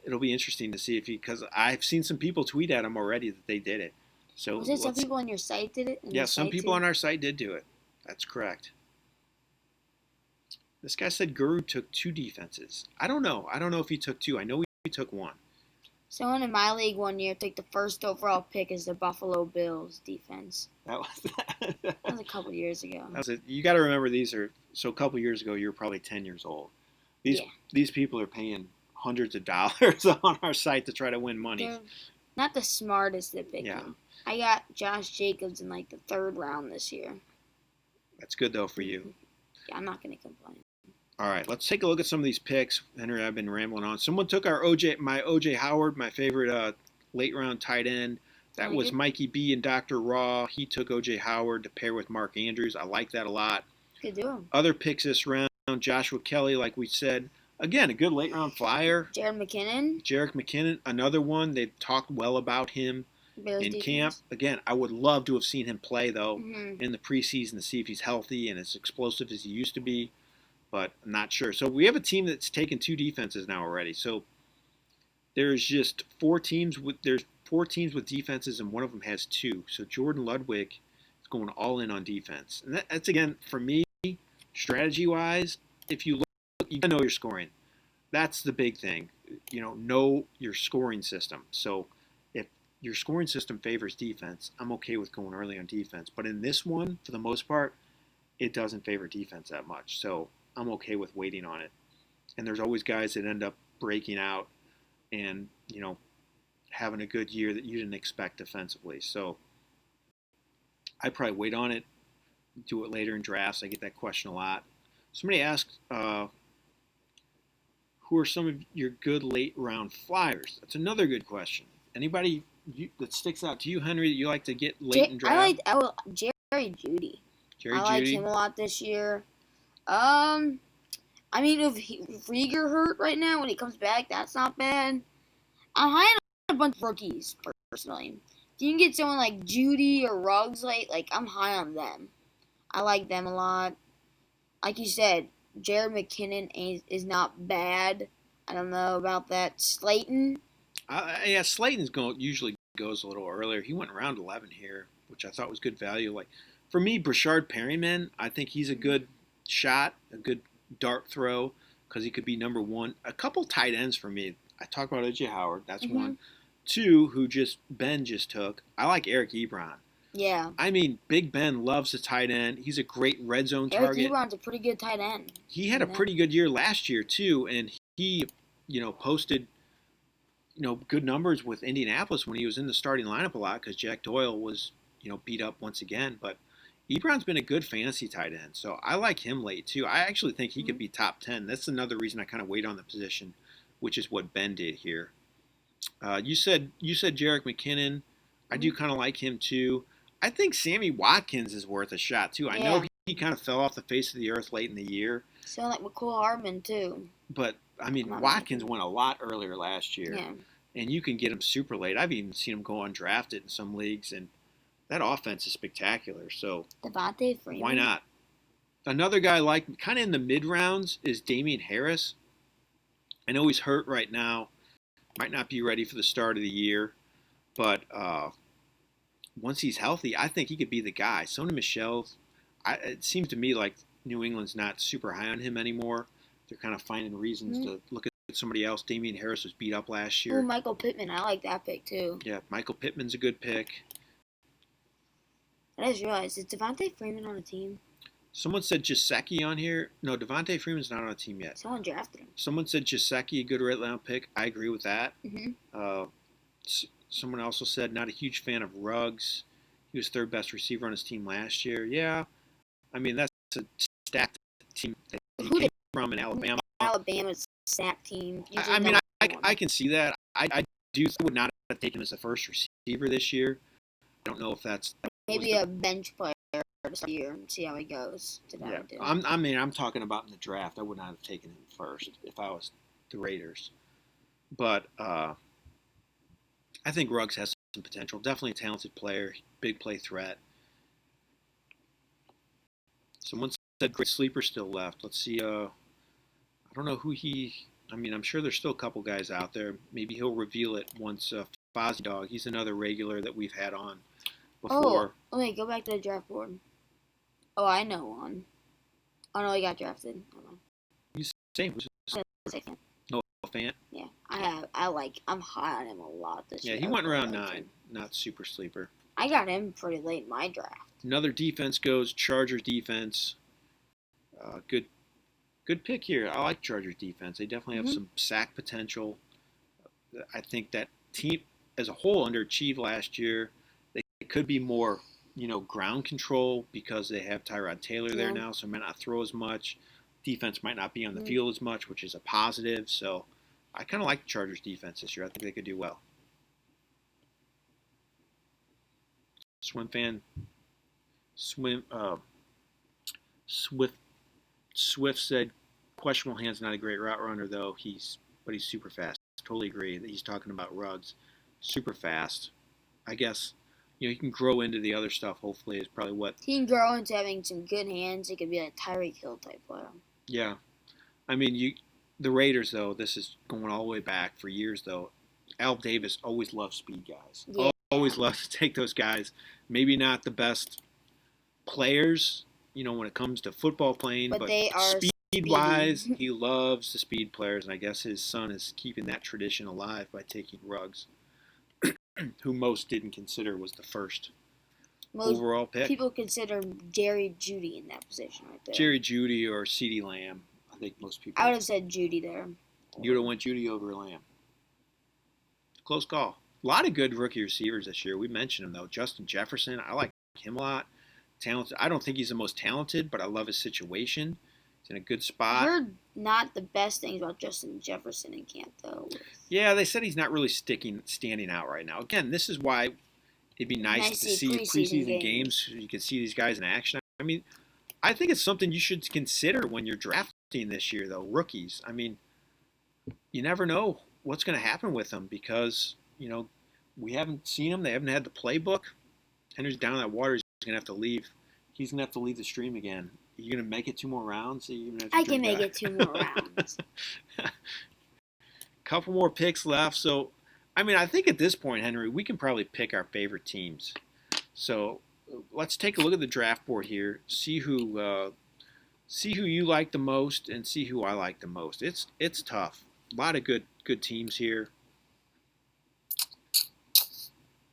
it'll be interesting to see because I've seen some people tweet at him already that they did it. So was it some people on your site did it? Yeah, some people on our site did do it. That's correct. This guy said Guru took 2 defenses. I don't know. I don't know if he took 2. I know he took 1. Someone in my league one year took the first overall pick as the Buffalo Bills defense. That was a couple years ago. You got to remember so a couple years ago you were probably 10 years old. These people are paying hundreds of dollars on our site to try to win money. They're not the smartest at picking. Yeah. I got Josh Jacobs in the 3rd round this year. That's good though for you. Yeah, I'm not going to complain. All right, let's take a look at some of these picks. Henry, I've been rambling on. Someone took my O.J. Howard, my favorite late round tight end. That was Mikey B and Dr. Raw. He took O.J. Howard to pair with Mark Andrews. I like that a lot. Good doing. Other picks this round, Joshua Kelly, like we said. Again, a good late-round flyer. Jerick McKinnon, another one. They talked well about him in camp. Again, I would love to have seen him play, though, in the preseason to see if he's healthy and as explosive as he used to be, but I'm not sure. So we have a team that's taken 2 defenses now already. So there's just 4 teams with defenses, and one of them has 2. So Jordan Ludwig is going all in on defense. And that's, again, for me, strategy-wise, if you look, you gotta know your scoring. That's the big thing. Know your scoring system. So if your scoring system favors defense, I'm okay with going early on defense. But in this one, for the most part, it doesn't favor defense that much. So I'm okay with waiting on it. And there's always guys that end up breaking out and, having a good year that you didn't expect defensively. So I'd probably wait on it, do it later in drafts. I get that question a lot. Somebody asked, who are some of your good late round flyers? That's another good question. Anybody that sticks out to you, Henry, that you like to get late in draft? Jerry Judy. Jerry I like Judy. him a lot this year. I mean, if Rieger hurt right now, when he comes back, that's not bad. I'm high on a bunch of rookies, personally. If you can get someone like Judy or Ruggs late, like, I'm high on them. I like them a lot. Like you said, Jared McKinnon is not bad. I don't know about that. Slayton. Yeah, Slayton's usually goes a little earlier. He went around 11 here, which I thought was good value. Like for me, Brashard Perryman, I think he's a good shot, a good dart throw because he could be number one. A couple tight ends for me. I talk about O.J. Howard. That's one. Two, who Ben just took. I like Eric Ebron. Yeah. I mean, Big Ben loves the tight end. He's a great red zone target. Eric Ebron's a pretty good tight end. He had a pretty good year last year too, and he, posted, good numbers with Indianapolis when he was in the starting lineup a lot because Jack Doyle was, beat up once again. But Ebron's been a good fantasy tight end, so I like him late too. I actually think he could be top 10. That's another reason I kind of wait on the position, which is what Ben did here. You said Jerick McKinnon. I do kind of like him too. I think Sammy Watkins is worth a shot too. I know he kind of fell off the face of the earth late in the year. Sound like McCole Hardman too. But I mean, Watkins went a lot earlier last year, and you can get him super late. I've even seen him go undrafted in some leagues, and that offense is spectacular. So Devontae Freeman. Why not? Another guy like kind of in the mid rounds is Damian Harris. I know he's hurt right now, might not be ready for the start of the year, but once he's healthy, I think he could be the guy. Sony Michel, it seems to me like New England's not super high on him anymore. They're kind of finding reasons to look at somebody else. Damian Harris was beat up last year. Oh, Michael Pittman. I like that pick too. Yeah, Michael Pittman's a good pick. I just realized, is Devontae Freeman on a team? Someone said Gesicki on here. No, Devontae Freeman's not on a team yet. Someone drafted him. Someone said Gesicki, a good red round pick. I agree with that. Mm-hmm. Someone also said not a huge fan of Ruggs. He was third best receiver on his team last year. Yeah, I mean that's a stacked team that he came from in Alabama. Alabama's stacked team. I mean, I can see that. I would not have taken him as a first receiver this year. I don't know if that's maybe a bench player to start the year and see how he goes. I'm talking about in the draft. I would not have taken him first if I was the Raiders. But I think Ruggs has some potential. Definitely a talented player, big play threat. Someone said great sleeper still left. Let's see. I don't know who I'm sure there's still a couple guys out there. Maybe he'll reveal it once Fozzie Dog. He's another regular that we've had on before. Oh, wait, go back to the draft board. Oh, I know one. Oh, no, he got drafted. You say Noah Fant? Yeah, I'm high on him a lot this year. Yeah, he went around 9, not super sleeper. I got him pretty late in my draft. Another defense goes Chargers defense. Good pick here. I like Chargers defense. They definitely have some sack potential. I think that team as a whole underachieved last year. They could be more, ground control because they have Tyrod Taylor there now, so might not throw as much. Defense might not be on the field as much, which is a positive. So I kind of like the Chargers defense this year. I think they could do well. Swift said, questionable hand's not a great route runner though. But he's super fast. Totally agree that he's talking about Ruggs. Super fast. I guess he can grow into the other stuff. Hopefully, is probably what he can grow into having some good hands. He could be a Tyreek Hill type player. Yeah, I mean the Raiders though. This is going all the way back for years though. Al Davis always loved speed guys. Yeah. Always loves to take those guys. Maybe not the best players, when it comes to football playing, but they are speed-wise, he loves the speed players, and I guess his son is keeping that tradition alive by taking Ruggs, who most didn't consider was the first overall pick. People consider Jerry Jeudy in that position right there. Jerry Jeudy or CeeDee Lamb. I think most people. I would have said Jeudy there. You would have went Jeudy over Lamb. Close call. A lot of good rookie receivers this year. We mentioned him, though. Justin Jefferson. I like him a lot. Talented. I don't think he's the most talented, but I love his situation. He's in a good spot. I heard not the best things about Justin Jefferson in camp, though. Yeah, they said he's not really standing out right now. Again, this is why it'd be nice to see preseason games so you can see these guys in action. I mean, I think it's something you should consider when you're drafting this year, though, rookies. I mean, you never know what's going to happen with them because, we haven't seen them. They haven't had the playbook. Henry's down in that water. He's going to have to leave. He's going to have to leave the stream again. Are you going to make it 2 more rounds? I can make it 2 more rounds. Couple more picks left. So, I think at this point, Henry, we can probably pick our favorite teams. So let's take a look at the draft board here. See who you like the most, and see who I like the most. It's tough. A lot of good teams here.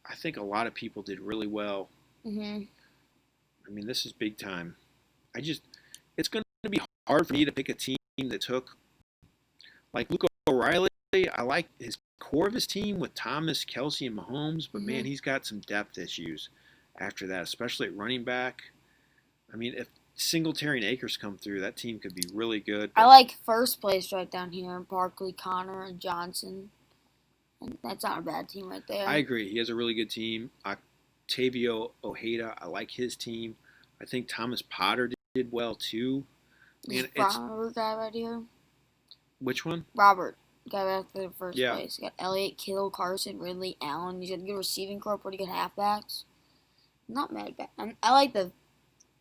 I think a lot of people did really well. This is big time. It's going to be hard for me to pick a team that took, like Luke O'Reilly. I like his core of his team with Thomas, Kelsey, and Mahomes, but man, he's got some depth issues after that, especially at running back. If Singletary and Akers come through, that team could be really good. I like first place right down here, Barkley, Connor, and Johnson. And that's not a bad team right there. I agree. He has a really good team. Octavio Ojeda, I like his team. I think Thomas Potter did well too. Man, Robert guy right here. Which one? Robert, guy right after the first place. You got Elliott, Kittle, Carson, Ridley, Allen. He's got a good receiving core, pretty good halfbacks. Not mad back. I like the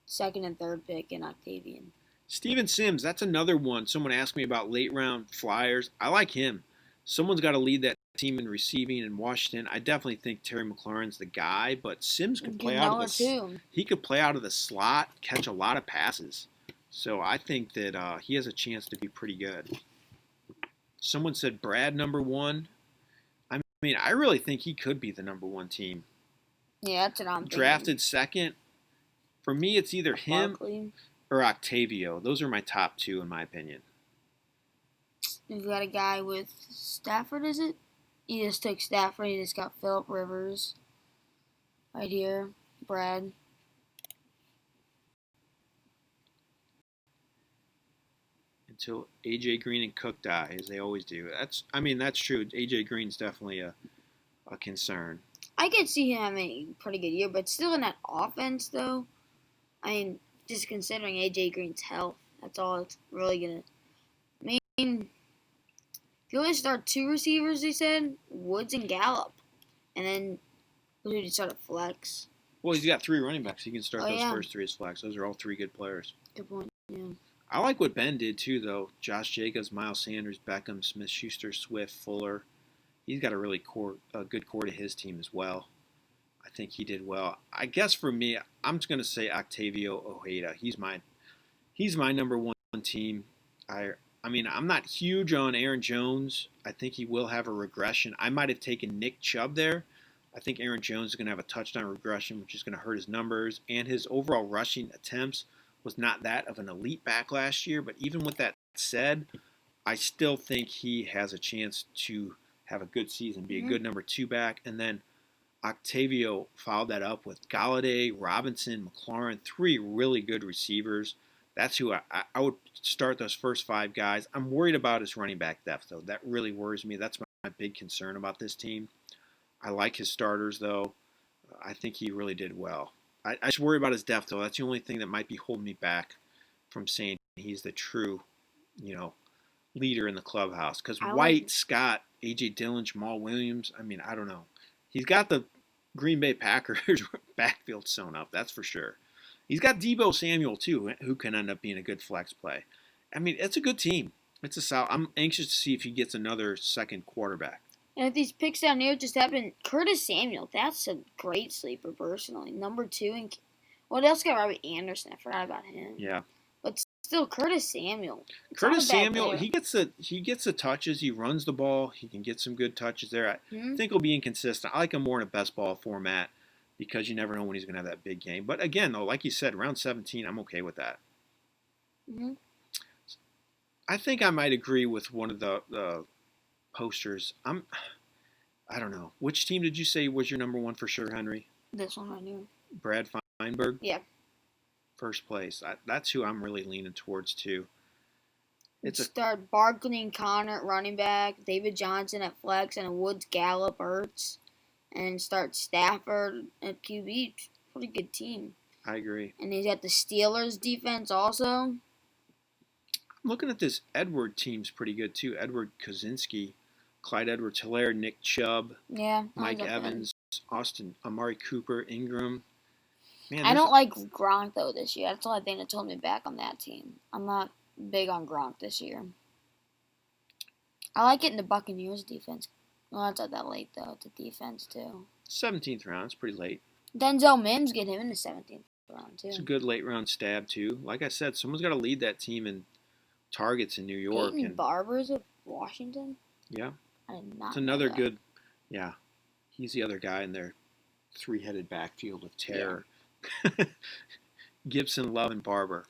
second and third pick in Octavian. Steven Sims, that's another one. Someone asked me about late round flyers. I like him. Someone's got to lead that team in receiving in Washington. I definitely think Terry McLaurin's the guy, but Sims can play out of the he could play out of the slot, catch a lot of passes. So I think that he has a chance to be pretty good. Someone said Brad number 1. I really think he could be the number 1 team. Yeah, that's what I'm thinking. Drafted second. For me, it's either him Barkley or Octavio. Those are my top 2 in my opinion. We've got a guy with Stafford, is it? He just took Stafford. He just got Phillip Rivers right here. Brad. Until A.J. Green and Cook die, as they always do. That's true. A.J. Green's definitely a concern. I could see him having a pretty good year, but still in that offense, though. Just considering A.J. Green's health, that's all it's really going to... if you only start 2 receivers, they said, Woods and Gallup. And then, who did he start at flex? Well, he's got 3 running backs. He can start those first 3 as flex. Those are all 3 good players. Good point, yeah. I like what Ben did, too, though. Josh Jacobs, Miles Sanders, Beckham, Smith-Schuster, Swift, Fuller. He's got a good core to his team as well. I think he did well. I guess for me, I'm just going to say Octavio Ojeda. He's my number 1 team. I'm not huge on Aaron Jones. I think he will have a regression. I might have taken Nick Chubb there. I think Aaron Jones is going to have a touchdown regression, which is going to hurt his numbers. And his overall rushing attempts was not that of an elite back last year. But even with that said, I still think he has a chance to have a good season, be a good number 2 back. And then Octavio followed that up with Galladay, Robinson, McLaurin, 3 really good receivers. That's who I would start those first 5 guys. I'm worried about his running back depth, though. That really worries me. That's my big concern about this team. I like his starters, though. I think he really did well. I just worry about his depth, though. That's the only thing that might be holding me back from saying he's the true, leader in the clubhouse. Because White, Scott, A.J. Dillon, Jamal Williams, I don't know. He's got the Green Bay Packers backfield sewn up, that's for sure. He's got Deebo Samuel, too, who can end up being a good flex play. It's a good team. It's a solid. I'm anxious to see if he gets another second quarterback. And if these picks down here just happen, Curtis Samuel, that's a great sleeper, personally. Number 2. And what else got Robbie Anderson? I forgot about him. Yeah. But still, Curtis Samuel. Curtis Samuel, he gets the touches. He runs the ball. He can get some good touches there. I think he'll be inconsistent. I like him more in a best ball format because you never know when he's going to have that big game. But again, though, like you said, round 17, I'm okay with that. I think I might agree with one of the posters. I don't know. Which team did you say was your number 1 for sure, Henry? This one right here. Brad Weinberg. Yeah. First place. That's who I'm really leaning towards too. Start Barkley and Connor at running back, David Johnson at flex, and Woods, Gallup, Ertz, and start Stafford at QB. Pretty good team. I agree. And he's got the Steelers defense also. Looking at this Edward team's pretty good too. Edward Kozinski, Clyde Edwards-Helaire, Nick Chubb, Yeah, Mike Evans, Austin, Amari Cooper, Ingram. Man, I don't like Gronk though this year. That's the only thing that told me back on that team. I'm not big on Gronk this year. I like it in the Buccaneers defense. Well, it's not that late though. It's a defense too. 17th round. It's pretty late. Denzel Mims, get him in the 17th round too. It's a good late round stab too. Like I said, someone's got to lead that team in targets in New York. Peyton and Barber's of Washington. Yeah, I did not. It's another good. Yeah, he's the other guy in their three-headed backfield of terror. Yeah. Gibson, Love, and Barber.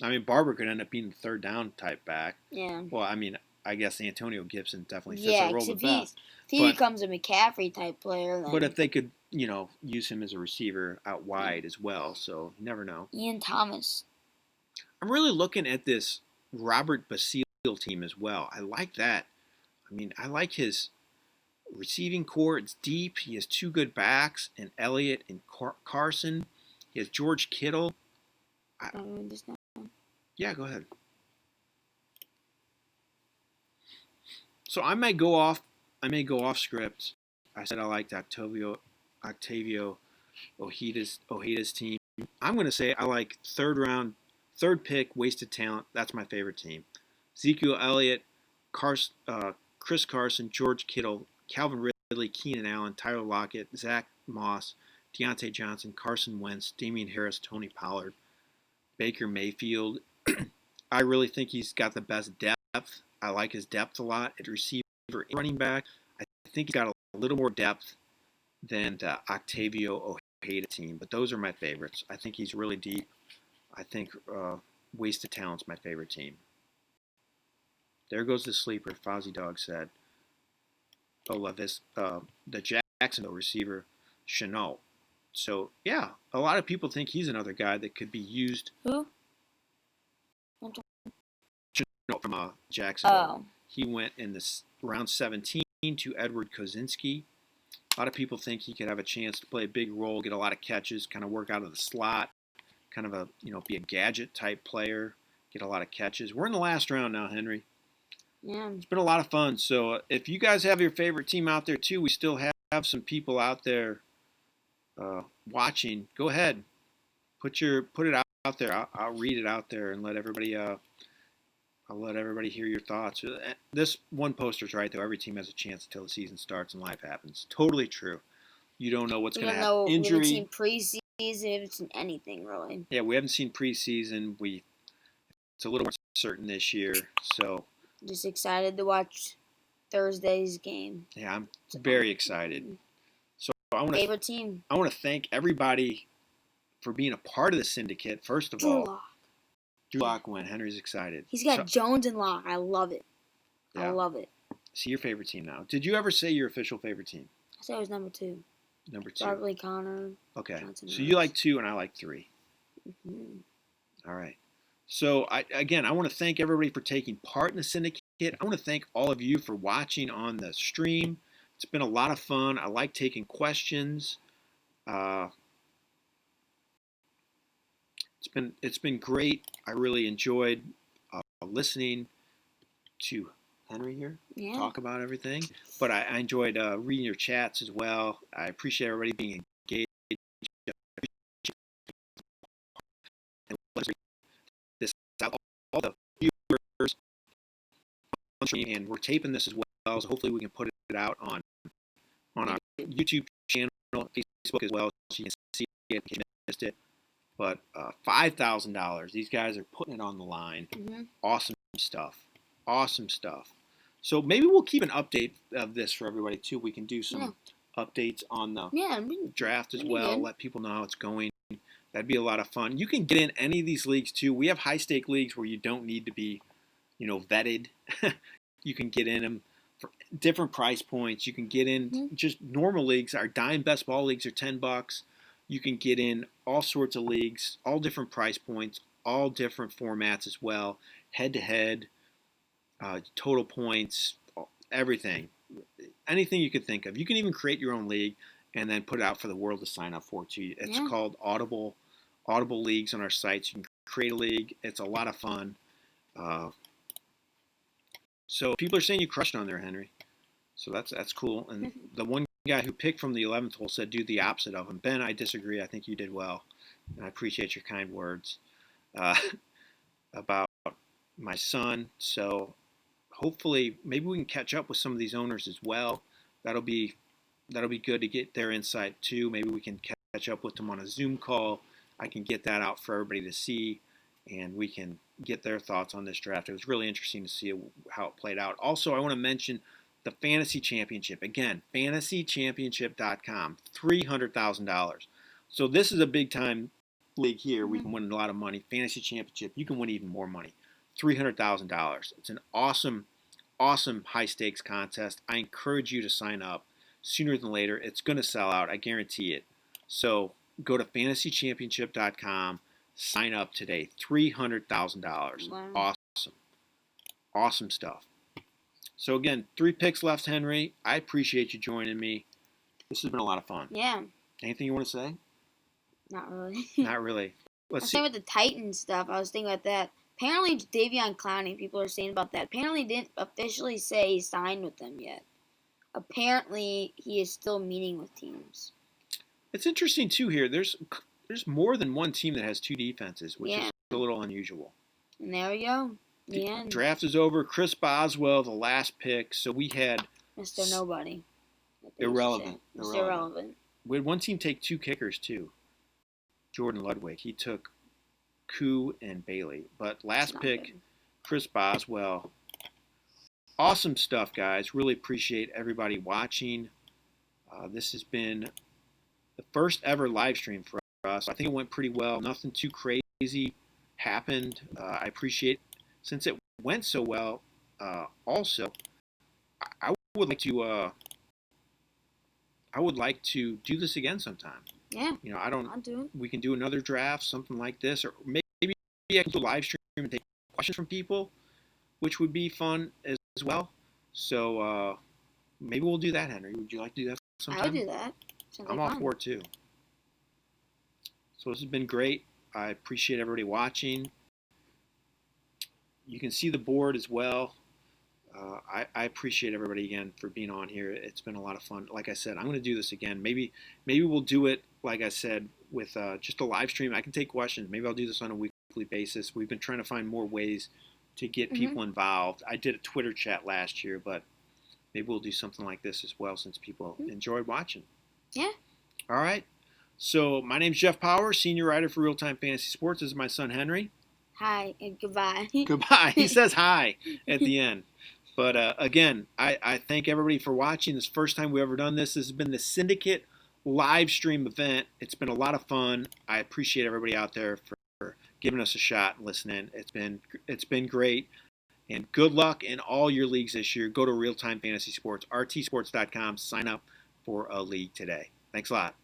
I mean, Barber could end up being the third down type back. Yeah. Well, I mean, I guess Antonio Gibson definitely fits the role the best. If he becomes a McCaffrey type player, then... But if they could, use him as a receiver out wide as well, so you never know. Ian Thomas. I'm really looking at this Robert Basile team as well. I like that. I mean, I like his receiving core. It's deep. He has two good backs, and Elliott and Carson. He has George Kittle. Yeah, go ahead. So I may go off script. I said I liked Octavio Ojeda's team. I'm going to say I like third pick, wasted talent. That's my favorite team. Ezekiel Elliott, Chris Carson, George Kittle, Calvin Ridley, Keenan Allen, Tyler Lockett, Zach Moss, Deontay Johnson, Carson Wentz, Damian Harris, Tony Pollard, Baker Mayfield. I really think he's got the best depth. I like his depth a lot at receiver and running back. I think he's got a little more depth than the Octavio Ojeda team, but those are my favorites. I think he's really deep. I think Wasted Talent's my favorite team. There goes the sleeper, Fozzie Dog said. The Jacksonville receiver, Chenault. So, yeah, a lot of people think he's another guy that could be used. Who? Chenault from Jacksonville. Oh. He went in this round 17 to Edward Kozinski. A lot of people think he could have a chance to play a big role, get a lot of catches, kind of work out of the slot, kind of be a gadget type player, get a lot of catches. We're in the last round now, Henry. Yeah. It's been a lot of fun. So if you guys have your favorite team out there too, we still have some people out there watching. Go ahead, put it out there. I'll read it out there and let everybody. I'll let everybody hear your thoughts. This one poster's right though. Every team has a chance until the season starts and life happens. Totally true. You don't know what's going to happen. Injury. We haven't seen preseason. We haven't seen anything really. Yeah, we haven't seen preseason. It's a little more certain this year. So. Just excited to watch Thursday's game. Yeah, I'm very excited. So favorite team. I want to thank everybody for being a part of the syndicate. First of all, Drew Lock went. Henry's excited. He's got Jones and Lock. I love it. Yeah. I love it. See your favorite team now. Did you ever say your official favorite team? I said it was number 2. Number 2. Barkley, Connor. Okay. Johnson, so you like 2 and I like 3. Mm-hmm. All right. So, I want to thank everybody for taking part in the syndicate. I want to thank all of you for watching on the stream. It's been a lot of fun. I like taking questions. It's been great. I really enjoyed listening to Henry here talk about everything. But I enjoyed reading your chats as well. I appreciate everybody being engaged. All the viewers, and we're taping this as well, so hopefully we can put it out on our YouTube channel, Facebook as well, so you can see it if you missed it. But $5,000, these guys are putting it on the line. Mm-hmm. Awesome stuff. So maybe we'll keep an update of this for everybody too. We can do some updates on the draft as well. Let people know how it's going. That'd be a lot of fun. You can get in any of these leagues too. We have high-stake leagues where you don't need to be, vetted. You can get in them for different price points. You can get in just normal leagues. Our Dime Best Ball leagues are $10. You can get in all sorts of leagues, all different price points, all different formats as well, head-to-head, total points, everything. Anything you could think of. You can even create your own league and then put it out for the world to sign up for too. It's called Audible Leagues on our sites. You can create a league. It's a lot of fun. So people are saying you crushed on there, Henry. So that's cool. And the one guy who picked from the 11th hole said do the opposite of him. Ben, I disagree. I think you did well. And I appreciate your kind words about my son. So hopefully maybe we can catch up with some of these owners as well. That'll be good to get their insight too. Maybe we can catch up with them on a Zoom call. I can get that out for everybody to see, and we can get their thoughts on this draft. It was really interesting to see how it played out. Also, I want to mention the Fantasy Championship. Again, fantasychampionship.com, $300,000. So this is a big-time league here. We can win a lot of money. Fantasy Championship, you can win even more money. $300,000. It's an awesome high-stakes contest. I encourage you to sign up sooner than later. It's going to sell out. I guarantee it. So go to fantasychampionship.com. Sign up today. $300,000. Wow. Awesome stuff. So again, 3 picks left, Henry. I appreciate you joining me. This has been a lot of fun. Yeah. Anything you want to say? Not really. Not really. Let's see. With the Titans stuff, I was thinking about that. Apparently, Davion Clowney, people are saying about that. Apparently, didn't officially say he signed with them yet. Apparently, he is still meeting with teams. It's interesting too here. There's more than one team that has 2 defenses, which is a little unusual. And there we go. The end. Draft is over. Chris Boswell, the last pick. So we had Mr. Nobody. Irrelevant. Mr. Irrelevant. We had one team take 2 kickers too. Jordan Ludwig. He took Koo and Bailey. But last pick, good. Chris Boswell. Awesome stuff, guys. Really appreciate everybody watching. This has been the first ever live stream for us. I think it went pretty well. Nothing too crazy happened. I appreciate, since it went so well. Also, I would like to do this again sometime. Yeah. I'll do it. We can do another draft, something like this, or maybe I can do a live stream and take questions from people, which would be fun as well. So maybe we'll do that, Henry. Would you like to do that sometime? I would do that. I'm all for it too. So this has been great. I appreciate everybody watching. You can see the board as well. I appreciate everybody again for being on here. It's been a lot of fun. Like I said, I'm going to do this again. Maybe we'll do it, like I said, with just a live stream. I can take questions. Maybe I'll do this on a weekly basis. We've been trying to find more ways to get people involved. I did a Twitter chat last year, but maybe we'll do something like this as well since people enjoyed watching. Yeah. All right. So my name's Jeff Paur, senior writer for RealTime Fantasy Sports. This is my son, Henry. Hi and goodbye. Goodbye. He says hi at the end. But again, I thank everybody for watching. This is the first time we've ever done this. This has been the Syndicate Livestream event. It's been a lot of fun. I appreciate everybody out there for giving us a shot and listening. It's been great. And good luck in all your leagues this year. Go to RealTime Fantasy Sports, rtsports.com. Sign up for a league today. Thanks a lot.